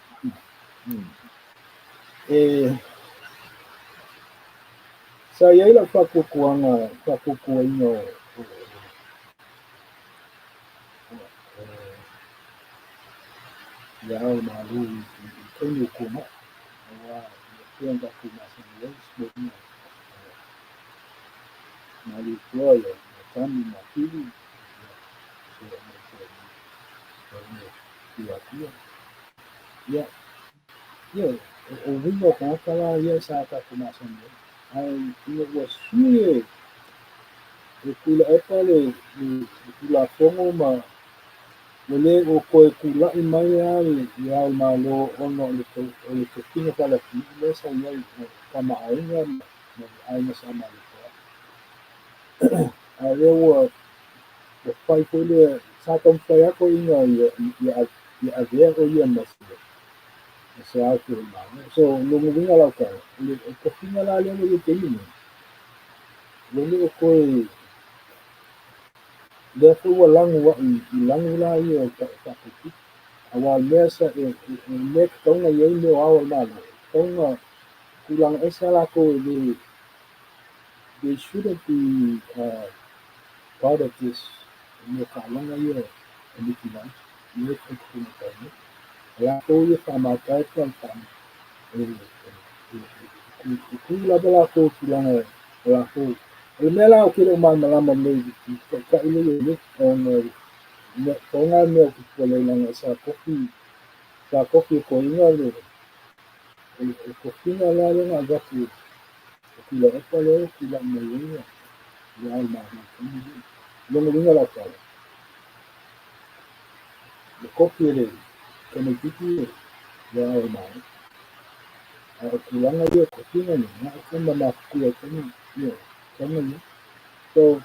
saya ila fakukuanga fakukuino ya au malu kwenye kuma wa kwenda kuma sana nalikuwa kama makili ya ovingo kwa kala ya saka kuma sana ai ia suie kula epale kula fongo ma wale o koe kula i mai ai ia malo ono le kinga pala ki le sa ia kama ainga ai na sama le ai wo pai ko le sa tom pai ko inga ia avea o ia mas se auto ma so lo mo vinga la ka le ko finga la le mo te ini le ko le ko wa langu la ia ka awal mesa me tonga ye me awal mana tonga kulang esa la ko they shouldn't be part of this me ka langa ye ni kina me ko kuna ka ni la ko ye ka ma ka kan kan ku la bala ko kulanga la ko el mela o kilo ma mala ma me ka ile ye on tonga me ko le langa sa kopi ko inga le kofina la lenga gatu kila epale kila mwenye ya alma longo linga la kala le kopi le kama kiti ya alma kila nga yo kofina ni na kama na kuya kama yo kama ni so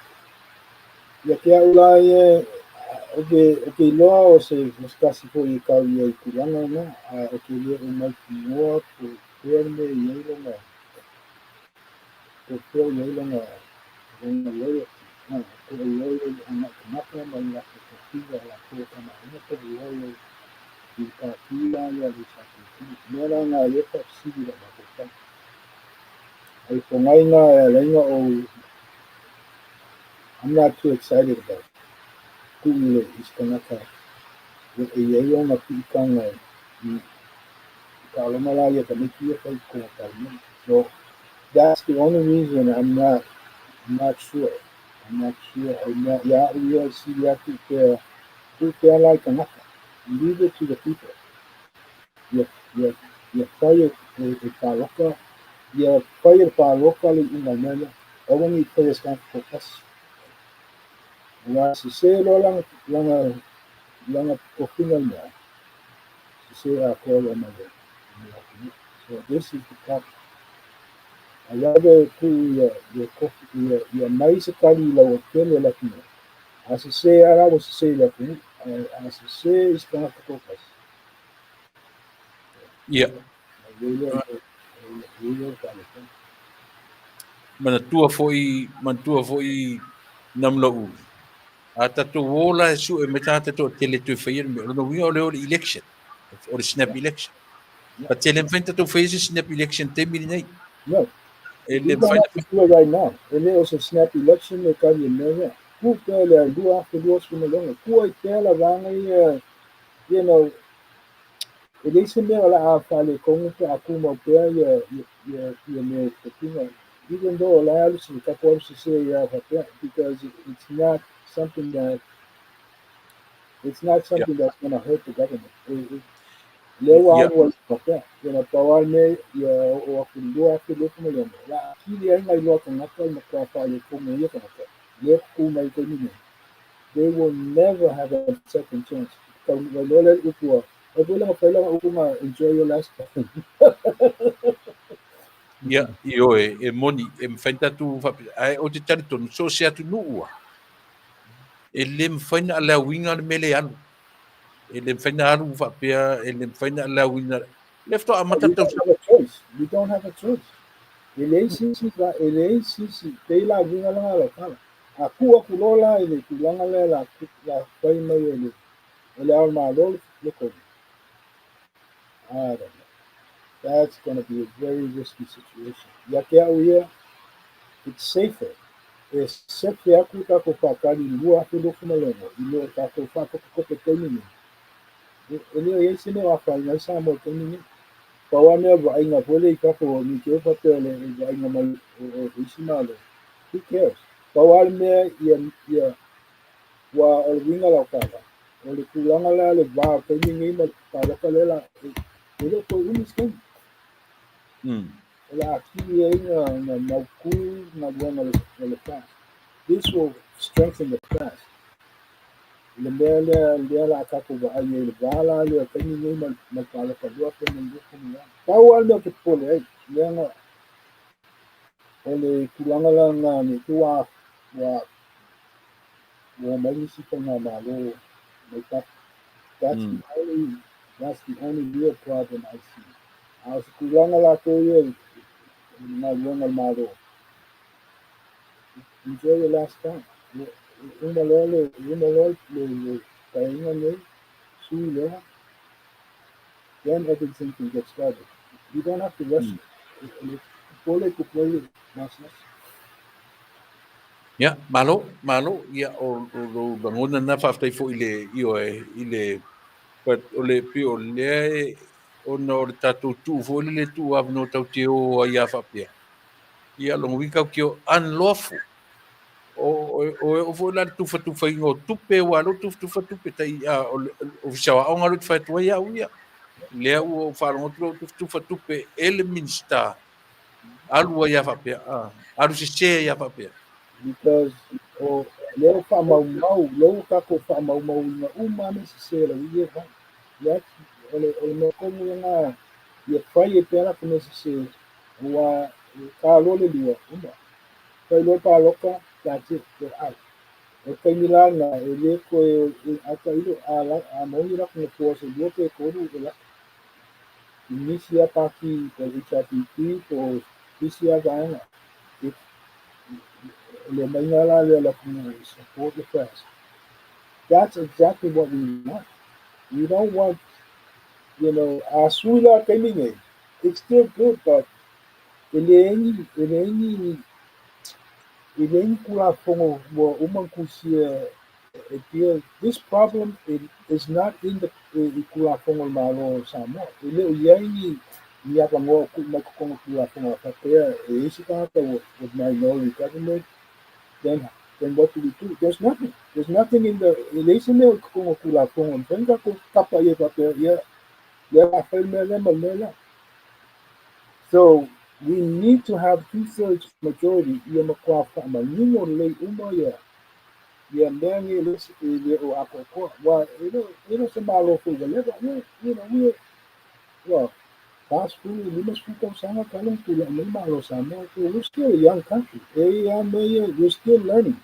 ya que ula ye okay lo o se buscasi po y kaya kila nga na okay le una kimo po perme y lo Tokyo yailenga una loyo ko loyo ana kamata manya kufiga la ko kama ina ko loyo ikafila ya lishaku mera na yepa sigi la bakota ai pongaina lenga I'm not too excited about kule iskanaka yeyo na pikanga kalomala ya kamiki ya kai ko kalmi so that's the only reason I'm not sure. I'm not sure. Yeah, we have to care like nothing. Leave it to the people. You fire pa local, you fire pa local in the manner. Only players can focus. Wa si se lo lang opinion mo. Si se a ko lo so this is the top. Alaga ku ya mais kali la hotel la kino. As I say, I was say that as I say, it's going to focus. Yeah. Manatua foi namla u. Ata to wola su e metata to tele to fair me no we all election or snap election. But tele fenta to face snap election te mi nei. No, Ele you don't have to do it right now. And there was a snap election, they come in there. Who tell you do after those from along? Who I tell a you know, it isn't there a lot of fale kung akuma pia ya me even though a lot of couple to say yeah, because it's not something that that's going to hurt the government. Lewa was okay. Pawal me ya o kundo after look mo yan. La kili ay ngay lot ng nakal na kwafale kung may yun ako. Let kung may kanina. They will never have a second chance. Kung wala upo. Wala lang kailangan upo nga enjoy your last time. Yeah, io e moni e mfenta tu ai o te tari tonu so se atu nuua. E le mfaina ala winga mele alu. E le mfaina alu fa pia e le mfaina ala winga. Lefto amata We tau don't have a choice. We don't have a choice. Ele sisi teila winga lang ala kala. Aku lola ele kulanga la pai mai ele alma lol loko. I don't know. That's going to be a very risky situation. Yakia it's safer. It's safe aku tako pakali lua aku do kumalongo. Ilo tako fako ko teni. Ele esse ne wa fa na sa mo teni. Pawa me ba inga pole kako ni ke pa pele ba inga mai isimalo. Who cares? Pawa me ya wa winga la kala. Ole kulanga la le ba teni ni ma pa kala la. Ele ko unis teni. This will strengthen the fast. o le kulanga ni tua wa mai si kanga malo. That's Mm. the only real problem I see. As kulanga la ko ye na yonga malo. Enjoy your last time. Umalole le kainga ne sui le then everything can get started. You don't have to rush Mm. it. Pole to play masas. Ya, malo, ya o bangona na faftai fo ile ile but ole pi ole o no tatu tu fo le tu av no tau te o ia fa pia. Ia long wika kio unlawful. O fo la tu fa ingo tupe wa lo tu fa tupe tai o shawa o ngalu fa tu ia uia. Le o fa lo tu fa tupe ele minsta alu ia fa pia. Alu se ia fa pia. Because o leo fa mau leo ka ko fa mau na uma necessary we have that ole no como nga ye fai pera ko necessary wa ka lo le dia uma kai lo pa loka that's it get out o kai milana ele ko aka ilo ala a mo ira ko ko se yo ke ko ru la inicia paki ko HRPP ko isia ga le mangala le la community support the press. That's exactly what we want. We don't want, Asula coming. It's still good, but ele kula fongo mo umang kusia this problem is not in the kula fongo malo samo. Ele uyangi niya mo kung kula fongo kaya isi ka with minority government then what do we do? There's nothing. There's nothing in the relation kung kula kung venga ko kapa ye papel ya afel mela. So we need to have 2/3 majority ya makwa fama ningo le uma ya mengi lesi ye o akoko wa se malo fu the level we well fast food we must put up sama kalung tula may malo sama we're still a young country we're still learning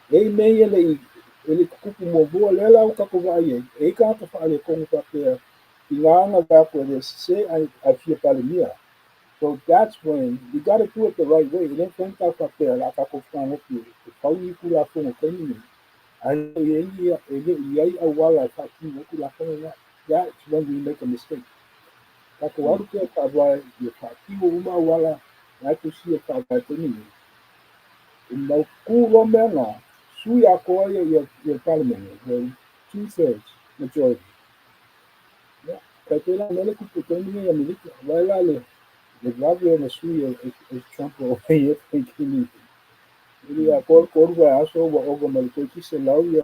meia ele kuku mo boa lela o kako vai ka ka fale kong pa pe inganga ga po se I feel palimia. So that's when you got to do it the right way. Then think ka pe la ka ko fa no pi pa ni ku la fo no ka ni ai ye a wala ka ki no ku la fo na that's when we make a mistake. Ka ko wa ke ka vai ye pa ki mo ma wala na ku si ka ba ko ni no ku lo menga Sui apoia your parliament, the 2/3 majority. Yeah. Katela mele kuputeni ya miliki wala le gavana sui es Trump o ye thinking ili akor wa aso wa ogo malikoki se lau ya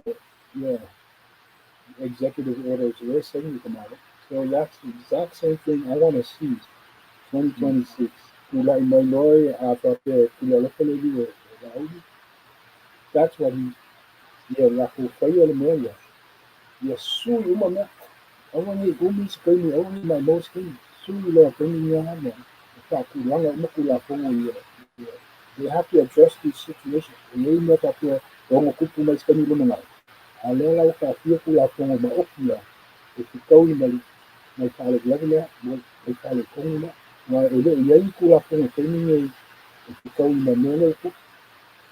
executive orders we're saying tomorrow. So that's the exact same thing I want to see 2026. Kula imaloi after kula lokale di that's what la kufaya le meya. Ya sui uma only umis kami only my most kami sula kami niya hama fact lang makula po mo they have to address these situations may na tapia o kupu mais kami lumangal alela ka fia kula po mo maokya if ikaw ni mali may kalag lagla may kalag kong na ele yai kula po mo kami ni if ikaw ni mamela ko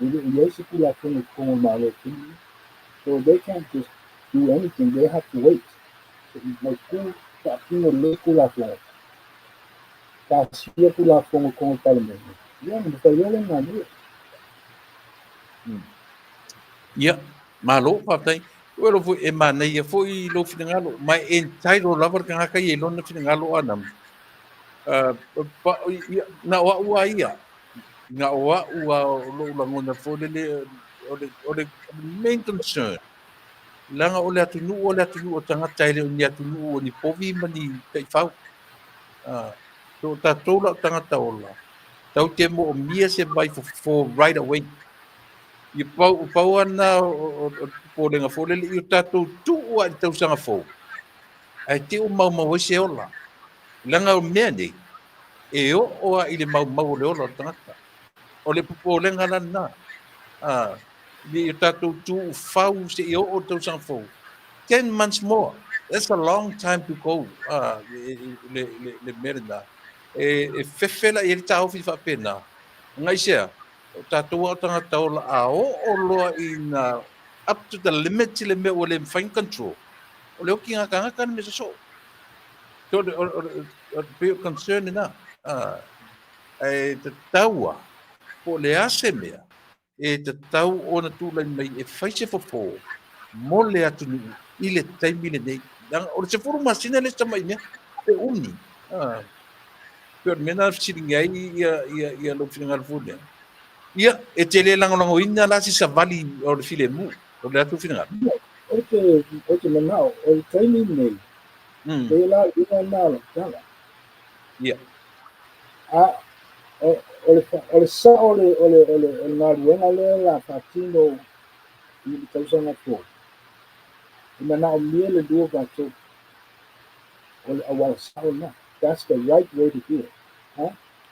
ele yai si kula po mo malo kami so they can't just do anything they have to wait Moscou partindo le kula fo ta sia kula fo con parliament ya no ta yele na ni Ia, malo papai. Ua fo e mana ia fo I lo finangalo. Mai e tairo lava ka ngaka I lona finangalo anam. Na wa ua ia. Na wa ua lo langona fo le main concern. Langa o le atunu o tangata ele o ni atunu o ni povi mani kai fau. So tatou la tangata ola. Tau te mo o mia se vai for right away. I pau ana o polenga fole I o tatou tu ua I tau sanga fou. Ai te o mau se ola. Langa o mea nei. E o oa I le mau le ola o tangata. o le pupolenga lana. Ni tātou tū whau se i o tau sang fau. 10 months more. That's a long time to go. Le merina. Fefela i le tau fi whapena. Ngai sea, o tātou au tanga tau la a o loa i na up to the limit le me o le fine control. O le oki ngaka ngaka ni me so. So o pe concern na. Te taua po le ase mea. Te tau ona tūlai mai e whaise fofo. Mo le atu nuu i le taimi le nei. O le se furu masina le tamai mea. E uni. Pio mena siringa ia lo fina ngalfune. Ia e te le lango ina la si savali o le file mu. O le atu fina ngal. O te manao, o le taimi nei. E la ina nala, tala. Ia. O le sa o le ngaruenga le la patino i le tausanga tō. I manao mia le dua vato. O le awala sa o na. That's the right way to do it.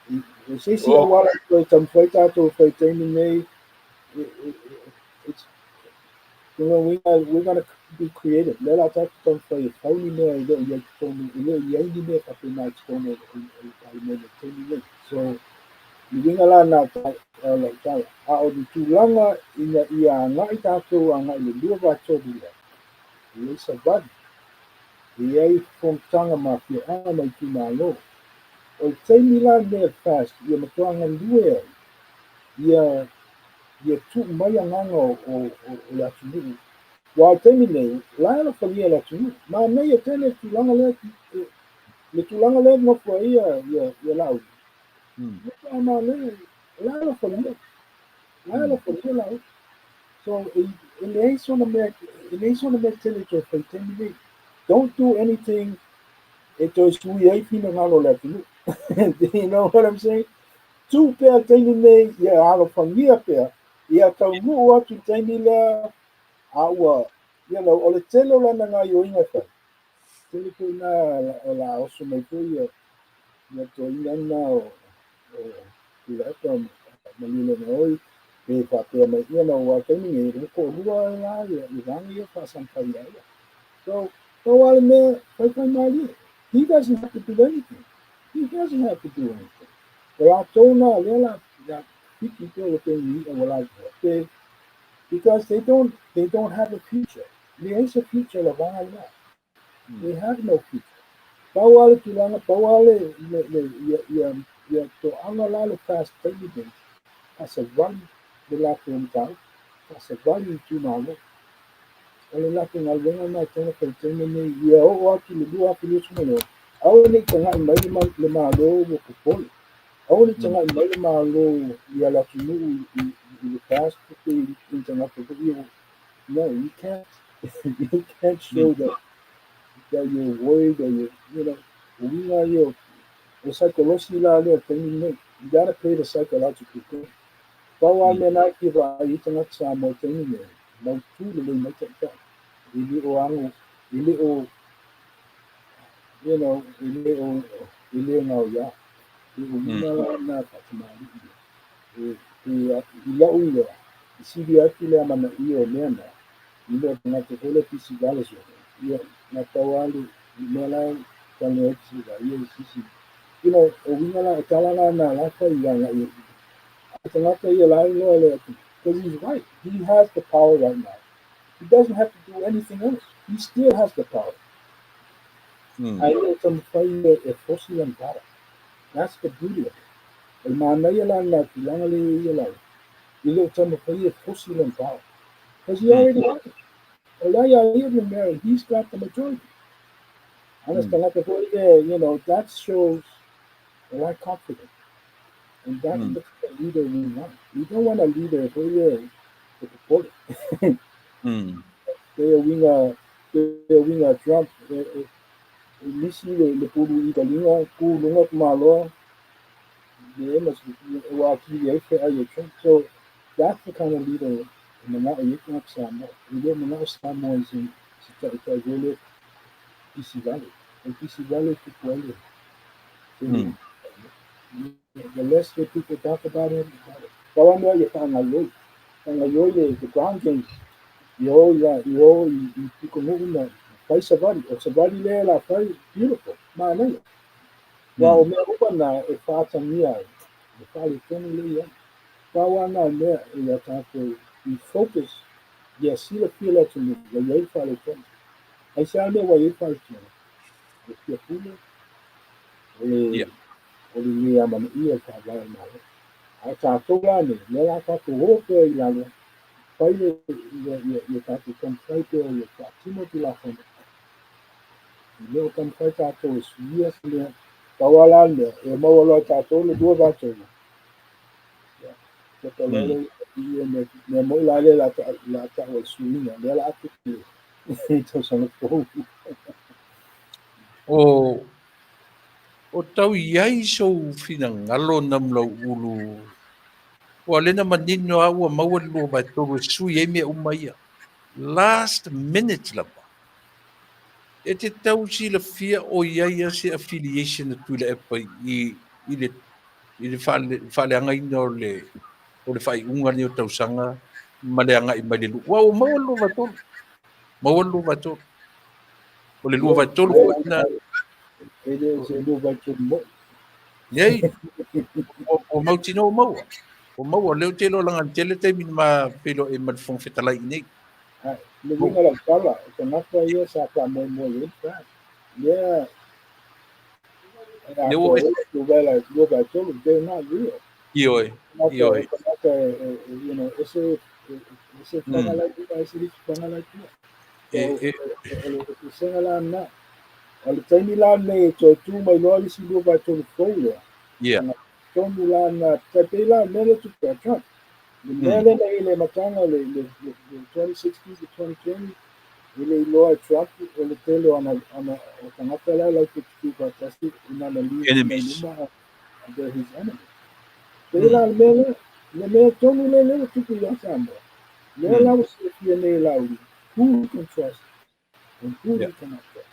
E sisi awala koe tamwhai tātou whai taimi nei. It's, you know, we're gonna be creative. Lela tātou tamwhai e whauni mea i leo iai tonu. I leo iai ni mea kapena i tonu i mea taimi nei. So, I winga la na tala. A o di tūlanga ia ngai tātou a ngai le lua wātou dila. I e sa vadi. I ei whontanga ma pia anga mai ki nā lo. O i teimi la mea fast, ia matoanga lue ai. Ia tū mai a nganga o le atu nuu. Wa o teimi nei, la ala whalia le atu nuu. Ma nei e tene tūlanga le tūlanga le ngofua ia lau. Ma nei, la ala whalia. La ala whalia lau. So, in the ace on the tele, don't do anything. It was we ain't feeling hollow left. You know what I'm saying? Two pair tiny me, yeah, hollow from here pair. Yeah, come what to tiny la our, you know, or the tele and now you're in a fair. Telepona also make you now. You let them, Malina, e whapea mai ia na ua taimi e ko rua la ia I rangi ia whasampai ia. So wale mea whaikai mai he doesn't have to do anything. He doesn't have to do anything. Wala tōna lela na piki pēo te ni e wala te because they don't have a future. There is a future of wanga ia. They have no future. Pawale tulanga pawale ia to anga la le fast taimi den. As a one the latin tau, as a value to malo. Ole latin alvenga na tena pertene ne ia o atu le dua pilu sumo. Au ni tanga mai le malo mo kupol. Au ni tanga mai le malo ia la tunu I fast to tanga to you. No, you can't you can't show that you're worried or you know we are you the psychology la le you gotta play the psychological game. Kawa me na ki ba I tanga sa mo teni me na tu le me ta ili o angu ili o you know ili na ya ili na ka tama ia uile si dia ki le mana I o me na ile na te hele pisi gale so ia na tawali me la tanga si ga ia si you know o winga la tala na la ka ia na because he's right. He has the power right now. He doesn't have to do anything else. He still has the power. I know some fire a fossil and power. That's the beauty of it. El manayala na kilangale yala. You look some fire fossil and power. Because he already has it. Olaya even married, he's got the majority. Understand you know, that shows a lot of confidence. And that's the leader we want. We don't want a leader who is support it. They win a Trump. Missing the Puru Italia, who not malo. They must walk the Trump. So that's the kind of leader. And now you can't stand. We don't know some more in Chicago, PC Valley. And PC Valley to Kuala. The less that people talk about him, the better. kawan ya tangaloi the ground game yo I kumuuna pai savari o savari le la pai beautiful manai wa o me upa na e whātangia e whare tonu le ia kawana mea e a tātou I focus ia sila fila tunu wa iai whare tonu ai sa me wa iai whare tonu e pia pule o le ia mana ia ka wai mai a tātou lane le la tātou hope I lalo pai le ia tātou kampai pe o ia tātimo tu la whana I leo kampai tātou e suia sila kawala le e mawalo tātou le dua tātou Kata lele ia me mo la le la ta o suia le la atu to sana po o tau iai so fina ngalo nam lau ulu. Wa lena manino a ua maua lua vai tolu sui e mea umaia. Last minute la pa. E te tau si la fia o iai se affiliation na tui la epa I le whale anga ina o le whai unga ni o tau sanga ma le anga I mai le lu. Wa o maua lua vai tolu. Maua lua vai tolu. O le lua vai tolu ko ina. ele se lua vai tolu mo. Nei, o mautino o maua. O maua leo te lo langa tele te min ma pelo e madfong fetalai nei. Le vinga la kala, ka naka ia sa ka mo mo le ka. Ia Le o lua vai tolu, they're not real. ioi. Naka, you know, ese whangalai tua, ese riki whangalai tua. So, senga la na. O le taimi la ne to tu mai loa lisi lua vai tolu kou lea. Yeah. Tonu la na, taipei la mele tu ka Trump. Le mele na ile matanga le 2016 to 2020, ile loa Trump o le tele ona o tangata la like tu ka tasi ina na li numa under his enemy. Pei la le mele tonu le tuku ya samba. Le la usi fia ne la uli. Who you can trust and who you cannot trust.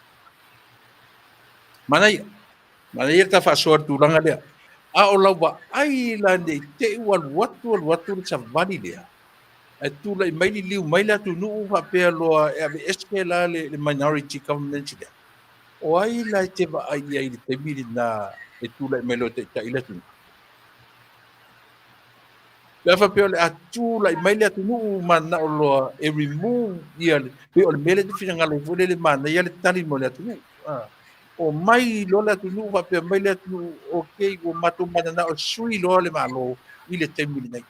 Mana ta fa so tu langa dia. A o lawa ai la ne te watu le savali dia. E tu la mai li liu mai la tu nu fa pe loa e eske la le minority government dia. O ai la te va ai te miri na e tu la mai lo te ta ila tu. La fa pe a tu la mai la tu nu mana o loa e remove ia pe o mele te fina ngalo fo le mana ia le tali mo le tu. O mai lola tu nu va pe mai le tu o ke o matu mana na o sui lo le malo I le te miri nei.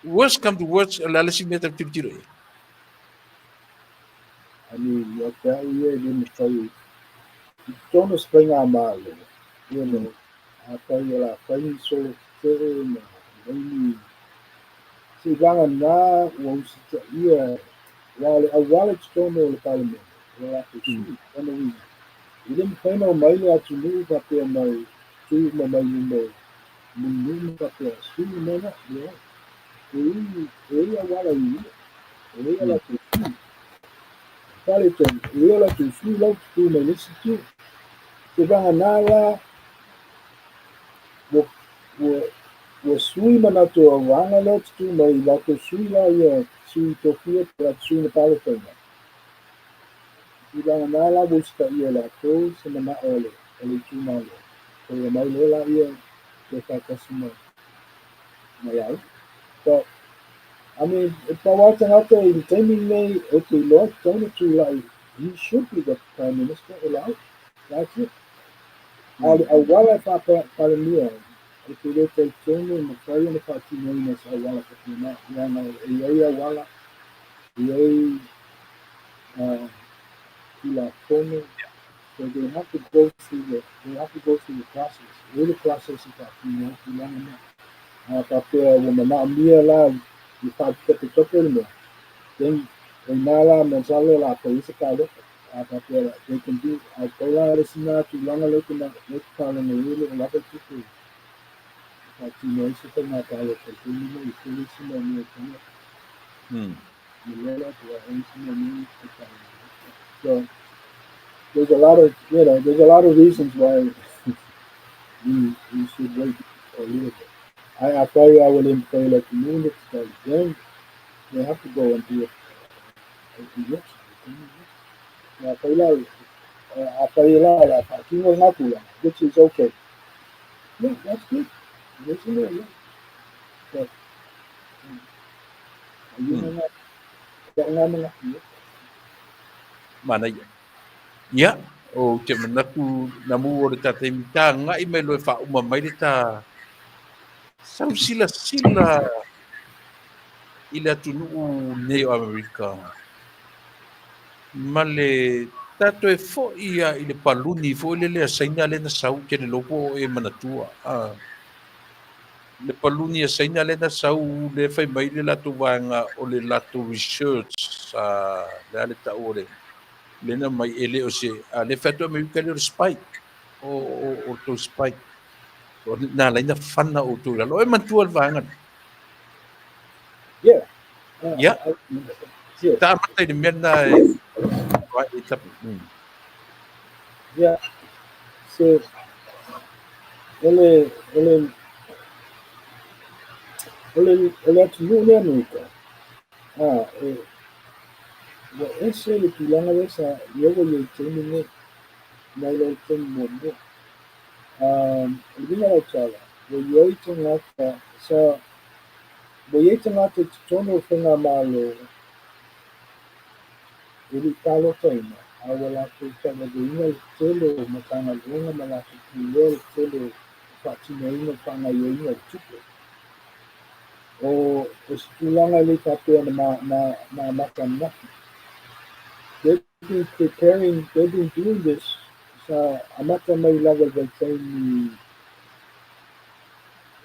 Worst come to worst la le simeta tiro. I mean, what that year didn't tell you. Don't spring on my you know. I tell you la fai so na ni si ganga na o si ia wale a wale tono le palme. Wala ku si ana wi. Ile mfano mai le atu ni pa pe mai tu mai ni pa pe si na ya. Ele wala ni. Ele la ku si. Pale ten, ele la ku si la tu mai ni si tu. Se ganga na la wo sui mana to wanga le tu mai la to sui la ia sui to fia la sui na pale tena. Ida na la busca ia la to se mana ole tu mai. Ko ia mai le la ia ke ka kasuma. Mai ai. So I mean, if I watch out there in timing me, okay, Lord, turn to like he should be the prime minister, right? That's it. I wala fa para mia. If you look at Tony and Macquarie and the party name is I wala fa na na ia wala ia la Tony. So they have to go through the process. Really process is that you know. Papel when na mia la you have to get the papel then nala mensale la police call papel they can do I go la resina tu langa looking at next time and really a lot of people. No se te mata lo que tú mismo y tú mismo no tienes. So there's a lot of reasons why we should wait a little bit. I probably I would play like the moon because then they have to go and do it. Yeah, I play a lot of which is okay. Yeah, that's good. Listen to it, yeah. But you Hmm. know what? That one, yeah. Mana ia. Ia, o te manaku na mu o le tate mita ngai me loe wha uma mai le ta sau sila sila i le atunu nei o Amerika. Ma le tato e fo ia i le paluni fo i le lea saina le na sau ke le lopo e manatua. Le paluni e saina le na sau le fai mai le lato wanga o le lato research le ale ta ore. Le na mai ele o se le fato Amerika le spike o to spike. O na laina whana o tu ralo. E mantua le vanga. Yeah. Ia, Yeah. ta amata i le mena e tapu. Yeah. So ele atunu le Amerika. E wa ese le tulanga le sa yogo ye temi ne na ile temi mo. Le bina la chala. Wo yoi te ngata sa wo ye te ngata tono whenga malo iri talo taina. Awa la te tala de inga tele o matanga lunga ma la te tule tele whatina inga whanga ye inga tupe. O tulanga le kapea na makamaki. They've been preparing, they've been doing this sa amata mai laga vai taimi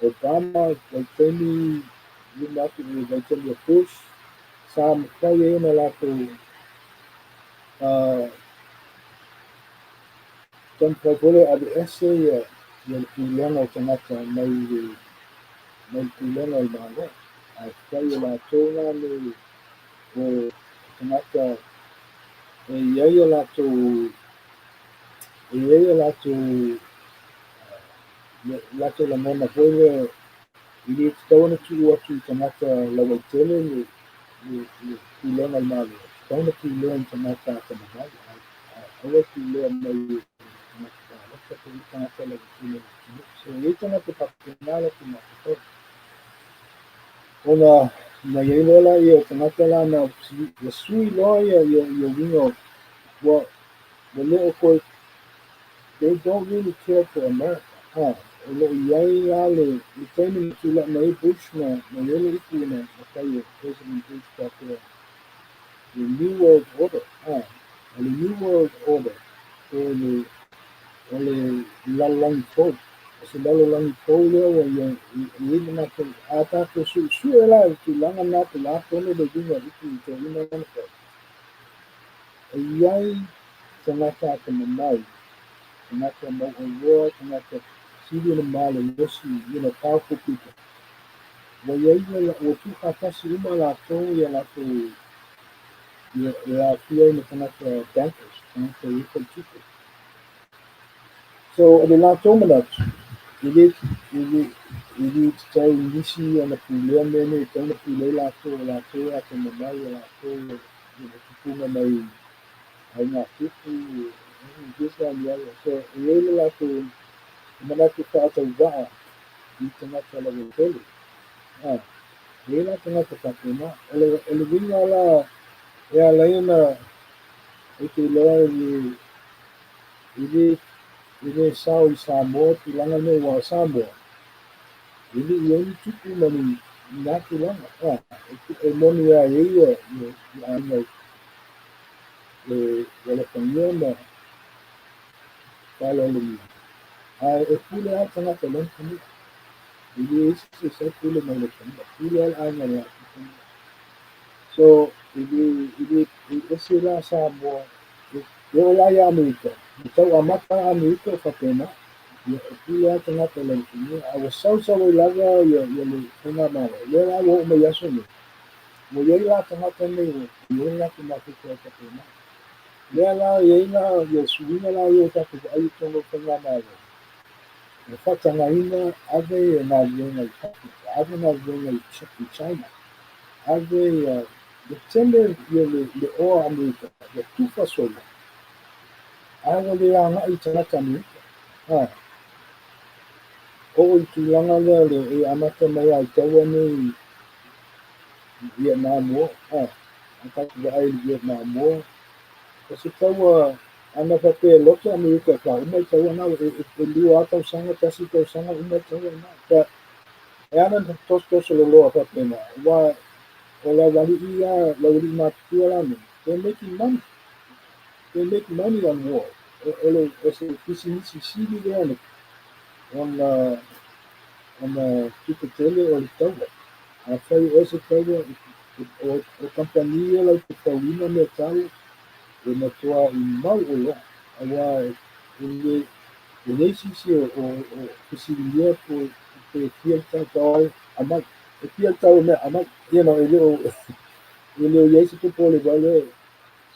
Obama, vai taimi Lumaki, vai taimi Bush, sa makai e na lato tampa vole ave ese ia le pilianga o tangata mai pilianga i mga. A kai e la tōna me o tangata e iai lato lato la mona vole i le tauna tu atu i tangata lawa tele le pilianga i mga. Tauna pilianga i tangata a tangata. Awa pilianga mai so ia tangata pakinala ki mga kato. Ona na iai lola ia tangata la na sui loa ia wingo wa leo koe they don't really care for America. Lo iai la le taimi tula mai Bush na ele iku na kai President Bush ka the New World Order. The New World Order o le lalangi pou. Se lalangi pou lea wa ia na te ata te su e la tulanga na te la tone de vinga iku i te ina na kai. Iai tangata ka mamai. Tangata Mauaroa, tangata Sili na Male, Yosi, powerful people. Wa iai wa tu katasi uma la tau ia la tu ia fia na tangata bankers, tangata ika tuku. So le la tau manatu, ili tau nisi ana pulea mene, tau na pulea la tau a te mamai la tau tupunga mai ai ngā tuku, Gisa ni ai. So iai la tu manatu whaatau waa i tangata la wotele. Iai la tangata whakena. Ele winga la ea laina e te loa i sao i Samoa ti langa me wa Samoa. Ili iai tuku mani naki langa. E moni a ia i aina le pangia na kala le e pule a tangata langa ni. Ili se pule mai le tangata. Pule al aina la. So ili ese la Samoa. Yo la ya Amerika. Tau amata Amerika whakena. Ia pule a tangata langa ni. Awa sau i laga ia le whenga mara. Ia la wo mai aso ni. Mo iai la tangata nei. Iai la ki makuka whakena. Ia la iai la ia suinga la ia taku ai tongo whenga mara. Whakatanga ave nā runga I Pakistan, ave nā runga I China, ave the tele le o Amerika, le tufa sola. Awa le anga I tanaka Amerika. O I tulanga lea le amata mai ai taua nei Vietnam War. Akati wa ai Vietnam War. Kasi taua ana pape loka Amerika ka umai taua na lua atau sanga tasi tau sanga umai taua na. Ka ana tos lo loa pape na. Wa o la wali ia la wali matua la me. They're making money. They make money on war. Ele ese kisinisi sili lea on tukatele o le taua. A whai ese taua o kampania lau te tauina mea tau e matua I mau o loa. Awa e leisisi o kisilia po te kia tau amai. E kia tau mea amai. You know, e leo yeisi te pole wale.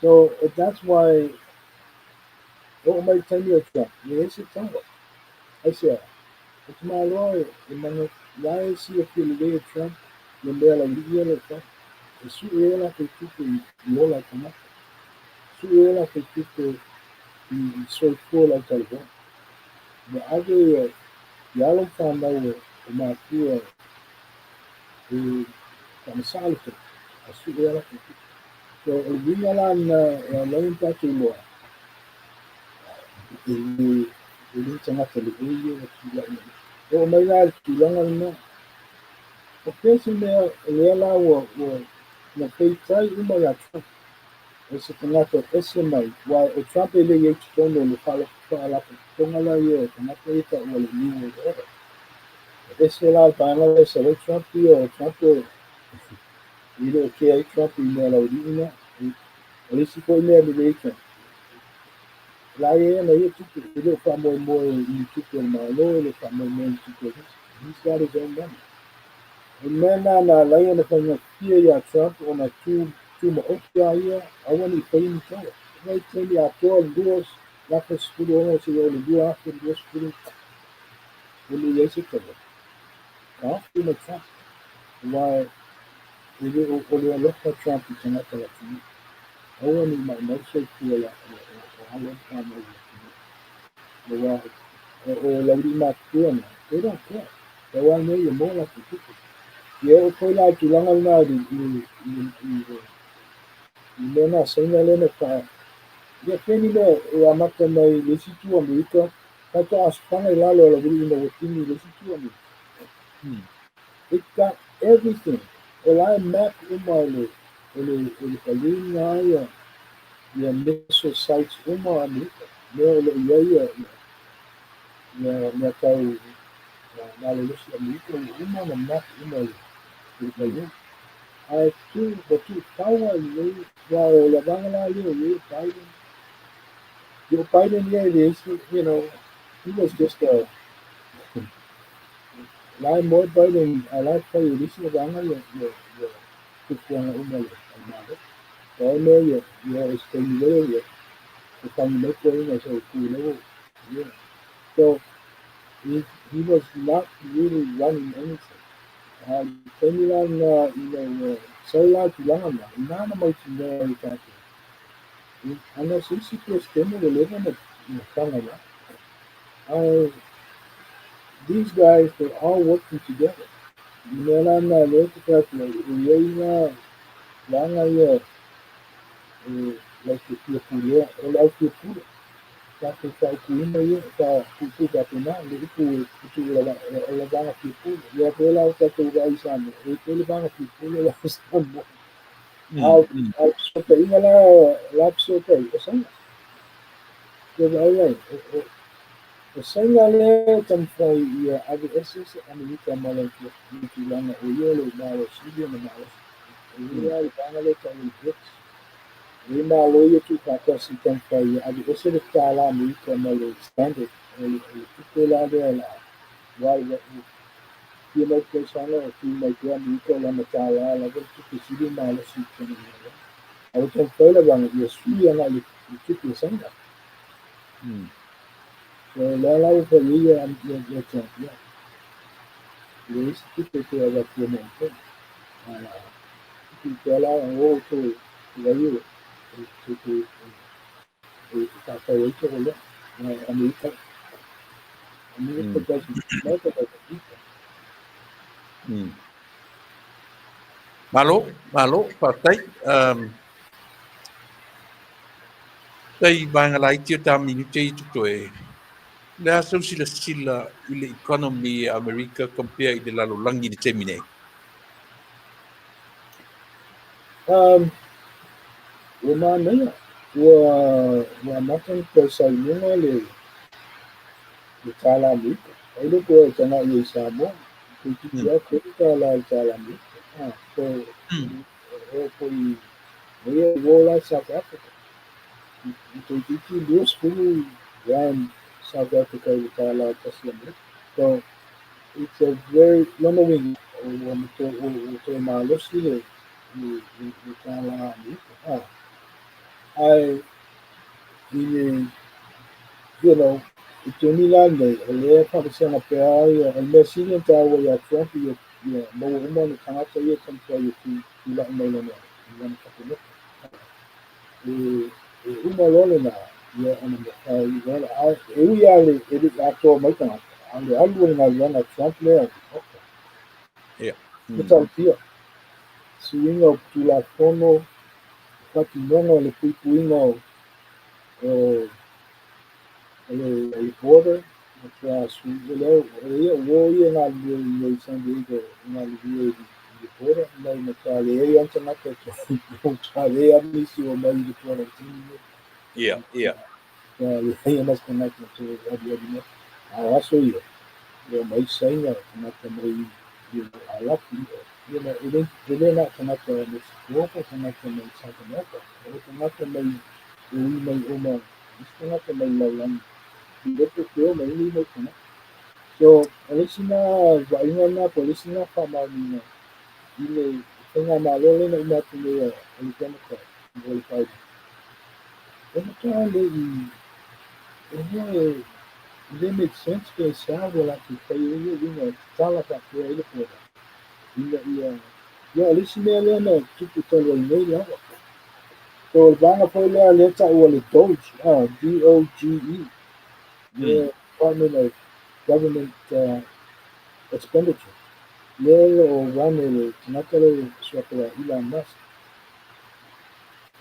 So that's why o mai taimi o Trump. E ese taua. Aisea. O te maa loa e manga lae si o kia lewea Trump. Le mea la liia le Trump. E su e la te tupe I ola kamata. Su e la te tupe I soifua la talwa. Me ave I alo whanau o mātua e kamasalito. A su e la te tupe. So o winga la na lain tatu loa. E le tangata le eie na tula ina. O mai la tulanga ina. O pesi mea lea la na peitai uma ya Trump. Ese tangata ese mai. Wai o Trump ele ye tukono le whalapa tonga la ye tangata ita ua le New World Order. Ese la tanga le sa le Trump o Trump I le ke ai Trump I mea la urina. O le siko I mea le ika. La ye na ye tuku. Ele wha moe I tuku el malo. Ele wha moe I tuku el He's got his own money. E mena na laia na whanga pia ya Trump o na tu ma okia ia. Awa ni whaini taua. Ngai teni a toa luas. Laka skuru ono se o le lua afe lua skuru. Ele ye se taua. Ka afu na Trump. Wai ele o le aloha Trump I tangata la tini. Awa ni mausai kia la o halo kama I la tini. O lauri matua na. They don't care. They want me more like the people. Ia o koe la tulanga na I mena saina lena ka. Ia keni le e amata mai le situ Amerika. Kata aspanga I lalo la wuri ina watini le situ Amerika. It got everything. O la map uma ele kalinga ia missile sites uma Amerika. Mea o le ia tau na le lesi Amerika uma na map uma ele kalinga. I too, but too power you while the Bangla you Biden. Joe Biden is, you know, he was just a line more Biden. I like how you listen to Bangla, you took one of them. I know you're staying there, you come back going as a cool. Yeah. So he was not really running anything. Kailan sa lahat lang na naman sinay kati. Ano sisi Cristiano Ronaldo na Canada. These guys they're all working together. Nila na lekita na lang ay like the Puglia or like the Puglia. Kasi sa kuina yun sa pupu dati na lipu pupu la banga pupu ya pela sa tuga isa mo pela banga pupu la sa mo out so ka ingala lapso ka isa so ay isa ngale tamfay ya abi eses Amerika malaki kilanga o yelo na o sidio na malo ya bangale ka ni Lima loyo tu kata si tamfay abi eses kala Amerika malo standard pela de la why you know que sana o tu mai que Amerika la matala la que sidio malo si kana au tamfay la bang ya suya na li tu sana la ufalia ya champion. Le tipo que era que monte. Que la otro la yo que está hecho con América doesn't matter about the people. Malo, patai. Tai banga lai tia tami ni te tuto e. Le aso sila i le economy America compare i le lalo langi ni temine. Wamana wa matan ko sa inyo le tala mito. Ay lo ko tana ye samo. Kaya ko tala tala mito. So ko we wola South Africa. Ito dua school around South Africa with tala kaslam. So it's a very long to malo sila ni tala mito. I mean, you know, ito nila le pa sa na pe ay ang mesin ta wa ya Trump yo mo mo ni kanga ta yo kan ta yo la mo na na ka no uma lo na ya ana ay wala ay ya le ya to mai kan ang algo na na Trump le Yeah. ito tio swingo tu la fono patinono le puingo el border atrás voy en al San Diego en al border no me trae antes na que no trae a mí si o mal de Florentino Yeah. ya más que nada que no ahora soy yo me enseña na que me a la you know even not na que me poco na que me saca nada na que me uma na que me la Directo creo me mismo que no. So, alisina vaina na polisina famani ile tenga malole na ina tule alikana kwa qualified. Então ele make sense que sabe lá que foi ele vinha sala para ele por. E alisina ele na tipo tolo ele lá. So, banga foi lá letra o ele DOGE. The Department of Government Expenditure. Leo o Ranele, Nakale Swapera Elon Musk.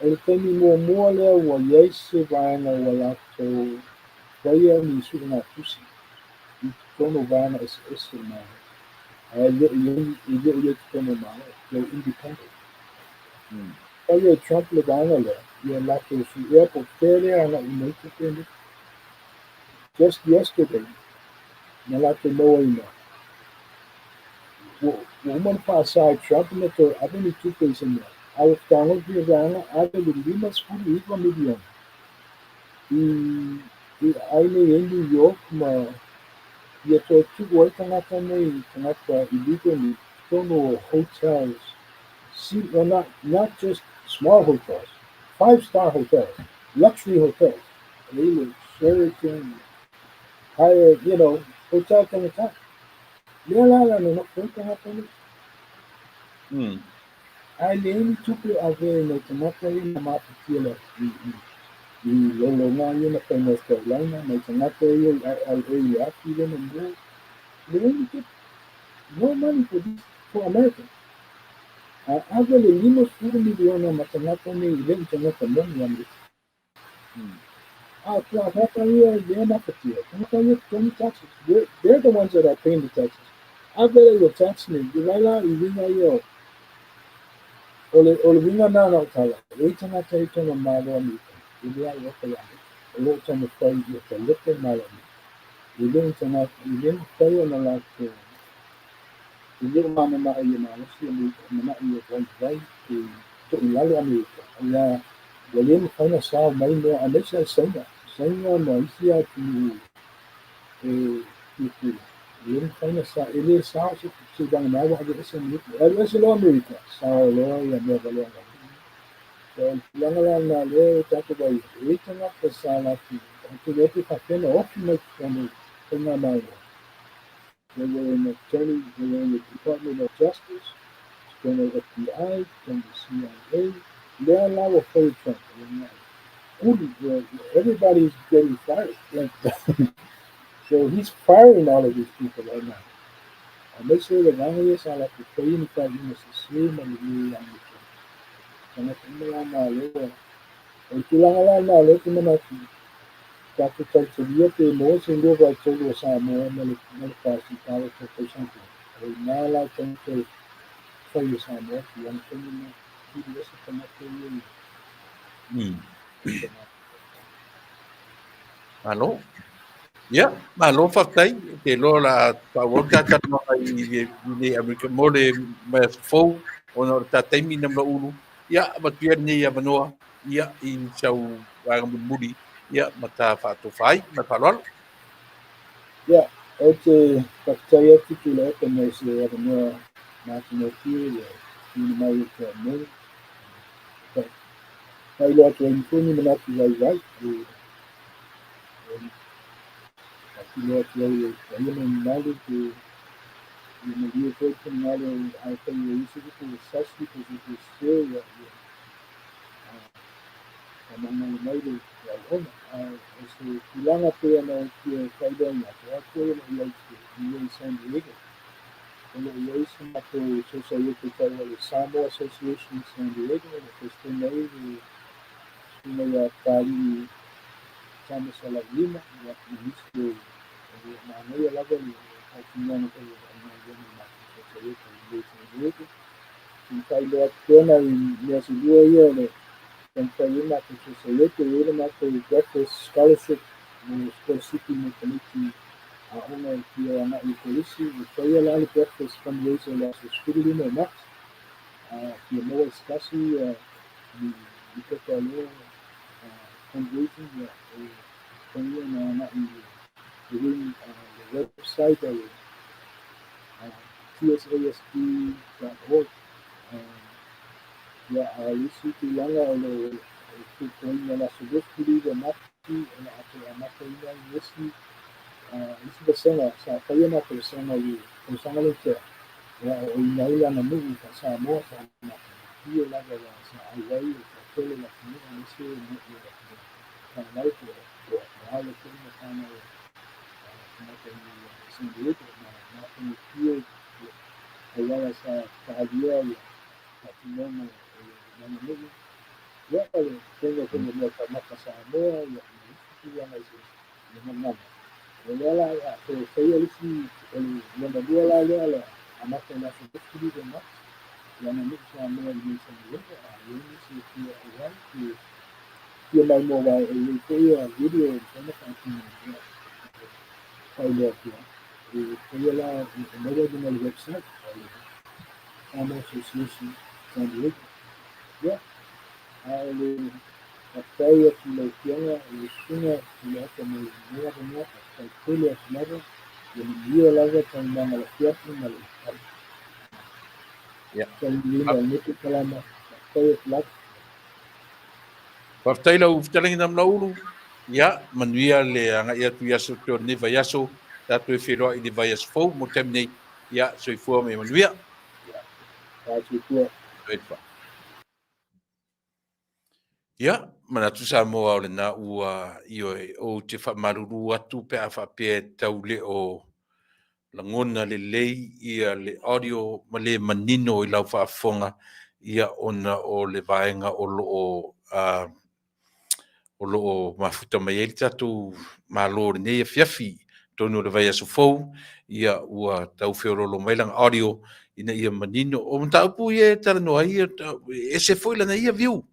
El temi mo leo wa yese vaina wala to waya ni suna tusi. Tono vaina es na. Ile tono ma, they're independent. Kaya Trump le vaina le, ya la que su airport fair ana independent. Just yesterday, na la que no ina. Woman aside Trump na to abin two days in there. I was down here around other than Lima school Lima medium. I in New York ma ya to two work na illegally no hotels. See not just small hotels, 5-star hotels, luxury hotels. Really Sheraton, higher, hotel kind of time. Lala no Aileen tupe ave na tamata na mapitila lolo na yun na North Carolina na tamata yun al afi yun and go. They really get no money for America. Ave le limos puro miliona matamata ni ilen tamata mo ni America. Tamata yun they're not patia. Tamata yun 20 taxes. They're the ones that are paying the taxes. Ave le taxes ni Gilala ilinga yo. Ole vinga na na tala. Eita na taito na malo ni. Ile ya yoka ya. Ole tana fai ya talepe malo ni. Ile fai na la ko. Ile mana na ya malo si ni na ya vai vai to ilalo Amerika. Ya wale fai na sa mai no amesha senga. Senga no isia tu tu ele fai na sa ele sa se bang na wa ga sa ni. Ele se lo Amerika. Sa lo ya me vale. Lang na le tato ba ito na kasala ki Ake lepe whakena ofi mai kano whainga maua. They were in the attorney, they were in the Department of Justice, then the FBI, then the CIA. They're allowed a fire truck. Everybody's getting fired. Like, so he's firing all of these people right now. And they say that now is all like the pain that you must assume and you and and I think they are now lower. And to long now, let them not Dr. Tanzania pe mo singo ba chogo sa mo na pasi para to patient. Na la tanto foi sa mo yang kini ni sa kamate ni. Alo? Ya, malo fatai ke lo la pawoka ka no ai ni America mole mas fo ono ta taimi na ulu ya matua ni ya manoa ya in sau wang budi ya mata fa to fai ma palol Ya, ote percaya titula kena saya ada national fuel ni mai ke mo. Hai lo tu ni menati vai Aquí lo que hay un malo que me dio todo el malo al que le hice que el sassi que se desea a mamá le maire la goma este kilanga pe na que caída en la que no hay San Diego como yo hice una sociedad que está el Samoa Association San Diego que está en ahí de una cali Samoa a la Lima la que na meia lá do Altimano que Kailo Atena in Yasudua here, and Kayuma to say, the breakfast scholarship was for seeking the committee. Owner here and not police, the Kayala breakfast fundraiser last was filled in or not. The more Scassi, the Pekalo fundraising, not in the website of tsasp.org. Ya alisi kilanga ole kutonya la sugesti de mati na ate ina yesi isi basanga sa kaya na persona yu persona le ke ya o ina ila na mu ka sa mo sa na hiyo la ga sa aiwai ka tele la kini na isi mo ya ka na ko ko ala ko na kana na ko ni sindiet na ko ni hiyo aiwai sa kadia ya katimona ya tengo que me mata Samoa ya na wala ya so kaya lisi na wala ya amata na sugesti de ma ya na ni Samoa ni Samoa ya ni si ya ya mai mo ba e ko ya video na ka ya kaya ya kaya la no de el website Samoa Association San ya Akaya tunahusiana Uchina tuliacha mara moja kauli ya Kimara yaliyo laza kama la kiasi na la ya Tanzania nipo kalama akaya flat Partaila uftalingi nam laulu ya manuia le anga ia tu yaso to ne vayaso tatu e fero i de vayas fo mo temne ya so i fo me manuia basi kwa ya mana tu sa mo au na ua io o te fa maruru atu pe a fa pe tau le o langona le lei ia le audio ma le manino i lau fa fonga ia ona o le vaenga o lo o lo mafuta mai ele tatu malo ne ia fiafi tonu le vai aso fou ia ua tau feorolo mai lang audio ina ia manino o mta pu ia tala no ia ese foi lana ia viu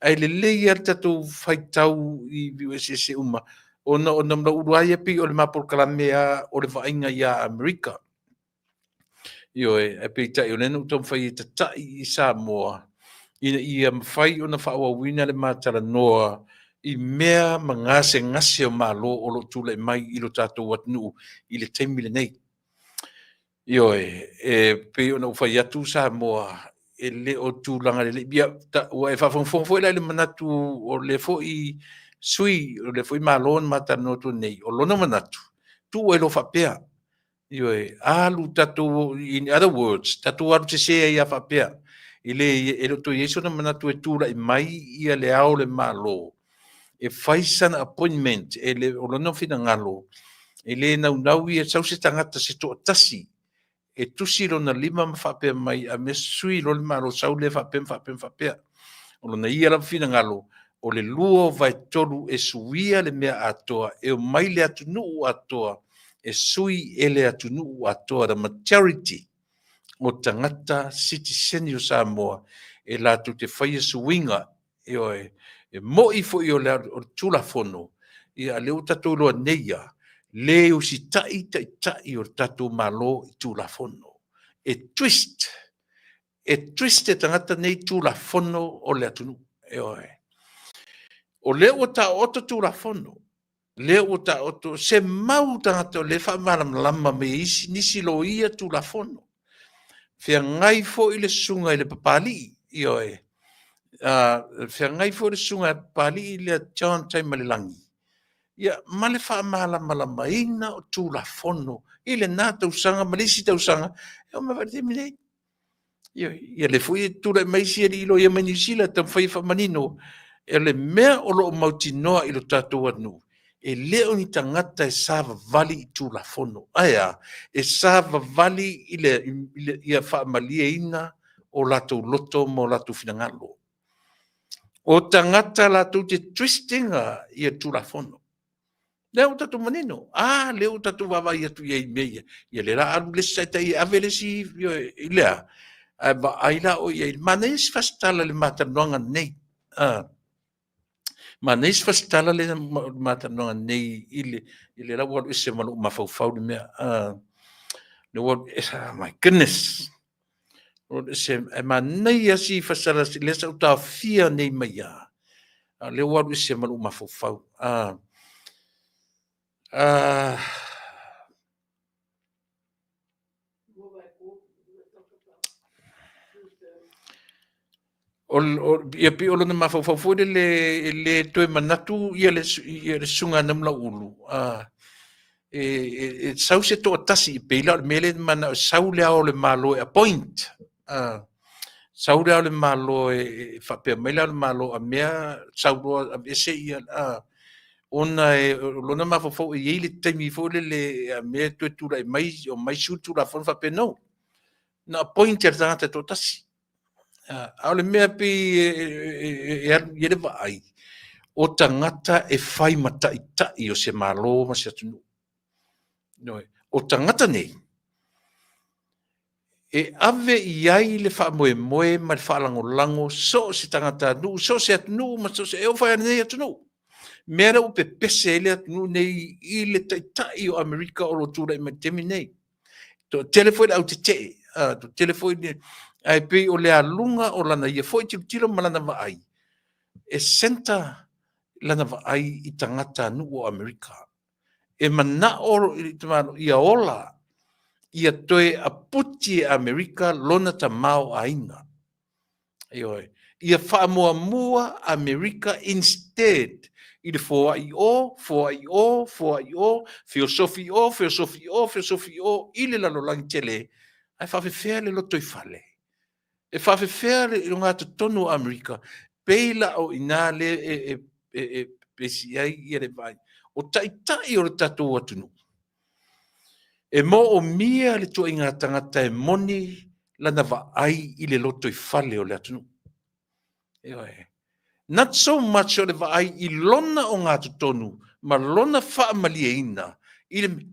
ai le le ia tatu fai tau i viu ese uma ona mla urua ia pi o le mapol kalamea o le vainga ia Amerika io e pe tai o nenu tom fai tatai i Samoa ina ia mawhai ona whaawawina le mātara noa i mea ngase o malo o lo tula mai i lo tātou atnu i le teimile nei. Io pe ona uwhai atu Samoa e le o tūlanga le bia ua e whawhongwhong fo le manatu o le fo i sui le foi malon mata no tu nei o lona manatu tu e lo fa pea io e alu tatu in other words tatu alu te se ia fa pea ile lo to yeso na manatu e tu la mai ia le au le malo e faisan appointment e le o lona fina ngalo ele nau ia sau se tangata se to tasi e tusi lona lima ma fa pea mai a me sui lo le malo sau le fa pea o lona ia la fina ngalo o le luo vai tolu e suia le mea atoa, e o mai le atunu atoa, e sui e le atunu atoa, the majority o tangata citizen o Samoa, e la tu te whaia suinga, e o e mo i fo i o le o tula fono, i a leo tatou loa neia, leo si tai o tatou malo i tula fono. E twist e tangata nei tula fono o le atunu, e o o le o ta oto tu la fono le o ta oto se mau tangata le fa malam lama me isi nisi lo ia tu la fono fia ngai fo ile sunga ile papali io e fia ngai fo ile sunga papali ile John tai malilangi ia male fa malam lama ina o tu la fono ile nata usanga malisi ta usanga e o ma varte mine ia le fui tu le mai si ilo ia manisila tam fai fa manino e le mea o loo mautinoa i lo tatou anu. E leo ni tangata e sava vali i tu la fono. Aia, e sava vali i le ia whaamalia ina o latou loto mo latou finangalo. O tangata latou te twistinga i tu la fono. Leo tatou manino. Leo tatou wawa i atu iei meia. Ia le ra alu le saita i avelesi i lea. Aila o iei. Mana isi fastala le matanoanga nei. Ma nei sfastala le matanoga nei ile la wal ise malu mafaufau le mea le wal my goodness wal ise ma nei asi fasala le sa uta fia nei maia le wal ise malu mafaufau ia pi olona mafaufau le toe manatu ia le sunga namla ulu e sau se to tasi peila mele mana sau le ao le malo e point sau le ao le malo e fa pe mele le malo a mea sau do a ese ia ona e lona mafaufau e ile temi fo le a mea to tu lai mai o mai su tu la fa pe no na point er tata to tasi au le mea pi e le vai o tangata e fai matai o se malo ma se atunu o tangata nei e ave iai le fa moe ma le fa lango so se tangata nu so se atunu ma so se e o fai nei atunu mea o pe pese ele atunu nei i le tai o Amerika o lo tura i matemi nei to telefone au te to telefone ai pe o le alunga o lana ia foi tilo malana vai e senta lana vai i tangata nu o Amerika e mana o ia ola ia toe a puti Amerika lona ta mau ainga ia fa mua Amerika instead i le fo ai o filosofi o ile la lo lang tele ai fa fe le lo toi fale e whawhewhea le i ngā tonu Amerika, peila o ina le pesi ai i le vai. O tai o le tatou atunu. E mo o mia le tua i ngā tangata e moni lana wa ai i le loto i whale o le atunu. Not so much o le wa ai i lona o ngā tonu, ma lona wha malia ina.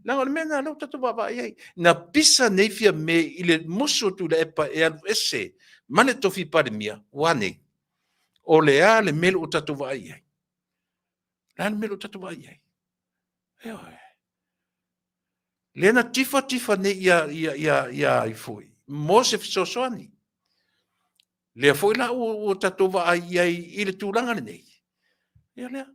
Langa le mena lau tatu wa ai. Na pisa neifia me i le muso tu le epa e alu ese. Mane tofi pare mia, wane. O le a le melo o tatu wa ai. Le melo o tatu wa ai. Le na tifa ne ia i foi. Mo se fisosoani. Le foi la o tatu wa ai i le tūlanga le nei. Ia lea.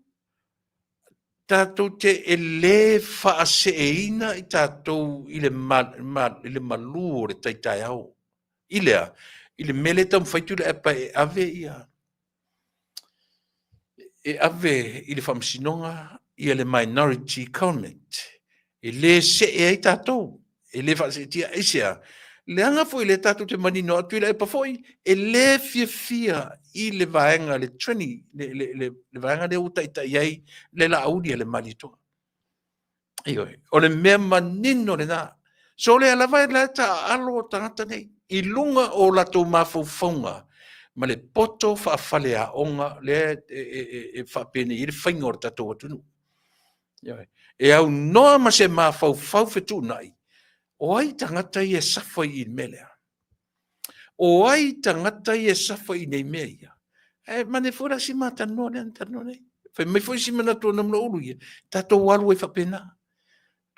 Tātou te ele whaaseina i tātou i le malu o le taitai au. I le mele tam whaitu le epa e ave ia. e ave i le whamasinonga i le minority comment. E le se e ai tātou. E le whasetia eisia. Le anga foi le tātou te manino atu i le epa foi. E le fia i le vaenga le treni. Le vaenga le utaita iai le la audi le malitoa. Ioi. O le mea manino le nā. So le alawai le ta alo tangata nei. I lunga o lato mafaufaunga. Ma le poto whaafale a onga le e whapene i le whainga o le tatou atunu. E au noa ma se mafaufau fetu nai. O ai tangata i e safa i melea. O ai tangata i e safa i nei mea ia. E mane fura si mata no le antano nei. Fai mai foi si mana tō namna ulu ia. Tatou walu e whapena.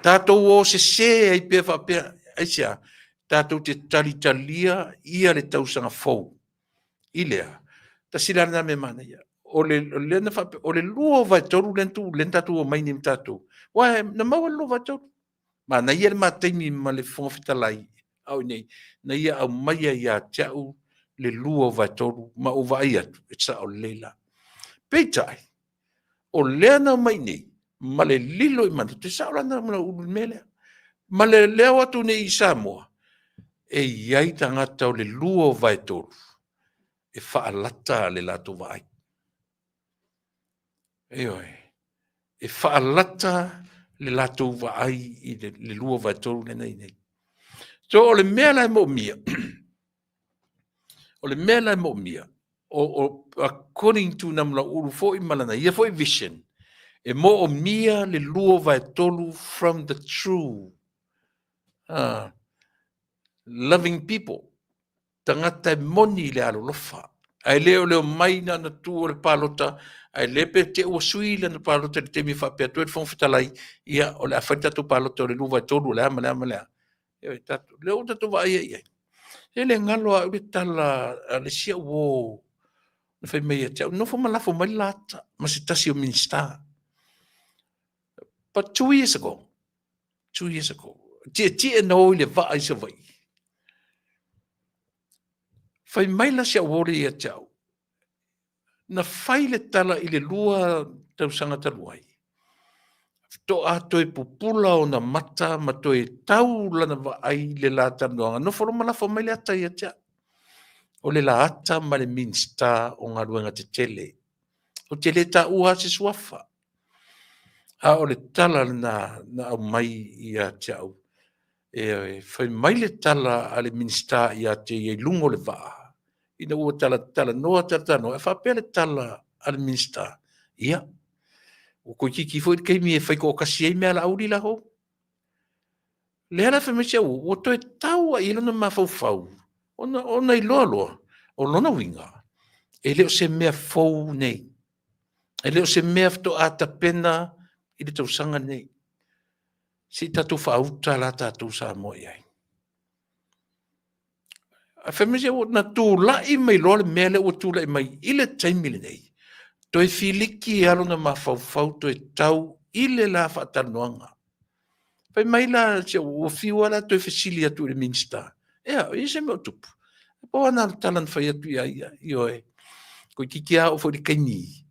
Tatou o se ai pe whapena. Aisia, tatou te talitalia ia le tausanga fau. Ilea. Ta silana me mana ia. O le lua vai toru len tatu o mai ni tatu. Wa na mau lua vai toru. Ma na ia ma taimi ma le fonga fitalai. Au nei. Na ia au mai ia tau le lua vai toru ma o vai atu. Etsa o leila. Peitai. O leana mai nei. Ma le lilo i mana. Te saurana mana ulu melea. Ma le leo atu nei i Samoa. E iai tangata o le lua vai toru. E whaalata le lato vai. Eoi. E whaalata le lato vai i le lua vai toru le nei nei. So o le mea lai mo mia. O le mea lai mo mia. O according to namla uru fo i malana. Ia fo i vision. E mo o mia le lua vai toru from the true. Loving people. Tangata e moni le alo lofa. Ai leo mai na tu le palota. Ai lepe te o suila na palota te mi fa pe tu fon fitalai. Ia o le afata tu palota le luva tolu le ama le ama le. Ia tatu leo tatu vai ia. Ele ngalo a le tala le sia wo. Na fai mai te no fo malafo mai lata. Ma se tasi o minsta. But 2 years ago. 2 years ago. Ti no le va ai se vai. Fai mai la sia wore ia tau. Na fai le tala i le lua tausanga taluai. To ato e pupula o na mata ma to e tau lana wa ai le la tanuanga. No foro malafo mai le ata ia tia. O le la ata ma le minsta o ngā ruanga te tele. O te le ta ua se suafa. A o le tala na au mai ia tia au. E fai mai le tala a le minsta ia te i lungo le waa. Ina ua tala noa tala e whapele tala al minsta. Ia. O ko kiki foi kei mi e whai ko kasi ei mea la auri la ho. Le hana whamisia o to e tau a ilona ma fau. Ona i loa loa. O lona winga. E leo se mea fau nei. E leo se mea fto ata pena i le tausanga nei. Si tatu whauta la tatu sa mo iai. A whamisia o na tū lai mai loa le mea le o tū lai mai i le taimile nei. To e filiki e alona ma fau to e tau i le la whaatanoanga. Pai mai la o fiwa la to e fasili atu le minsta. Ea, i se mea tupu. Po ana talan whai atu i oe. Ko kiki a o fwori kaini.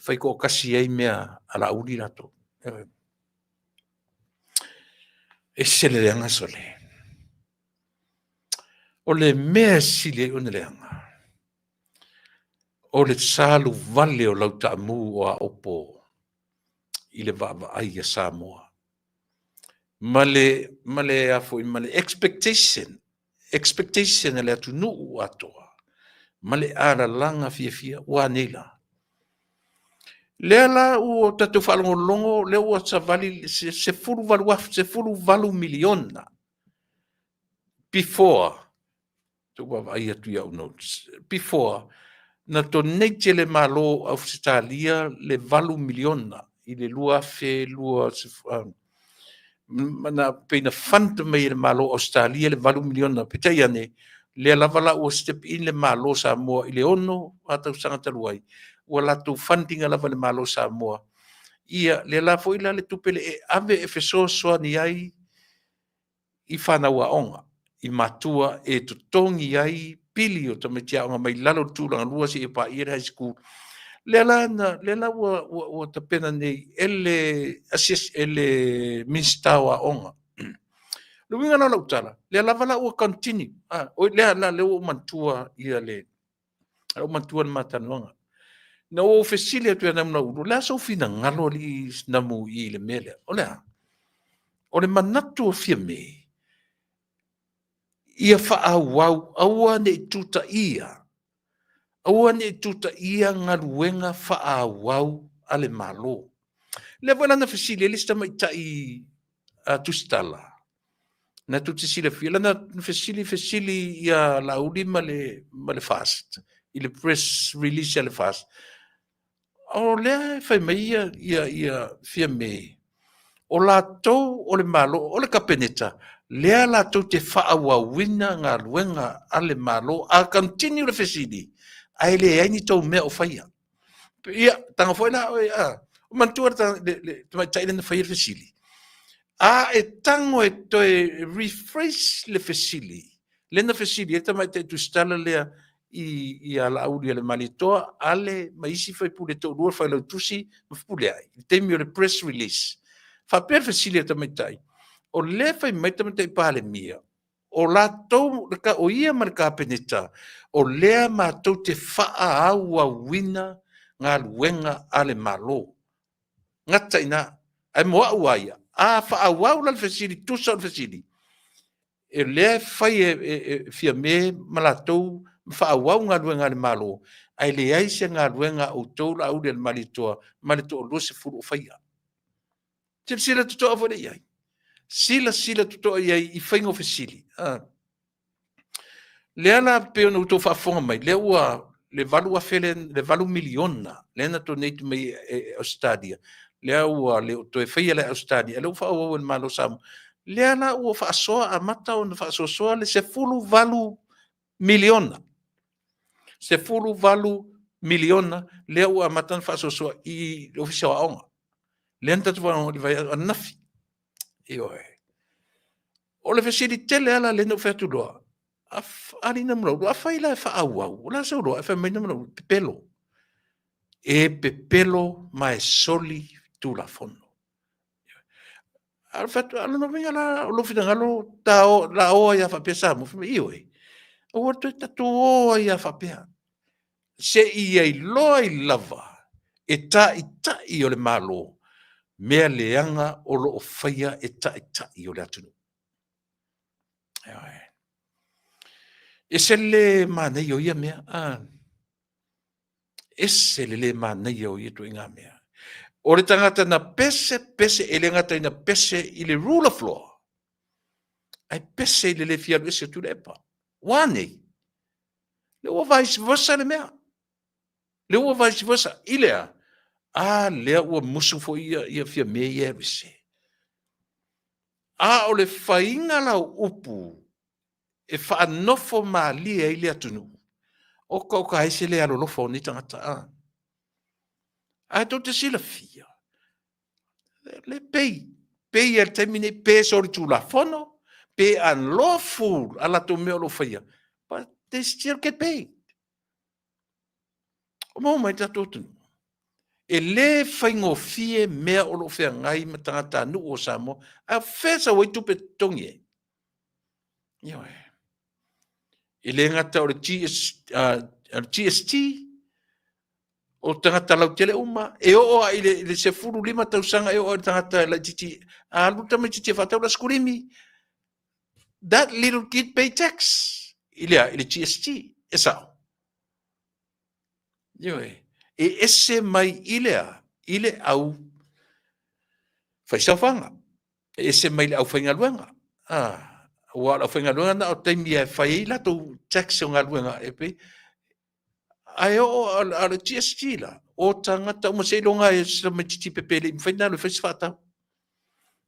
Whai ko kasi ei mea ala uri rato. E sele leanga sole. O le mea sile o leanga. O le salu vale o lauta amu o a opo i le vava ai a Samoa. Male a foi male expectation ele atu nuu atoa. Male ara langa fia ua nela. Lea la o tatu whalongo longo lea ua sa vali se fulu valu miliona. Before, tu wa ai atu iau notes, before, na to neite le malo au Australia le valu miliona i le lua fe lua na pena fanta mai le malo Australia le valu miliona petai ane le lavala o step in le malo Samoa i le ono atau sanga taluai o la tu funding lava le malo Samoa ia le la foi la le tupele e ave e feso so ni ai i fana wa onga i matua e tutongi ai pili o tamatia o mai lalo tūlanga lua si e pa i high school le la wa tapena nei ele asis ele mistawa onga lu winga na utala le la vala o continue o le la le o mantua ia le o mantua matanonga na o fesile tu na ulu la so fina ngalo li na mu i le mele o le manatu o fia me ia fa au aua ne tuta ia aua ne tuta ia ngaluenga fa au ale malo le vela na fesile le sta mai tai tustala na tuti sila fila na fesili ia la ulima le fast ile press release le fast o le fai mai ia fia me o la tau o le malo o le kapeneta lea la tau te whaawawina ngā luenga ale malo a continue le fesili ai le aini tau mea o whaia ia tanga whaina o mantua le mai taile na whaia le fesili a e tango e toe refresh le fesili lena fesili e tamai te tu stala lea i ala auri le malitoa ale maisi fai pule to lua fai lau tusi mafpule ai te mi o le press release fa per fesili e tamai tai o le fai mai tamai tai pale mia o la tau ka o ia mar ka peneta o lea ma tau te faa aua wina ngā luenga ale malo ngata ina ai moa uaia a faa aua la fesili tusa le fesili e le fai e fia me malatou fa wa nga luenga le malo ai le ai se nga luenga o to la u le malito lo se fu faia te sila to avo le ai sila to ai I faingo fesili le ala pe no to fa fonga mai le ua le valu a felen le valu miliona le na to net mai o stadia le ua le to e faia le o stadia le fa o malo sam le ala ua fa so a mata o fa so le se fulu valu miliona se fulu valu miliona le ua matan fa so I ofisa onga le anta tu le vai nafi o le fesili tele ala le no fetu doa ali na mlo a faila fa au la so do fa me no pepelo mai soli tu la fondo al fatu ala no venga la lo fina ngalo tao la o ya fa pesa mo o to tatu o ya fa pea se ia I loi lava e ta I o le malo mea leanga o lo faia e ta I o le atunu e se le manei o ia mea e se le manei o ia tu inga mea o le tangata na pese e le ngata ina pese I le rule of law ai pese I le fia lwese tu lepa wane le o vice versa le mea le ua vice versa ilea lea ua musu fo ia fia me ia vise o le fainga la upu e whaanofo malia I le atunu o ka haise le alolofo ni tangata to te sila fia le pei al temine pe sori tu la fono pe unlawful ala to me lo fia but they still get paid o mo mai tato tunu e le faingo fie mea o lo fea ngai ma tangata nu o samo a fesa wai tupe tongie e le ngata o le GST o tangata lau tele uma e o ai le se furu lima tausanga e o tangata la titi luta me titi fatau la skurimi that little kid pay tax ile GST e sao e ese mai ile au faisafanga ese mai le au fainga luenga wa au fainga luenga na o taimi e fai la to tax o ngaluenga e pe ai o ala GST la o tangata mo se longa e se mai titi pepele in faina le faisafata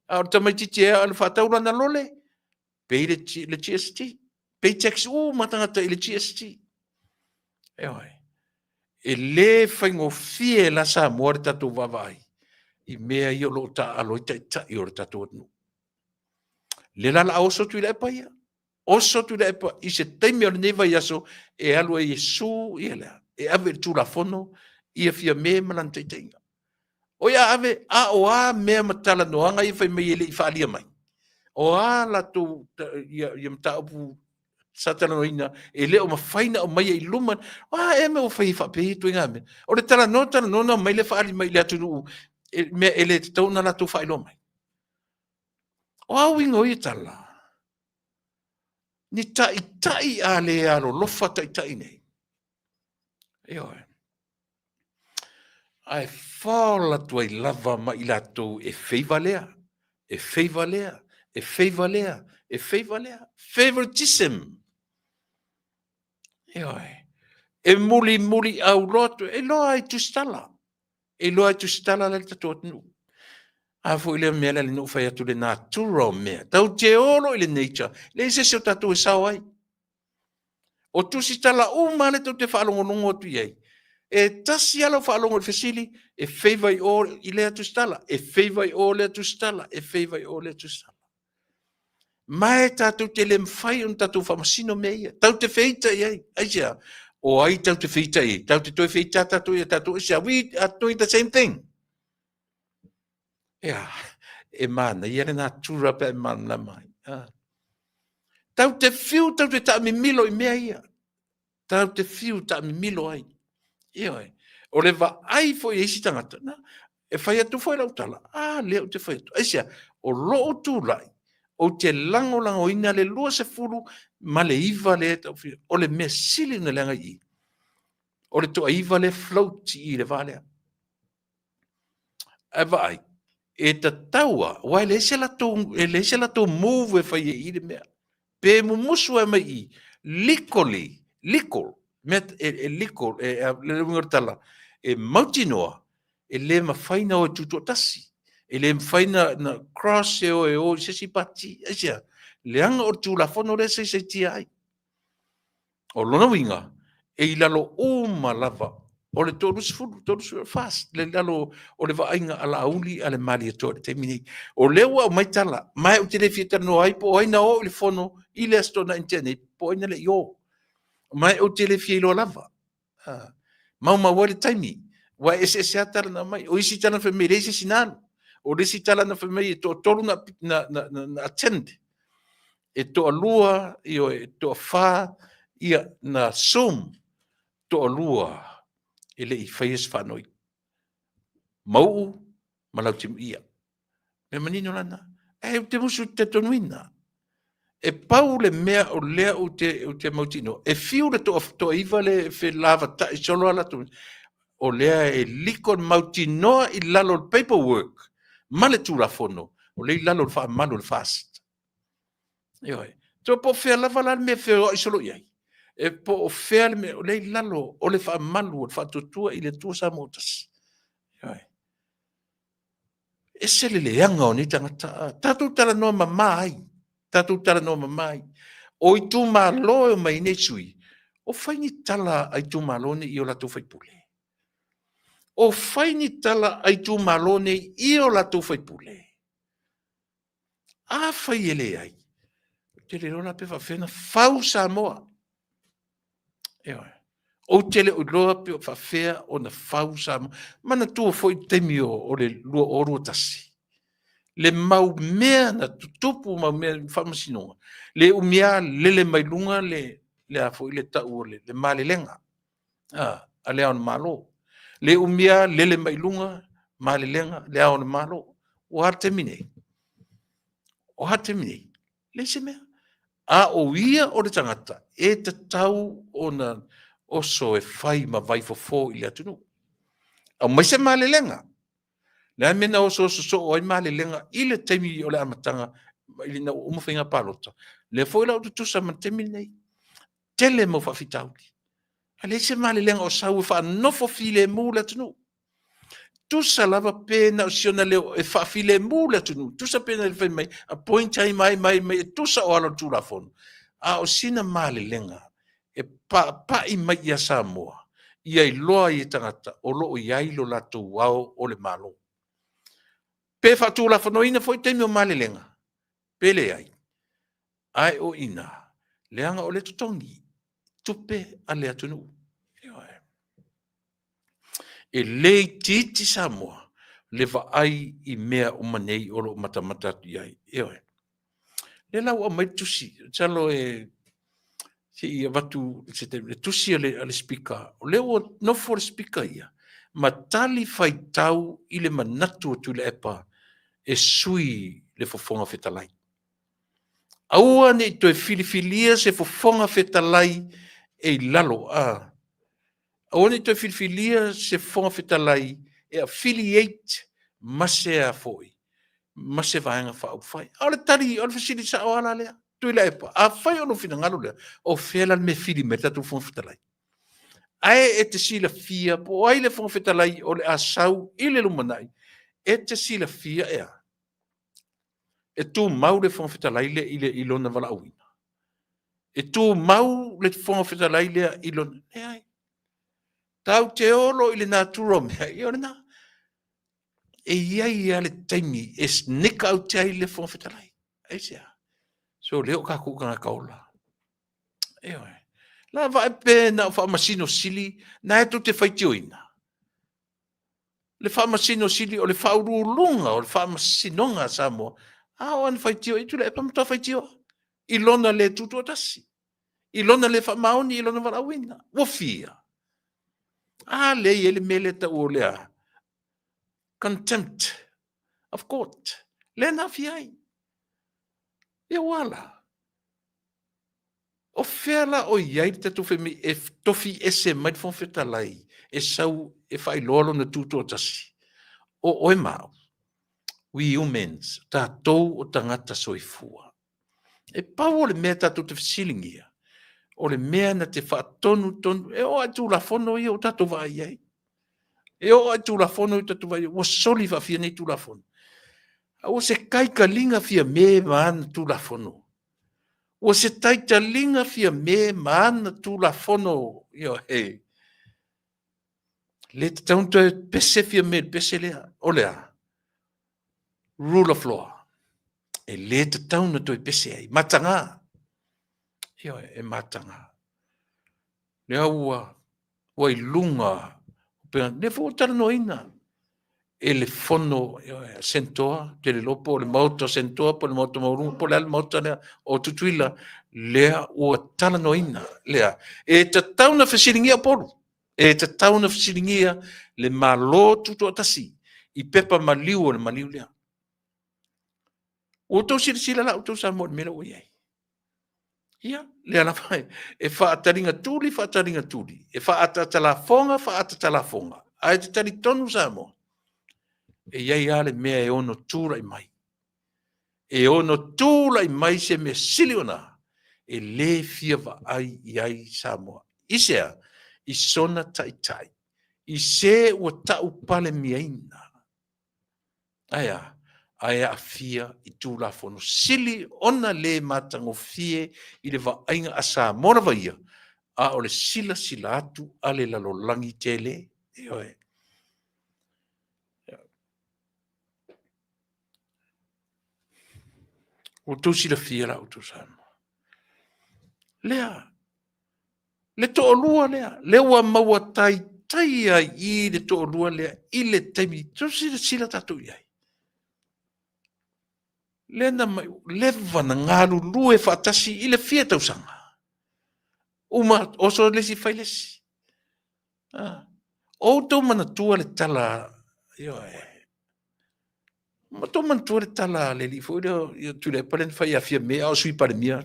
o tamai titi e al fata ula na lole pe le GST pe tax matangata ile GST e le faingo fie la sa moare tatu vavai I mea I o lo ta alo ta I o tatu nu le la oso tu le pa ia oso tu le pa I se taimi o neva iaso e alo e Yesu ia la e ave tu la fono ia fia me malan teitinga. O ia ave, o a mea matala noanga i whai mai ele i whaalia mai. O a la tu, ia mta upu satana noina, e leo ma whaina o mai e luman, e me o whai whape tu inga me. O le tala no na mai le whaali mai le atu nuu, me ele te tauna la tu whailo mai. O a wingo i tala. Ni tai a le alo, lofa tai nei. Eo e. Ai whaola tu ai lava mai la tu e feivalea, e feivalea, e feivalea, e feivalea. Favoritism. Eo e. E muli au lotu, e loa ai tu stala. E loa ai tu stala le tatu atinu. A fu ile mea le no fai atu le natural mea. Tau te olo ile nature. Le se se tatu e sao ai. O tu si tala umane tau te whaalongonongo atu iei. E tasi ala whaalongo le fesili, e feivai o i lea tu stala. E feivai o lea tu stala. E feivai o lea tu stala. Mai tatu te le mwhai un tatu whamasino mea ia. Tau te feita iei. Aisia. O ai tau te feita iei. Tau te toi feita tatu ia tatu. Aisia. We are doing the same thing. Ea. E mana. Ia le nā tura pe e mana mai. Tau te fiu, tau te ta mi milo i mea ia. Tau te fiu ta mi milo ai. Ia ai. O le va ai fo i eisi tangata. Na, e whai atu fwoi lau tala. Leo te whai atu. Eisia, o loo tu lai. O te lango ina le lua se furu, ma le iwa le tau fiu. O le mea sili na lenga i. O le toa iwa le float i le valea. E va ai. E ta taua, wai le se la to move e whai e i le mea. Pe mumusu e mai i. Likol, met likol, le ngortala, e mautinoa, e le mawhaina o tuto tasi, e le mawhaina na cross e o se si pati, e sia, le anga o tula fono le se tia ai. O lona winga, e i lalo o malava, o le tolus fast, le lalo o le vainga ala auli ale mali ato le temini. O lewa o maitala, mai o te le fieta no ai, po aina o le fono, i le astona internet, po aina le yo. Mai o te le fielo lava. Mau wale taimi. Wa ese atala na mai. O isi tala me le isi sinano. O le isi tala na me e to tolu na attend. E to alua, e to fa, ia na Zoom. To alua. E le i whaies whanoi. Mau, malau timu ia. Me manino lana. E te musu te tonuina. E pau le mea o lea o te mautino. E fiu le to iwa le fe lava ta i solo ala tu. O lea e liko mautinoa i lalo le paperwork. Ma le tūra fono. O le i lalo le wha manu le fast. Ioi. To po fea lava la mea fea i solo iai. E po o fea le mea o le i lalo o le wha manu o le wha tutua i le tua sa motas. Ioi. E se le anga o ni tangata. Tatu tala noa mamai. Tatu tala no mamai. O i tu malo e mai nei sui. O whaini tala ai tu malo ne i o la tu whaipule. O whaini tala ai tu malo ne i o la tu whaipule. A whai ele ai. Te le rola pe whawhena whau sa moa. Ewa. O te le uloa pe whawhea o na whau sa moa. Mana tua foi temio o le lua oro tasi. Le mau mea na tutupu mau mea whamasinoa. Le umia lele mai lunga le a foi le tau le male lenga. A le aon malo. Le umia lele mai lunga male lenga le aon malo. O harte mine. O harte mine. Le se mea. A o ia o le tangata. E te tau o na oso e whai ma vai fo i le atunu. A mai se male lenga. Le mena o so o ai male lenga i le temi o le amatanga i na o mawhinga palota. Le foi lau tu sa matemi nei. Tele mo whawhitauri. A le se male lenga o sau wha nofo file mu le tunu. Tu sa lava pena o siona leo e whawhile mu le tunu. Tu sa pena le whai mai. A point ai mai tu sa o alo tu la fono. A o sina male lenga. E pa i mai ia Samoa. Ia i loa i tangata. O lo o iailo la tu wao o le malo. Pe fatu la fonoina foi temi o male lenga. Pele ai. Ai o ina. Leanga o le tutongi. Tupe a le atunu. e lei titi Samoa, le vaai I mea o manei o lo matamata atu iai. Eoe. Le lau a mai tusi, talo si ia watu, le tusi ale spika, o leo no for spika ia, ma tali fai tau I le manatu o tu le epa, e sui le fofonga fetalai. Aua ne to e filifilia se fofonga fetalai e lalo a. Aua ne to e filifilia se fofonga fetalai e affiliate mase a foi. Mase vaenga fa au fai. Ole tari, ole fasili sa o ala lea. Tu ila epa. A fai ono fina ngalo lea. O fela me fili me tatu fofonga fetalai. Ai e te sila fia, po ai le fofonga fetalai ole a sau ile lumanai. E te sila fia ea. E tu mau le fofonga fetalai le ile ilona vala auina. E tu mau le fofonga fetalai le ilona. E ai. Tau te olo ile nā turo mea. I ora nā. E iai ale taimi. E nika au te ai le fofonga fetalai. E sea. So leo ka kukanga kaola. E oi. La va e pe na wha masino sili. Na e tu te whaitioina. Le wha masino sili o le whaurulunga o le wha masinonga Samoa. A o an whaitio. I tu le e pamata whaitio. Ilona le tutu atasi. Ilona le wha maoni. Ilona warawina. Wofia. Le ele mele ta o lea. Contempt of court. Le na fiai. E wala. O fela o iai te tofi mi e tofi ese mai fon fetalai. E sau e fai lolo na tuto tasi. O e mau. We humans. Ta tou o tangata soifua. E pau o le mea tatu te fisilingia. O le mea na te wha tonu. E o atu la fono i o tatu vai iai. E o atu la fono i tatu vai iai. O soli va fia nei tu la fono. O se kaika linga fia me maana tu la fono. O se taita linga fia me maana tu la fono. Io, hey. Le te taunto e pese fia me, pese lea. O lea. Rule of law. E le te taunto e pese ai. Matanga. Io, e matanga. Lea ua. Ua I lunga. Ne fo tala no ina. E le fono sentoa, te le lopo, le mauta sentoa, po le mauta maurunga, po le al mauta lea, o tutuila, lea ua tala noina, lea. E te tauna fesilingia polu, e te tauna fesilingia le malo tutu atasi, I pepa maliu o le maliu lea. O tau sila la, o tau sa mo mele o iai. Ia, lea la fai, e wha ataringa tuli, e wha atatala fonga, ai te tali tonu sa mo. E iai ale mea e ono tūra I mai. E ono tūra I mai se me siliona. E le fia wa ai iai Samoa. Isea, I sona tai. I se ua tau pale miaina. Aia a fia I tūra fono. Sili ona le matango fie I le wa ainga a Samoa wa ia. A o le sila atu ale lalolangi tele. E oe. O tu sila fia la o tu Samoa. Lea. Le to lua lea. Le ua maua tai ai I le to lua lea. I le temi. Tu sila tatu iai. Le na mai. Le wana ngalu lue fatasi I le fia tausanga. Uma oso lesi fai lesi. O to mana tua le tala. Yo Ma to mana tua le tala le li fo. Tu le palen fai a fia mea. O sui pare mia.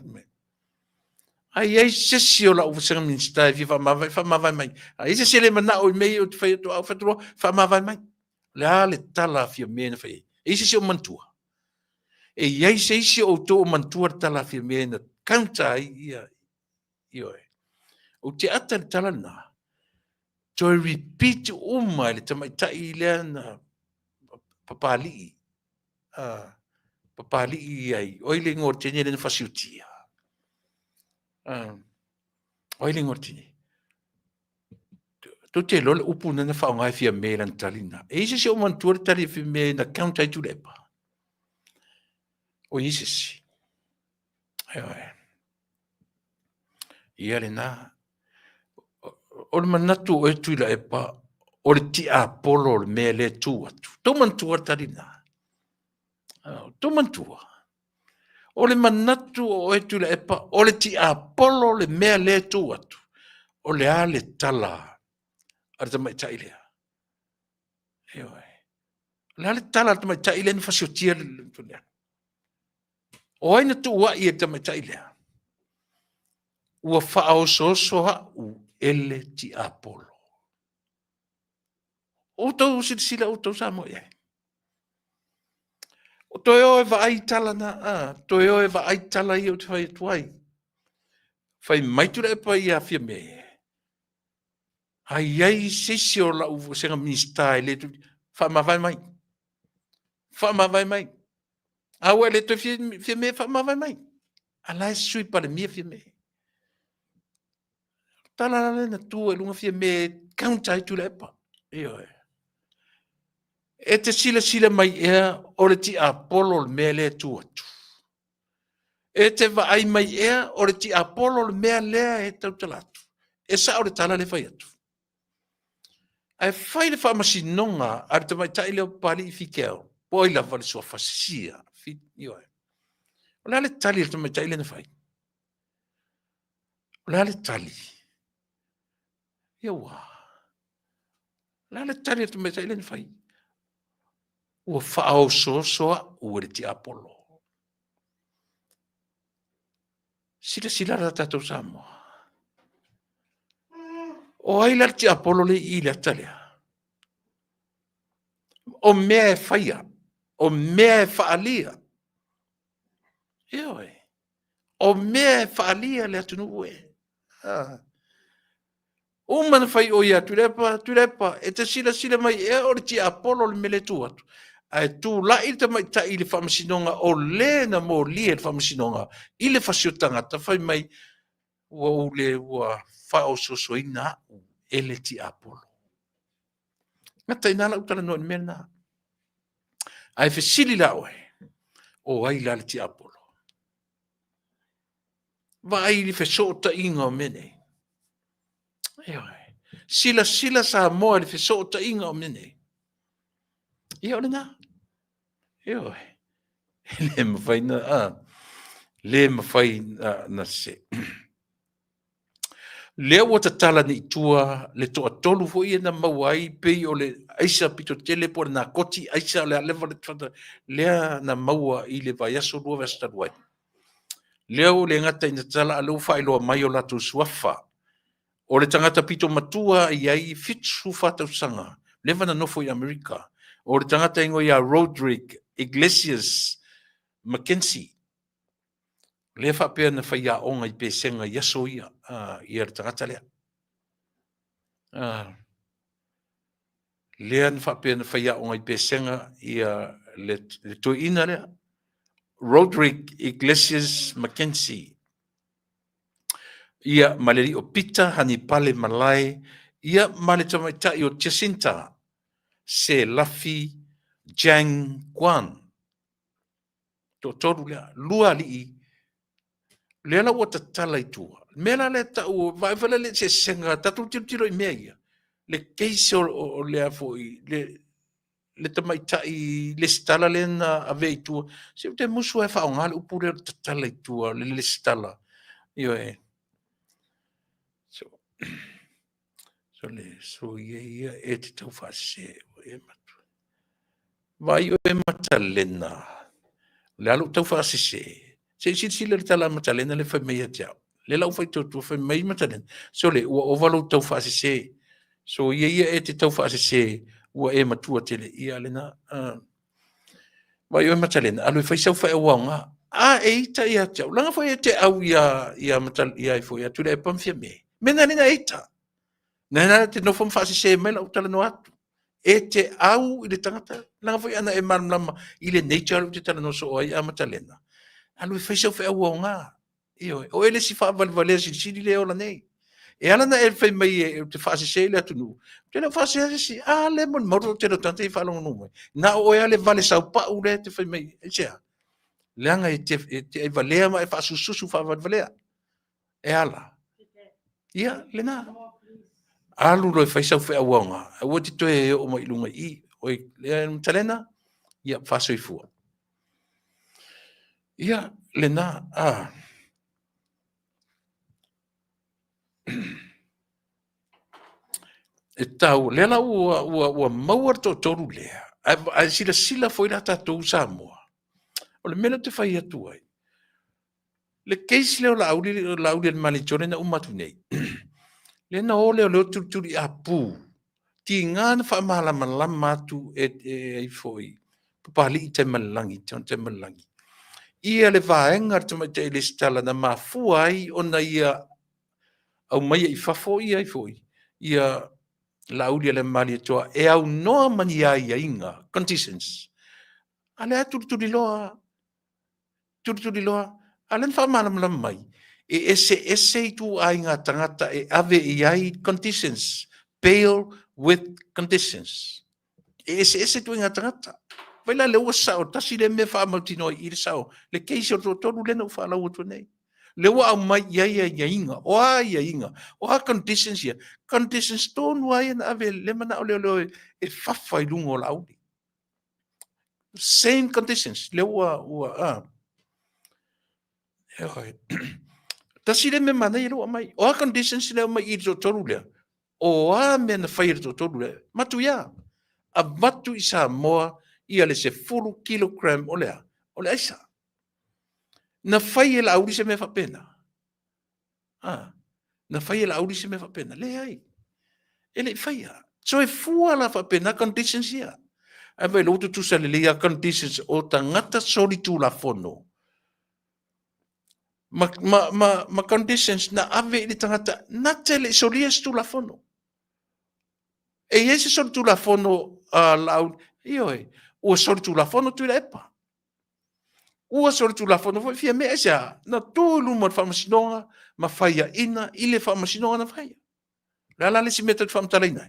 Ai se o la ufsanga minsta e fa mavai mai. Ai se le mana o mei o te fai to au fatro fa mavai mai. Le tala fia mena fai. Ai se o mantua. E iai se o to mantua tala fia mena kanta ia io e. O te ata tala na. To repeat le tamai tai le na papali. Papali ai. Oile ngor tene le fasiutia. Oile ngor tene. Tu te lole upu na fa ngai fia me lan talina. E se o mantua tali fia me na kanta tu lepa. O isis. Ia le na. O le manatu o tuila e pa. o le ti a polo le mea le tu atu. Tau mantua tarina. Tau mantua. O le manatu o etu le epa, o le ti a polo le mea le tu atu. O le a le tala. Ar tamai tailea. Eoi. Le a le tala tamai tailea ni fasiotia le tunea. O aina tu ua i e tamai tailea. Ua whao soso ha u ele ti a polo. O tau sila o tau samo e. O toi o e wa ai tala na, toi o e wa ai tala i o te whai tuai. Whai maitura e pa i a fia me. Ai ai sisi o la uvo senga minista e le tu, wha ma vai mai. Wha ma vai mai. Awa le toi fia me wha ma vai mai. Ala e sui pa le mia fia me. Tala na tu e lunga fia me kauntai tu le e pa. Io e. E te sila mai ea o le ti a polo le mea le tu atu. E te va ai mai ea o le ti a polo le mea lea e tau talatu. E sa o le tala le fai atu. Ai fai le wha masinonga ar te mai tai leo pali i fikeo. Poi la vale sua fasisia. O le ale tali ar te mai tai le na fai. O le ale tali. Ia wa. O le ale tali ar te mai tai le na fai. Ua whaao soa ua le ti a polo. Sila ra tatou Samoa. O ai la ti Apollo le i le atalea. O mea e whaia. O mea e whaalia. Eo e. O mea e whaalia le atunu ue. O mana whai o ia turepa. E te sila mai e o le ti Apollo le mele tu atu. Ai tu la i te mai ta i le whamasinonga o le na mo lia le whamasinonga. I le whasio tangata whai mai ua ule ua whao sosoina ele ti Apollo. Ngata ina la utala no mea na. Ai fesili la oe. O ai la le ti Apollo. Va ai li fesota inga o mene. Sila sa moa li fesota inga o mene. Ia le na. Le mawhai na. Le mawhai na se. Lea ua tatala ni tua le toa tolu fo ia na mawai pei o le aisa pito tele po na koti aisa le lewa le tata lea na maua i le vai aso lua vesta duai. Lea o le ngata ina tala a leu fai loa mai o latu suafa. O le tangata pito matua i ai fitsu fata usanga. Lewa na nofo i Amerika. O le tangata ingo ia Roderick Iglesias Mackenzie. Le fa pe na fa ya onga i pe senga ya so ia ia tangata le le an fa pe na fa ya onga i pe senga ia le to ina le Roderick Iglesias Mackenzie ia maleri o Peter hani pale malai ia male tama ta i o Jacinta se lafi Jang Kwan to toru lua li le la wata tala i tua. Mela le ta u vai fala le se senga tatu tiro i mea. Le keisi o le afo i le tamai tai le stala le na ave i tua. Se te musu e fa onga le upure o tala i tua le stala. Io e. So ia e te tau fase o e matu. Vai o e matalena. Le alu tau fase se. Se le tala matalena le fai mea tiao. Le lau fai tau fai mea matalena. So le ua ovalo tau fase se. So ia e te tau fase se. Ua e matua tele. Ia le na. Vai o e matalena. Alu fai sau fai awanga. E ita ia tiao. Langa fai e te au ia matal ia e fai atu le e pamfia me. Mena lina eita. Nana te no fam fase se me lau tala no atu. E te au i le tangata. Langa fai ana e marmlama. I le nature te tala no so o ia matalena. Alu fai sau fai awa nga. O ele si faa valvale si le ola nei. E ala na e fai mai e te fase se le atu nu. Te le fase se si, le mon moro te no tante i whalonga nume. Na o e ale vale sau pa u le te fai mai. E sea. Leanga e te valea ma e faa susu faa valvalea. E ala. Ia, le na. alu lo fai sau fe awanga o te toe o mai lunga I o le talena ia faso I fu ia le na e tau le la ua mauar to toru lea a sila foi la tatou Samoa o le mena te fai atu ai le keisi leo la auli le malitone na umatu nei le na ole o leo turi a pu ti ngana fa malama atu e foi papali I te malangi ia le vaenga te le stala na mafua ai ona ia au mai I fafo ia I foi ia lauli le mali toa e au noa mani ai inga conditions ale turi loa alen fa malam mai ese tu ai nga tangata e ave ai conditions pale with conditions ese tu nga tangata Vela le ua sao, tasi le me wha mautino I le sao, le keisi o tonu le no wha lau atu nei. Le ua au mai ia inga, o a conditions ia. Conditions tonu ai na ave le mana o leo e whawhai lungo la audi. Same conditions, le ua. Tasi le me mana I le ua mai, o a conditions le mai I le tonu lea. O a me na whai le tonu lea, matu ia. A matu I Samoa, ia le se 4 kilogram o lea aisa. Na whai e la auri se me whapena. Na whai e la auri se me whapena. Le ai. E le whai a. So e fua la whapena conditions ia. E vai lotu tu sa le lea conditions o ta ngata sori tu la fono. Ma conditions na ave I le tangata na tele soria tu la fono. E ese sori tu la fono la auri. Io o sori tu la fono tu la epa. Ua sori tu la fono foi fia me esa na tulu mo famasinonga ma faia ina ile famasinonga na faia. La le si meta famtalina.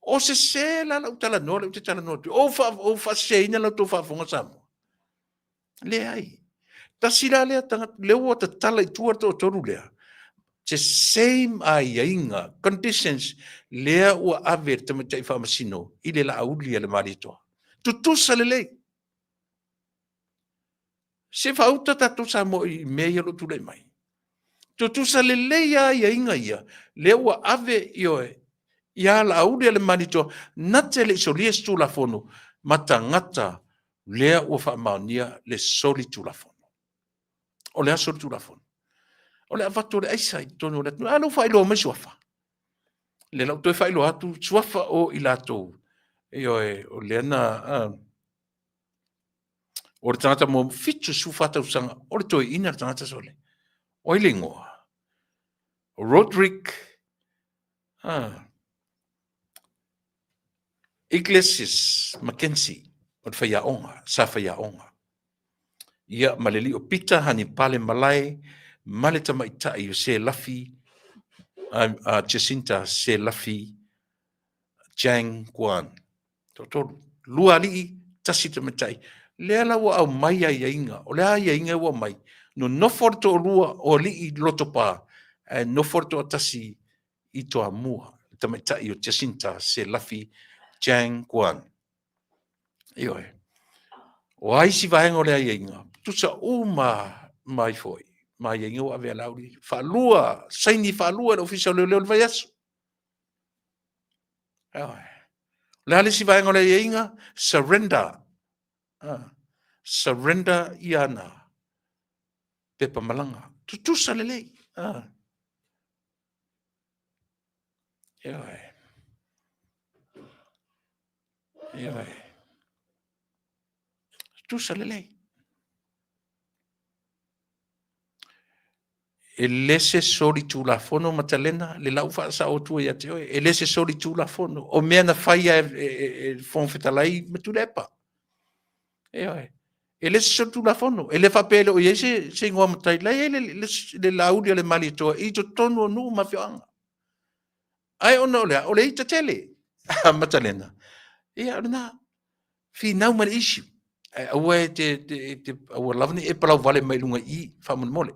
O se la utala no le utala no. O fa se ina la to fa fonga samo. Le ai. Ta sila le tanga le o ta tala I tua to toru le. The same ai inga conditions le o aver te meta famasino ile la auli le marito. Tutusa le lei. Se fauta tatu sa mo I mea lo tule mai. Tutusa le lei ia inga ia. Le ua ave ioe. Ia la audi le manito. Nate le solia stu la fono. Mata ngata lea ua wha maonia le soli tu la fono. O lea soli tu la fono. O lea vato le aisa I tono le. Alo wha ilo me suafa. Le lau toi wha ilo atu suafa o ilato. Ioe o lea na... O le tangata mo fitu sufata usanga, o le toi ina le tangata sole. O ile ngoa. Roderick Iglesias Mackenzie, o le whaiaonga, sa whaiaonga. Ia maleli o pita hani pale malai, male tamaitai o se lafi, Jacinta se lafi, Jang Guan. Totoro, lua alii, tasi tamaitai. Lea la wa au mai ai inga, o lea ai inga wa mai. No noforto lua o li loto pa, noforto tasi I toa mua. Tamaitai o Jacinta se lafi Jang Guan. Ioe. O ai si vaenga o lea ai inga. Tusa mai foi. Mai inga o ave lauri. Falua, saini falua na ofisa leo vai aso. Ioe. Lea le si vaenga o lea ai inga, surrender. Surrender iana. Pepa malanga. Tutusa lelei. Ioe. Tutusa lelei. E lese sori tu la fono matalena, le lau fa sa o tu ia te oe. E lese sori tu la fono. O mea na faia e fonfetalai ma tu lepa. Ioe. E le se tu la fono, e le fa pele o yese se ngwa matai la le laudi le mali to I to tonu no ma fianga. Ai ono le o le ita tele. Matalena. Ia na fi nau ma issue. Awe te awe lavani e pala vale mai lunga I fa mon mole.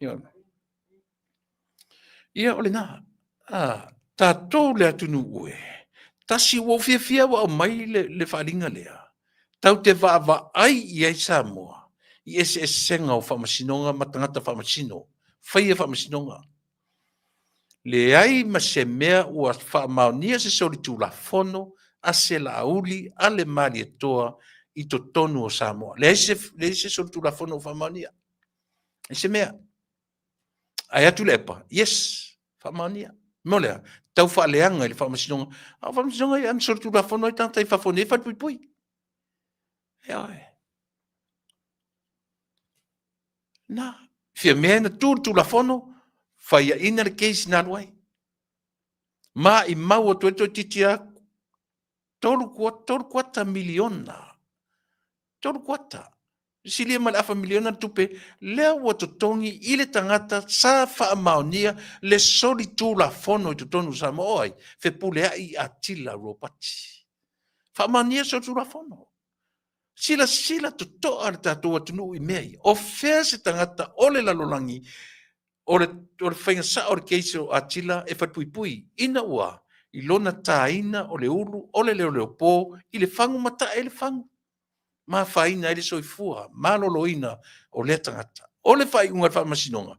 Ia. Ia ole na. Tātou le atunu ue. Tasi wo fia wa mai le whalinga lea. Tau te wa ai i ai Samoa. I ese senga o whamasinonga matangata whamasino. Whaia whamasinonga. Le ai ma se mea ua whamaunia se sori tu la fono a se la auli a le mali e toa i to tonu o Samoa. Le ese sori tu la fono o whamaunia. E se mea. Ai atu lepa. Yes. Whamaunia. Molea. Tau whaaleanga i le whamasinonga. A whamasinonga i an sori tu la fono i tanta i whafone e whapui pui. Ai. Na. Fia mea na tu la fono. Whaia ina le keisi na luai. Ma i mau o tueto titia toru kuata miliona. Toru kuata. Silia ma le afa miliona tupe lea ua totongi i le tangata sa whaamaonia le sori tu la fono i tonu sa moai. Fe pulea i atila ropati. Whaamaonia so tu la fono. Sila to toa le tatou atunu i mei. O fea se tangata ole lalolangi o le whainga sa o le keisi o atila e whatuipui. Ina ua i lona tāina o le ulu o le leo pō i le whangu mata e le whangu. Ma whaina e le soifua, ma loloina o le tangata. O le whai unga whamasinonga.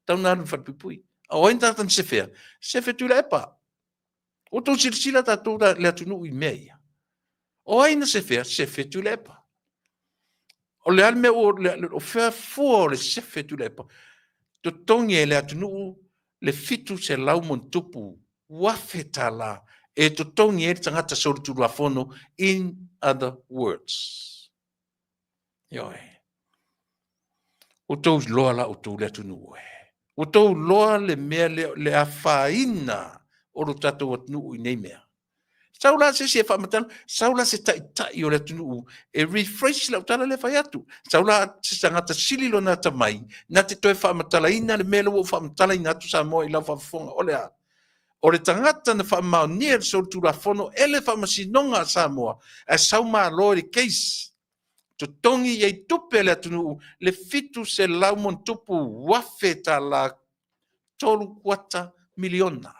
Tau nā le whatuipui. A oain tātan se fea. Se fe tu la epa. O tō sila tatou le atunu i mei. O aina se fe tu la epa. O le alme o fea fua o le sefe tu lepa. To tongi e le atunu le fitu se lau montupu wafe tala e to tongi e tangata sori tu lafono in other words. Yoe. O tau loa la o tau le atunu e. O tau loa le mea le afaina o lo tatou atunu i nei mea. Saula se whamatala, saula se tai o le tunu e refresh la utala le whai atu. Saula se tangata sililo na tamai, na te toi whamatala ina le melo o whamatala ina atu sa moa i lau whafonga ole a. O le tangata na whamau nia so tu la fono ele whamasinonga sa moa, a sauma loa le case. To tongi e tupe le tunu le fitu se laumon tupu wafe ta la tolu kuata miliona.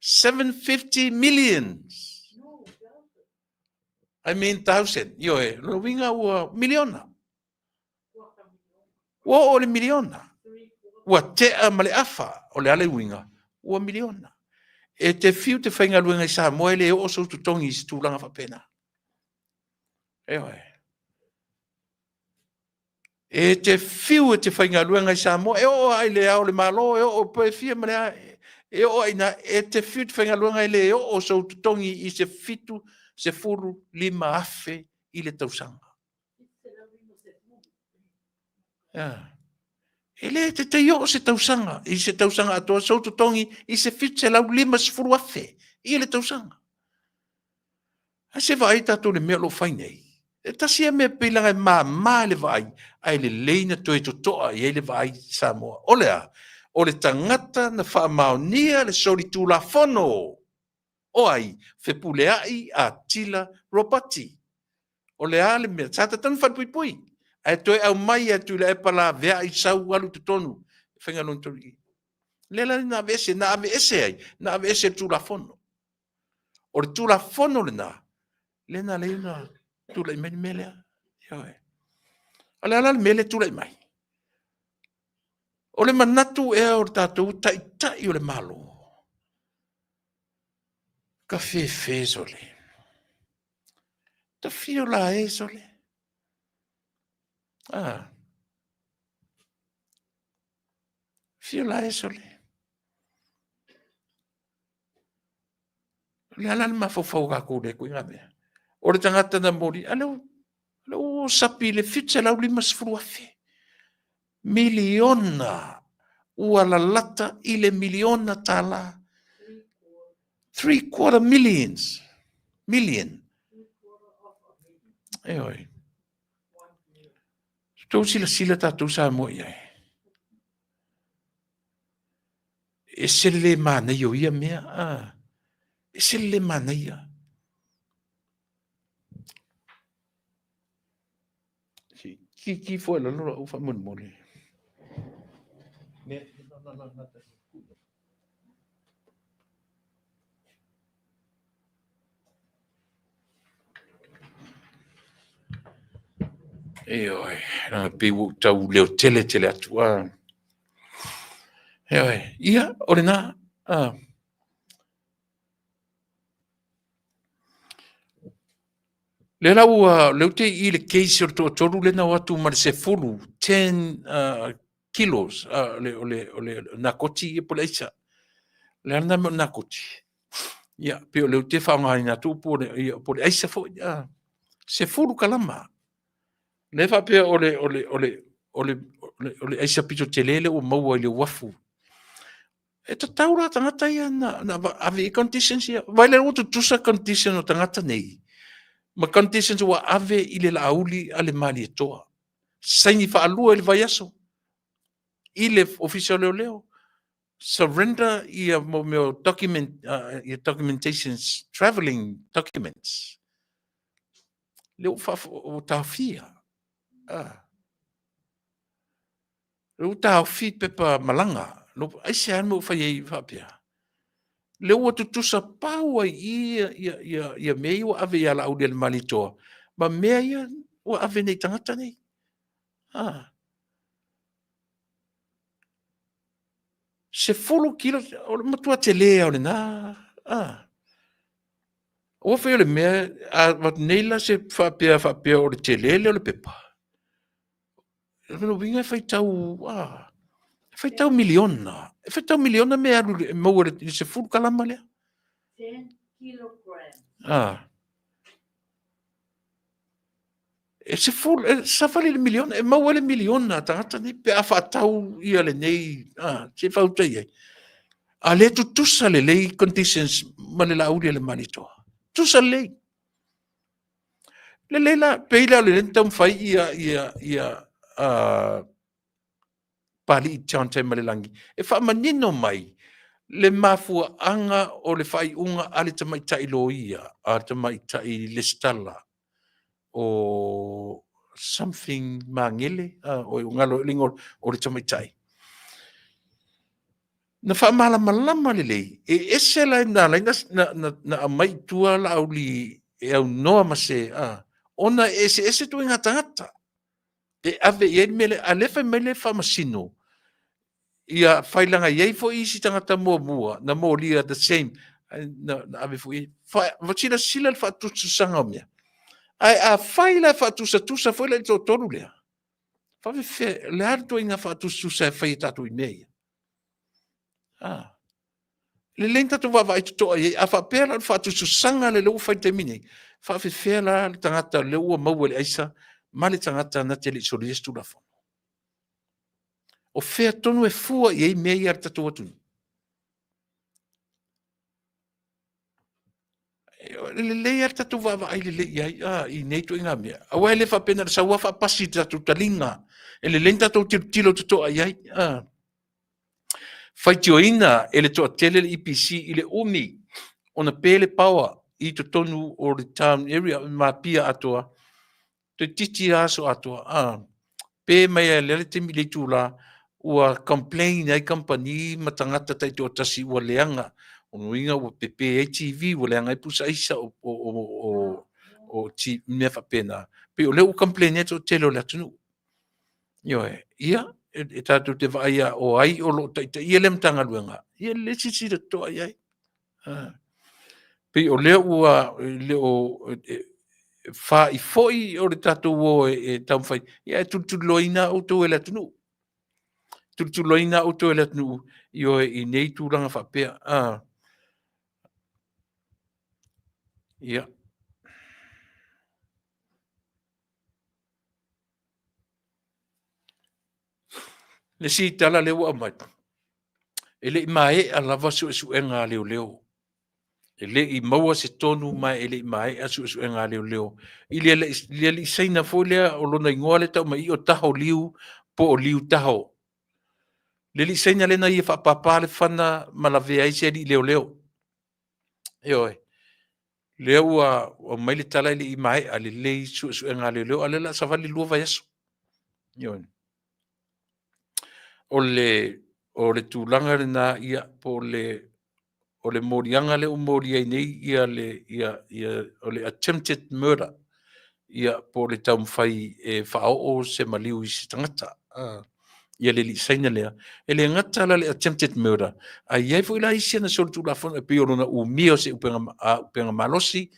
750 millions. I mean thousand. Yo, lo winga ua miliona. Ua o le miliona. Ua te male afa o le ale winga. Ua miliona. E te fiu te whainga luenga i sa moe le o so tu tongi si tu langa whapena. E te fiu te whainga luenga i sa moe e o ai le au le malo e o pe fia male a e o aina e te fitu whainga luanga i le o so tutongi i se fitu se furu lima afe i le tausanga. E le te te o se tausanga i se tausanga atoa so tutongi i se fitu se lau lima se furu afe i le tausanga. A se vai tato le mea lo whainei. E tasia mea pilanga ma le vai ai le leina toi to toa i le vai Samoa. Olea. O le tangata na whaamaunia le sori tu la fono. O ai, whepuleai a tila ropati. O le ale mea, tata tanu whanpui pui. A toi au mai a tu le epala vea i sau alu te tonu. Whenga non tori. Lela ni na vese, na vese ai, na vese tu la fono. O le tu la fono le na. Lena leina, tu la imeni melea. Yoe. Ale ala le mele tu la imai. O le manatu e o tātou tai o le malo. Ka fe sole. Ta fio la e sole. Fio la e sole. Le ala le mafofau ka kone kui ngā mea. O le tangata na mori, o sapi le fitse lau lima sifuru afe. Miliona. Ua la lata i le miliona tala. 3/4 millions. Million. Oi. Tau sila tātou sa mo ia. E sele mana i o ia mea. E sele mana ia. Ki foi la lora ufa mun mori. oi, pe tau leo tele atua. Ia, o le nā, le lau leu te I le keisi o le toru le na watu ma le se fulu, 10 kilos, o le nakoti e pole isa. Le ana mo nakoti. Ia, pe o leu te whaonga ina tu pole isa fo, se fulu kalama. Le fa pe o le isa pito telele o maua I le wafu. E ta taura tangata ia na ave conditions ia. Vai le utu tusa condition o tangata nei. Ma conditions wa ave I le lauli ale mali e toa. Saini fa alua I le vai aso. I le official leo. Surrender ia mo meo documentations, traveling documents. Leo fa o tawhia. Leo tawhi pepa malanga. Lo aise anu fa ye fa pia. Leo tu tusa paua ia mei o ave ia lauli ale mali toa. Ma mea ia o ave nei tangata nei. Se folo kilo o matua te lea o le nā. O whai o le mea, a wat neila se whapea o le te lele o le pepa. Pero vinga whai tau miliona. E whai tau miliona mea aru mau le se folo kalama lea. 10 kilograms. E se folo, sa whali le miliona, e mau le miliona, tangata ni pe a whatau ia le nei, se whautai ai. A le tu tusa le lei conditions ma le lauri le manitoa. Tusa le lei. Le leila peila le lentam fai ia pali I chante ma le langi. E wha manino mai le mafua anga o le fai unga ale tamai tai lo ia, a tamai tai le stala o something mangele, o ngalo lingol o le tamai tai. Na wha malama le lei. E ese lai na na amai tua la au li e au noa ma se. Ona ese tu inga tangata. E ave i mele, a lefa mele wha masino. Ia whailanga iei fo isi tangata mua. Na mo lia the same. Na ave fo i. Vachina sila le whatusu sanga o mea. Ai a whaila whatusa whaila I tō toru lea. Whawe whea, le harto inga whatusu sa whai tatu I mea. Le lenta tu wawa I tutoa I a whapea la whatusu sanga le leu whai te mine. Whawe whea la le tangata le ua maua le aisa, ma le tangata na te le sori estu la whana. O whea tonu e fua I ei mea I ar tatu atunu. Le lei ar tatu wawa ai le lei ai, I neitu inga mea. Awa ele whapena le sa ua whapasi tatu talinga. E le lenta tau tilo tutoa I ai. Whaitioina e le toa tele le IPC I le umi o na pele paua I to tonu o le town area ma pia atoa. Te titi aso atoa. Pe mai e lele te mile tūla ua complain ai company matangata tai tō tasi ua leanga. O nuinga ua pepe TV ua leanga I pusa isa o ti mea whapena. Pe o leo complain e tō tele o le atunu. Ioe, ia. E tātou te vaia o ai o lo taita ia lem tanga luenga. Ia le sisi da toa iai. Pe o leo leo wha I foi o le tātou o e taumwhai. Ia e tutuloina o tō e la tunu. Tutuloina o tō e la tunu. Io I nei tūranga whapea. Ia. Le si tala leo a mai. E le mai a lava su e ngā leo. E le I maua se tonu mai e le mai a su e ngā leo. I le li seina foi lea o lona ingoa le tau mai I o taho liu po o liu taho. Le li seina le na I whapapa le whana malavea I se li leo. Eoi. Leo o mai le tala I le mai a le le su e ngā leo. A le la savali lua vai aso. Eoi. O le o le tūlanga le nā ia po o le morianga le umori ai nei o le attempted murder ia po le taumwhai whao se maliu I se tangata. Ia le li saina lea. E le ngata la le attempted murder. A iai fo ila isi ana solu tūlafona pe o lona umia se upenga malosi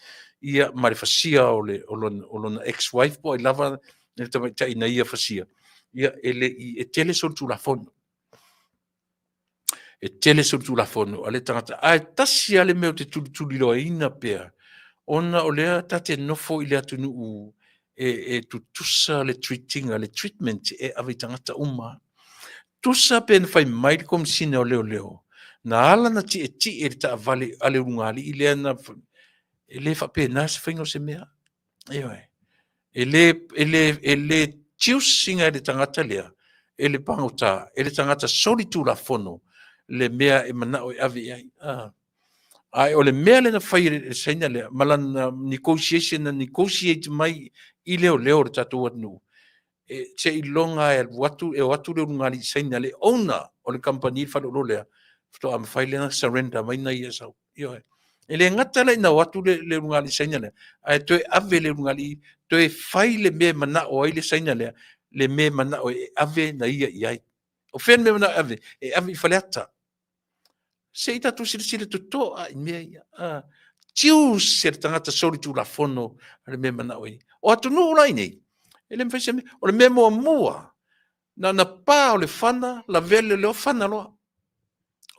ia ma le fasia o lona ex-wife po I lava le tamaita ina ia fasia. Ia e tele solu tūlafona. E tele solu tūlafona. A le tangata. A tasi ale meo te tuli loa ina pea. Ona o lea tate nofo I le atunu tutusa le treatment e awe tangata uma. Tusa pen fai mai kom sina o leo. Na ala na ti e ta vale ale ungali I lea na ele fa pe na se faingo se mea. Ewe. Ele tius singa le tangata lea. Ele pangota. Ele tangata solitu la fono. Le mea e mana o awe ai. Ai o le mea le na fai le saina lea. Malana negotiate mai I leo le tatu watu. Se I longa e watu le ungali saina le owner o le company whalo lea. Fto am fai le na surrender mai na ia sau. Ioe. Ele ngata le na watu le ungali saina lea. Ai toe ave le ungali, toe fai le me mana o ai le saina lea. Le me mana o ave na ia iai. O fen me mana ave I faleata. Se I tatu sile to a mea ia. Tiu se tangata sori tu la fono le me mana o ai. O atu nu lai nei. Ele me fai o le me mua. Na pa o le fana, la vele leo fana loa.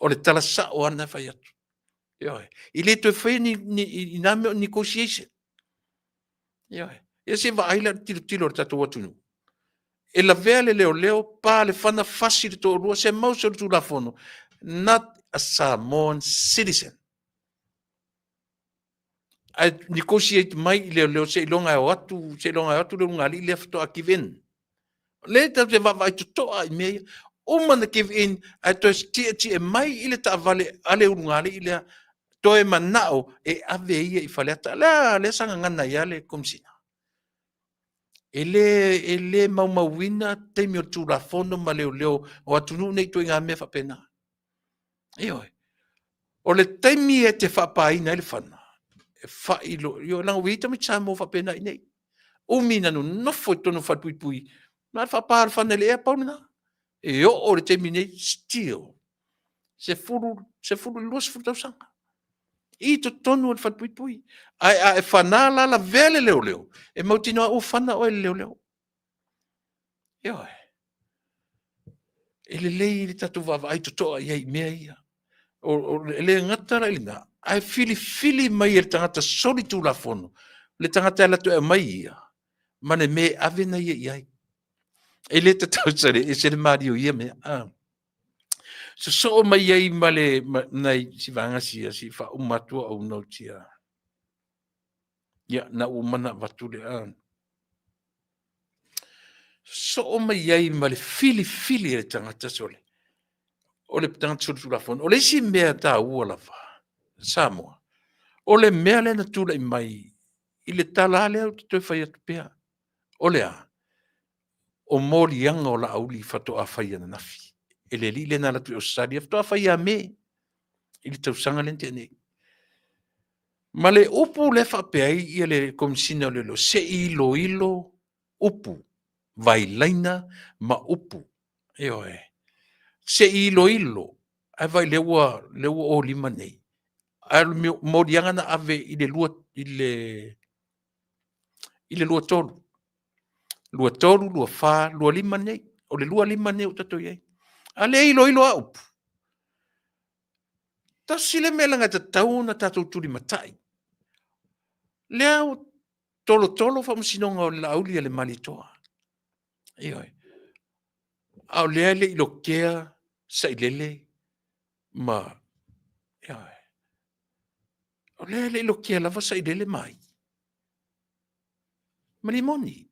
O le talasa o ana fai atu. Ioe. I le toi fai ni name o negotiation. Ioe. Ia se va aila tilo tatu watu nu. E la vele leo pa le fana fasi le to rua se mau sori tu la fono. Not a Samoan citizen. I negotiate mai leo se longa atu le ngali le fto a kiven. Le ta te va vai to a me o man give in a to ti e mai ile ta vale ale ngali ile to e manao e ave I faleta la le sanga ngana ya le komsina. Ele mauina te mi tu la fono ma leo o atunu nei to nga me fa pena. Ioe. O le taimi e te whapaina ele whana. E whailo. Io lang wita mi tsa mo whapena I nei. O mina no nofo tono whapui. Nā whapāra whana le ea pauna. E o le taimi nei still. Se furu luas futausanga. I to tonu al whapui. Ai e whanala la vele leo. E mautinoa o whana o ele leo. Ioe. Ele lei le tatu wawa ai to toa iai mea ia. O le ngata la ilina. Ai fili mai e tangata soli tu la fono. Le tangata la tu e mai ia. Mane me ave na ia iai. E le tatau sare, e se le mario ia mea. So mai iai male nai si vanga si fa umatua au nautia. Ia na umana watu le So mai iai male fili e tangata sole. O le tangata soli tu la fono. O le si mea ta ua la fa. Samoa. O le mea le na tula I mai. I le tala le au te whai atu pea. O le o mori anga o la auli fato a whai ana nafi. E le li le na la tu o sari fato a whai a me. I le tausanga lente ane. Ma le upu le whapeai I le komisina o le lo. Se ilo upu. Vai laina ma upu. Eoe. Se ilo. Ai vai leua o lima nei. Ai mori anga na ave I le lua tolu. Lua tolu, lua wha, lua lima nei. O le lua lima nei o tato iei. A le ilo a upu. Ta sile me langa ta tau na tato turi matai. Leo tolo fa msinonga o la auli le malitoa. Ioi. Au lea le ilo kea sa ilele ma. Ioi. Au lea le ilo kea lava sa ilele mai. Malimoni.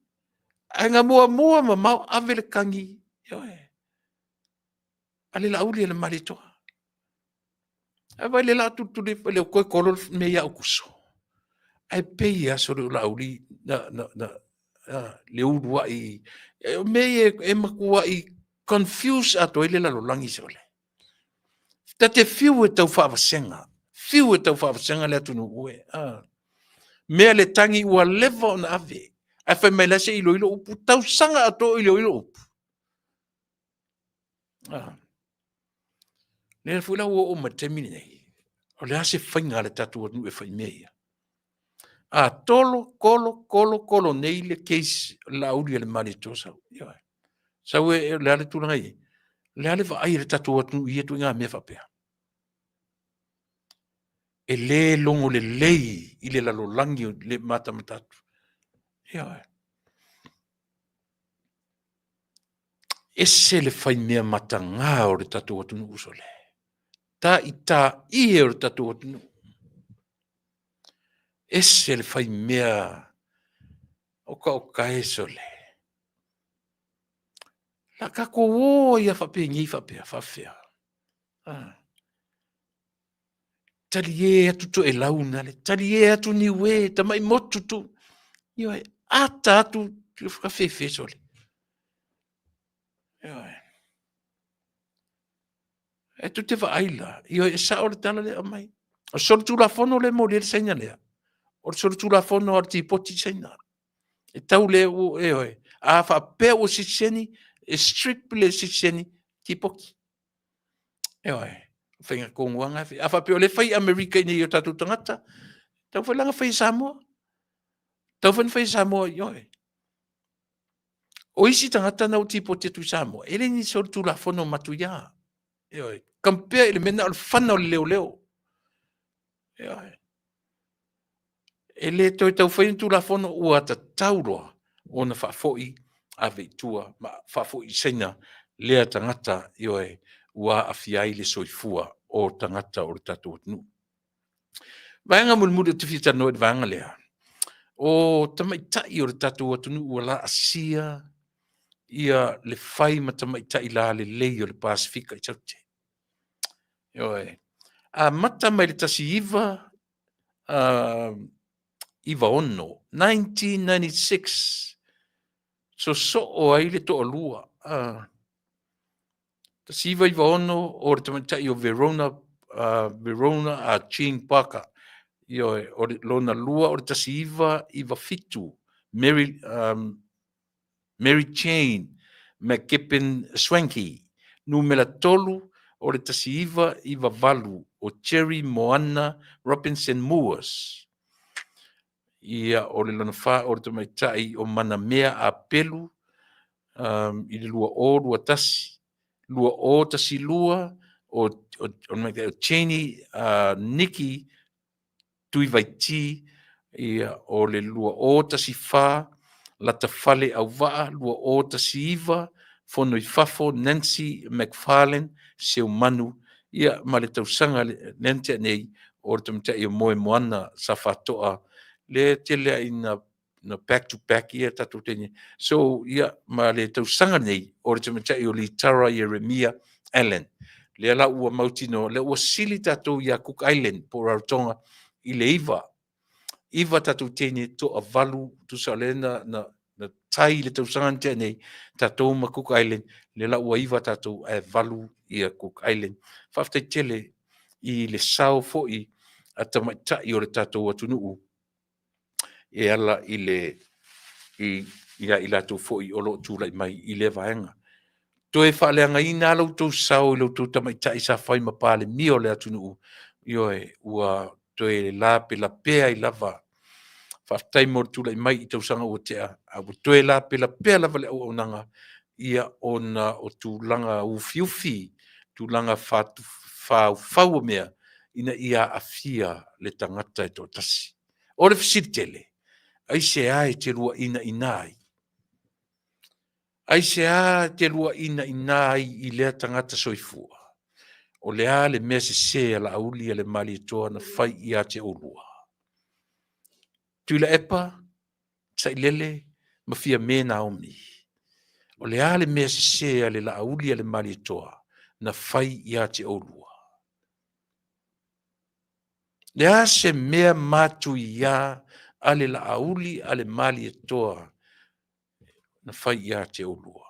Anga mua ma mau avele kangi. Ioi. Ale la auli le malitoa. Ava le la tu le koe kolol me ia ukuso. Ai peia so le la auli na le urua I me makua I confuse ato ele la lolangi sole. Ta te fiu e tau whaawasenga. Fiu e tau whaawasenga le atunu ue. Mea le tangi ua lewa o na ave. Ai whai mai lase ilo ilo upu. Tau sanga ato ilo ilo upu. Le fula ua o matemini nei. O le ase whainga le tatu atu e whai mea. Kolo nei le case la uri le mani tosa. Sau e le ale tūranga i. Le ale wa ai le tatu atu i etu ngā mea whapea. E le longo le lei i le lalo langi le mata matatu. Ese le whai mea mata ngā o le tatu atu nu usole. Ta i tā i o le tatu atu nu. Ese le whai mea oka e sole. La kako o ia whapea ngi whapea whawhea. Tali e atu to e launa le. Tali e atu ni we. Tamai motu tu. Io ata atu whakawhewhe sole. E tu te whaaila. Io e sa ore tala le amai. O soro tu la fono le mo le saina lea. O soro tu la fono ar ti poti saina. E tau le o e oe. A whapea o siseni. E strip le siseni. Ti poki. E oe. Whainga konguanga. A whapea le whai Amerika ina i o tatu tangata. Tau whailanga whai Samoa. Tau whai Samoa i oe. O isi tangata na o ti poti tu Samoa. Ele ni soro tu la fono matu ya. E oe. Kampea ele mena al whana o leo leo. E oe. E le toi tau whainu tu la fono ua ta tauroa o na whafoi a veitua ma whafoi seina lea tangata i oe ua a fiai le soifua o tangata o le tatu atunu. Vaenga mulmuda te fita noe vaenga lea. O tamaitai o le tatu atunu ua la asia ia le whai ma tamaitai la le lei o le Pasifika i taute. E oe. A mata mai le tasi iwa Iwa ono, 1996. So o ai le to lua. Ta siva Iwa ono o le tamatai o Verona a Ching Parker. O le lona lua o le tasi Iwa fitu. Mary Chain McKippen Swanky. Numela tolu o le tasi Iwa valu o Cherry Moana Robinson Moores. Ia o le lana wha o le tamaitai o mana mea a pelu i le lua o tasi lua o Cheney Nikki tui vaiti ia o le lua o tasi wha la ta whale au waa lua o tasi iwa fono i fafo Nancy McFarlane seu manu ia ma le tausanga nente nei o le tamaitai o moe moana sa whatoa le tele ina na back to back ia tatu tene so ia ma le tausanga nei o le tamatai o li Tara Jeremia Allen le ala ua mautino le ua sili tatu ia Cook Island po Rarotonga i le iwa tatu tene to a valu tu salena na tai le tausanga tene tatu ma Cook Island le ala ua iwa tatu e valu ia Cook Island whaftai tele i le sao foi a tamatai o le tatu atunuu e ala i la tu foi o lo tu lai mai i le vaenga. To e whaaleanga i nā lau tau sao i lau tau tamaitai sa whai mapale mi o le atunu io e ua to e la pe la pea i lava. Whaftai mo tu lai mai i tau sanga o tea. A to e la pe la pea lava le au nanga ia ona o tu langa ufiufi tu langa whau mea ina ia afia le tangata e tō tasi. O le fisitele. Ai se ai te lua ina inai. Ai se a te lua ina inai i lea tangata soifua. O lea le mea se ala auli le mali toa na fai i a te olua. Tuila epa, sa ilele, mafia me na omi. O lea le mea se ale la auli le mali toa na fai i a te olua. Lea se mea matu ia ale la auli ale mali toa na fai ia te olua.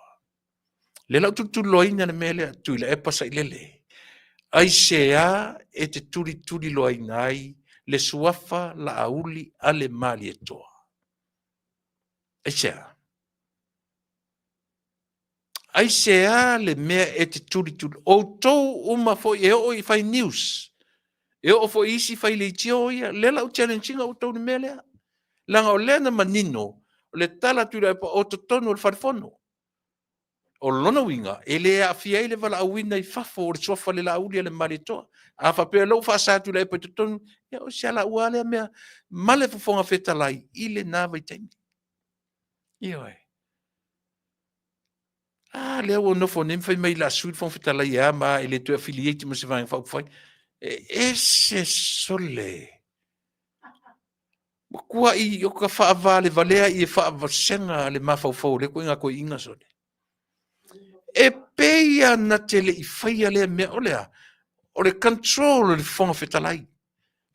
Le lau tutu loina na mele tu ila e pasa ilele. Ai sea e te turi loa inai, le suafa la auli ale mali e toa. Ai sea. Ai sea le mea e te turi. O tou uma foi e o i fai news. E o foi isi fai le tio ia, le lau challenging o tou ni mea lea. Langa o lea na manino, o le tala tula e pa o to tonu o le farfono. O lona winga, e le a fia i le vala a wina i fafo o le sofa le la uli le mali toa. A fa pea lau fa sa tula e pa to tonu, e o sia la ua lea mea, male fufonga feta lai, i le nava i taimi. Io e. Ah, lea o nofo nem fai mai la suit fon feta lai a ma e le tu affiliate mo se vai fa fai. E se sole. Kua i o ka wha vale valea i e wha vasenga le mawhau le koe ngā koe inga sone. E peia na te le i whaia lea mea o lea. O le control o le whonga whetalai.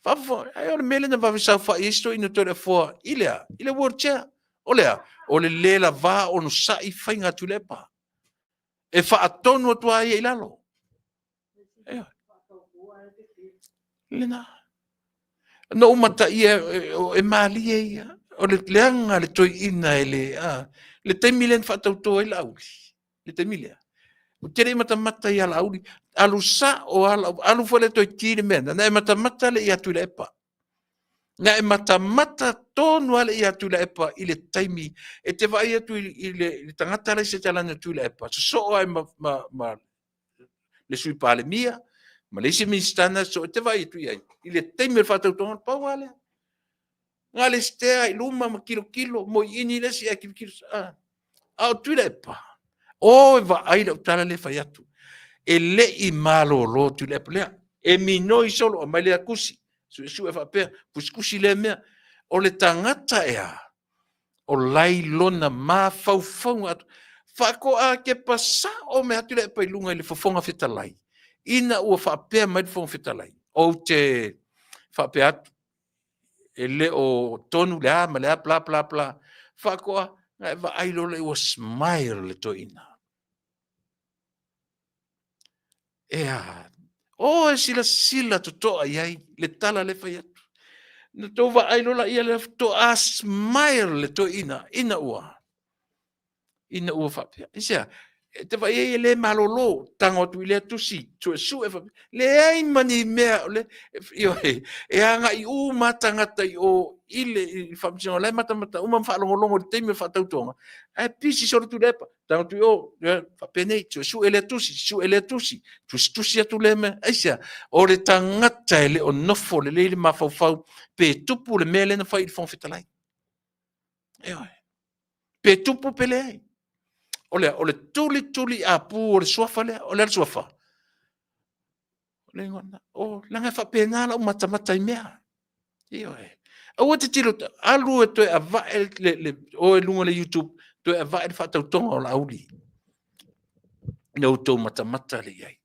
Whawha, ai o le mele na wawe sau wha isto ina tore fua i lea, i le world chair. O lea, o le lela vā o no sa i whai ngā tulepa. E wha atonu atua ia i lalo. Lena. No umata ia e mali ia. O le leanga le toi ina e le taimilen whatautoa i lauli. Le taimilia. O tere mata ia lauli. Alu sa o alu fole toi tiri mena. Na e mata le ia tui le epa. Na e mata tonu ale ia tui le epa i le taimi. E te vai atu i le tangata le se talana tui le epa. So ai le sui pale mia. Malaysia ministana so te vai atu ia. I le taimi le whatautoa pau ale. Ngā le stea i luma ma kilo, mo ini le si a kilo. Au tui le pa. O e va aile o tala le fai atu. E le i malo lo tui le pa lea. E minoi solo o mai le akusi. Su e whapea, pusikusi le mea. O le tangata ea. O lai lona ma fau atu. Whako a ke pasa o me atu le pa i lunga i le fafonga whitalai. Ina ua whapea mai le fafonga whitalai. O te whapea atu. E le o tonu le ama le a bla. Whakoa, ngai wa ailo le ua smile le to ina. Ea, o e sila to toa iai, le tala le whai atu. Na tō wa ailo la ia le to a smile le to ina ua. Ina ua whapea. Isia, te wai e le malolo, tango tu i le tusi, tu e su e whapea. Le ai mani mea, e anga i u matangata i o ile i whamsinga, le mata, umam whaalongolongo te teime whatautonga. E pisi sora tu lepa, tango tu i o, whapenei, tu e su e le tusi, tusi atu le mea, eisia, o le tangata e le o nofo, le le mawhauwhau, pe tupu le mea le na whai i whongwhetalai. Pe tupu pe le ai. O le tuli a pu o le suafa le, o le suafa. O langa whapena la o mata i mea. Io e. O te tiro, alu e toi a vae o e lunga le YouTube, toi a vae le whatautonga o la auli. Nau tau mata le iai.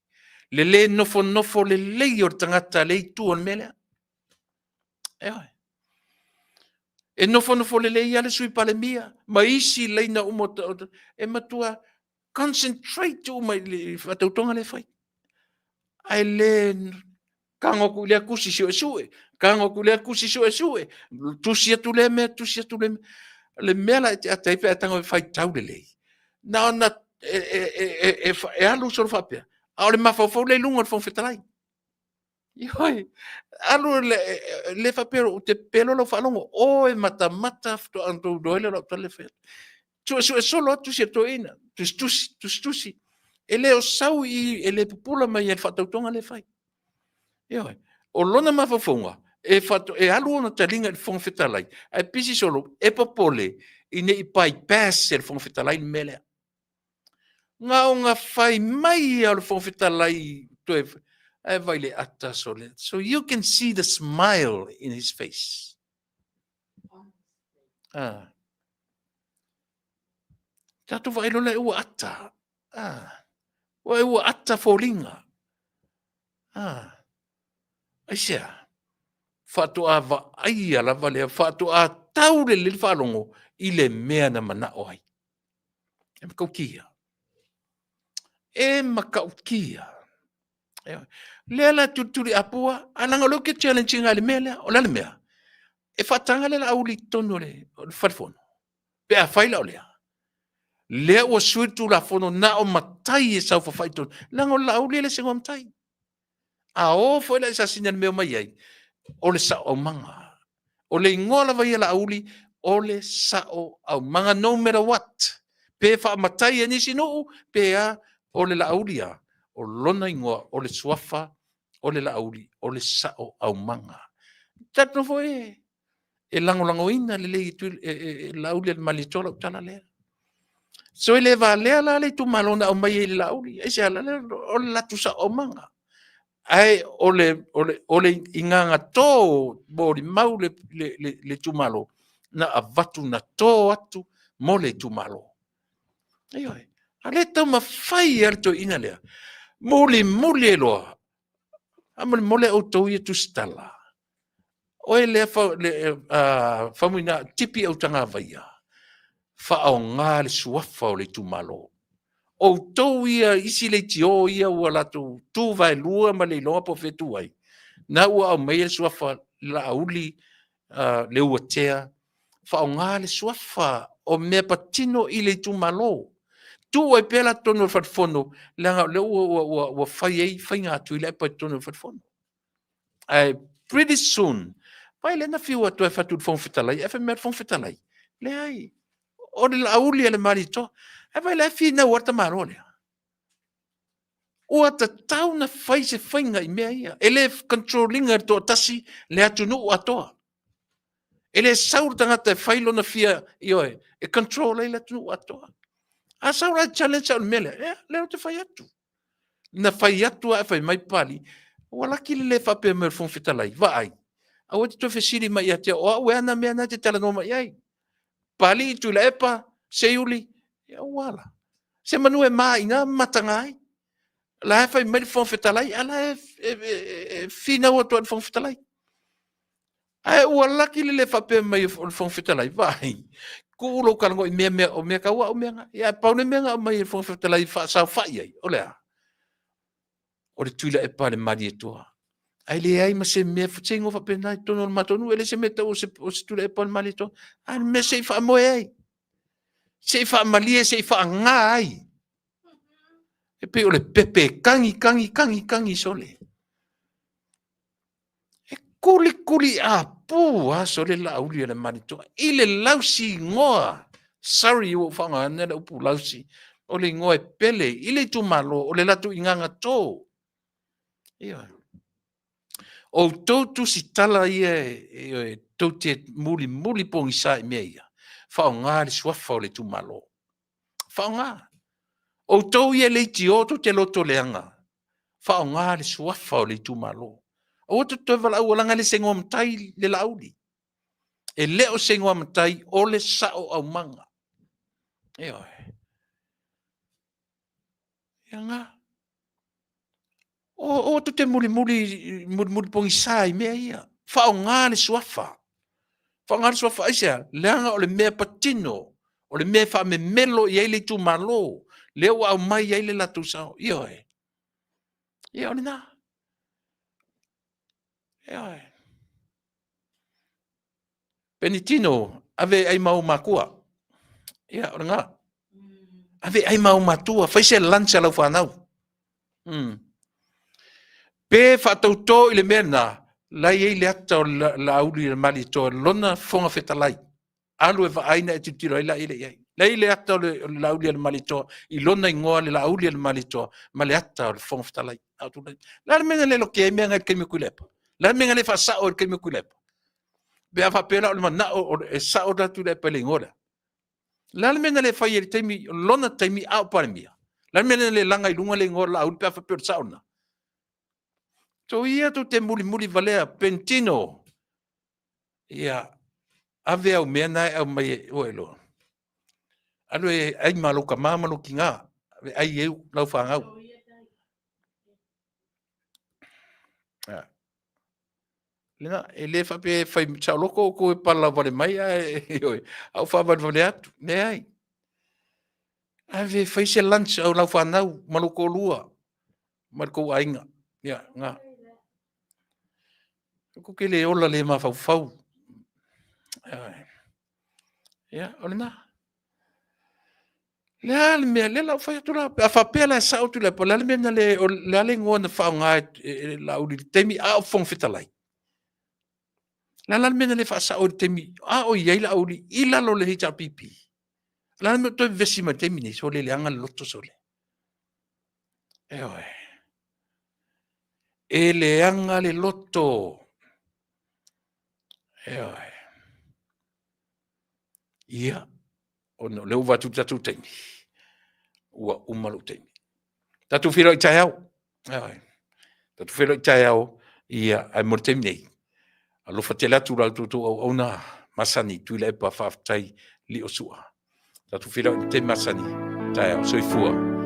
Le nofo le lei o tangata le i tu on mele. Io e. E nofo le lei ale sui pale mia. Ma isi leina umota. E matua concentrate o mai le whatautonga le whai. Ai le kangoku le akusi sue. Kangoku le akusi sue. Tusi atu le mea. Le mea la te ataipe atango whai tau le lei. Na ona e alu soro whapea. A ole mawhau le lunga le whawhetalai. Ioi. Alu le whapea o te pelo lo whalongo. O e mata to anto doele lo tale whea. Tu e solo atu si ato ina. Tusi. E le o sau i e le pupula mai e whatautonga le whai. Ioi. O lona mawhauwhonga. E alu ona talinga le whongwhetalai. Ai pisi solo e papole i ne i pai pass e le whongwhetalai melea. Ngā o ngā whai mai au le whongwhetalai tuewe. E vai le ata sole. So you can see the smile in his face. Tato vai lo le ua ata. Wa ua ata fōlinga. Aisia. Whatu a wa aia la vale. Whatu a taure le whalongo i le mea na mana oai. E makau kia. Le la tuturi apua, alanga lo ke challenge ngale mele, o la mea. E fatanga le la auli tono le, o farfono. Pe a faila o lea. Lea ua suitu la fono na o matai e sau fafaito. Langa o la auli le sengo matai. A o foi la isa sinan meo mai ai. O le sa o manga. O le ingola vai la auli, o le sa o manga no matter what. Pe fa matai e nisi no, pe a o le la auli a. O lona ingoa, o le suafa, o le la auli, o le sa o manga. Tatu foi e lango ina le le tu la auli le malitola tala le. So ele va le la le tu malona o mai le la auli. E se ala le o la tu sa o manga. Ai ole inganga to bori mau le tumalo na avatu na to atu mo le tumalo. Ai oi. Ale to ma fai alto ina le. Muli lo. Amol mole o to ye tu stala. Oi le fa muina tipi o tanga vaia. Fa o ngā le suafa o le tumalo. O tau ia isi le tio ia ua latu tu vai lua ma le loa po fetu ai. Na ua au mea suafa la auli le ua tea. Fa o ngā le suafa o mea patino i le tu malo. Tu ai pela tono fatfono le ua fai ei fai ngā tu i le pa tono fatfono. Ai pretty soon. Vai le na fiua tu e fatu fong fitalai. E fe mea fong fitalai. Le ai. O le auli le marito. E vai le fi na warta maro le. Ua ta tau na fai se whainga i mea ia. Ele controllinga to tasi le atu nu atoa. Ele saur tangata e whailo na fia i oe. E control e le atu nu atoa. A saura challenge au mele. Leo te whai atu. Na whai atu a whai mai pali. Ua laki le whape me fong fitalai. Vai. A wati to whesiri mai atia. O au ea na mea na te tala no mai ai. Pali tu la epa. Se uli. Ia wala. Se manu e maa ina matangai. La e fai mai fong fetalai, ala e fina ua toa fong fetalai. Ai ua laki le fape mai fong fetalai, vai. Ku ulo kalango i mea o mea kaua o mea nga. Ia paune mea nga mai fong fetalai sao fai ai, o lea. O le tuila e pale mari e toa. Ai le ai ma se mea fitengo fape nai tono matonu, ele se meta o se tuila e pale mari e toa. Ai mea se ifa moe ai. Se ifa malie, se ifa ngā ai. E pe o le pepe kangi sole. E kuli a pu a sole la uli le manito. I le lausi ngoa. Sorry o whanga nere upu lausi. O le ngoe pele. I le tu malo o le latu inganga tō. Ia. O tō tu si tala ia e tō te muli pongi sa i mea ia. Whao ngā le suafa o le tu malo. Whao ngā. O tau ia le ti o te loto leanga. Whao ngā le suafa o le tumalo. O te tawala au alanga le sengo amtai le lauli. E leo sengo amtai o le sao au manga. E oi. Ia ngā. O te muli pongi sai mea ia. Whao ngā le suafa. Whao ngā le suafa aisia. Leanga o le mea patino. O le mea wha me melo i eile tumalo. Leo au mai ai le latu sao. Io e. Io ni na. Io e. Penitino, ave ai mau makua. Ia, ora ngā. Ave ai mau matua. Fai se lancha lau whanau. Pe whatau tō i le mena. Lai ei le ata o la auli le mali tō. Lona fonga whetalai. Alu e wa aina e tutiro ai la ile iai. Lei le ata o le lauli le malitoa, i lona ingoa le lauli le malitoa, ma le ata o le fongftalai. La menga le lo ke menga le kemi kulepa. La menga le fa sa o le kemi kulepa. Be a fa pela o le mana o e sa o datu le pele ngora. La menga le fa yeri temi lona temi au parimia. La menga le langa i lunga le ngora la au pe fa pe sa ona. So ia tu te muli valea pentino. Ia ave au mena au mai o elo. Alo e ai malo ka mamalo ki ngā. Ai eu lau whangau. Lena, e le whape whai chao loko ko e pala wale mai au whawad wale atu. Ne ai. Ave whai se lunch au lau whanau maloko lua. Marko ainga. Ia, ngā. Ko ke le ola le mawhau. Ia, ole nā. Le mea, le lau whai atura. A whapea la sa autu le pa. Le mea le ale ngoa na whao ngā la uri temi a o whong whitalai. Le mea le wha sa uri temi a o iei la uri i lalo le hita pipi. Le mea toi vesi ma temi ni so le anga loto so le. Oe. E le anga le loto. Oe. Ia. O no, leu watu tatu teimi. Ua umalu teimi. Tatu whiro i tai au. Tatu whiro i tai au. Ia, ai mo teimi nei. Alofa te latu rau tutu au na masani. Tui le epa whaftai li o sua. Tatu whiro i te masani. Tai au, soifua.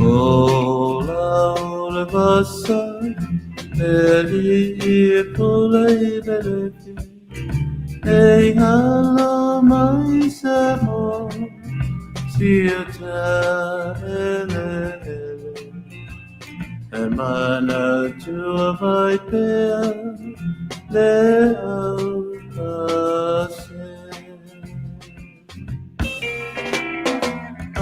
Vola le bassa, e pole belefi, e hala mai samo, sia ele, e mana tua vai pea, le autase.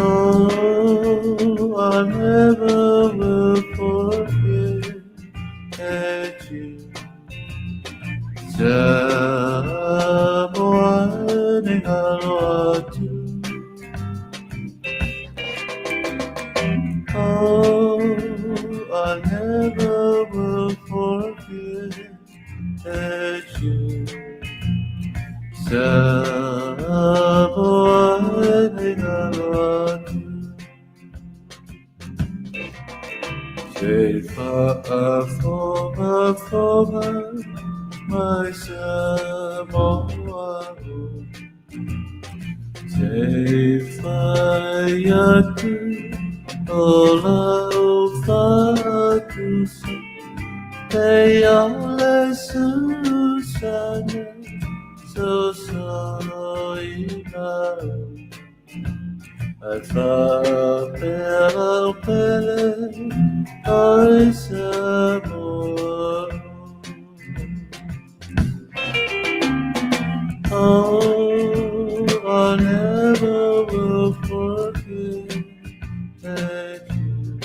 Oh, I never will forget you. Someone I Oh, I never will forget you. Someone I Say for my Samoa. Say fire ola fatus. Say ole Susana so ina. I thought I'll play some more. Oh, I never will forget you.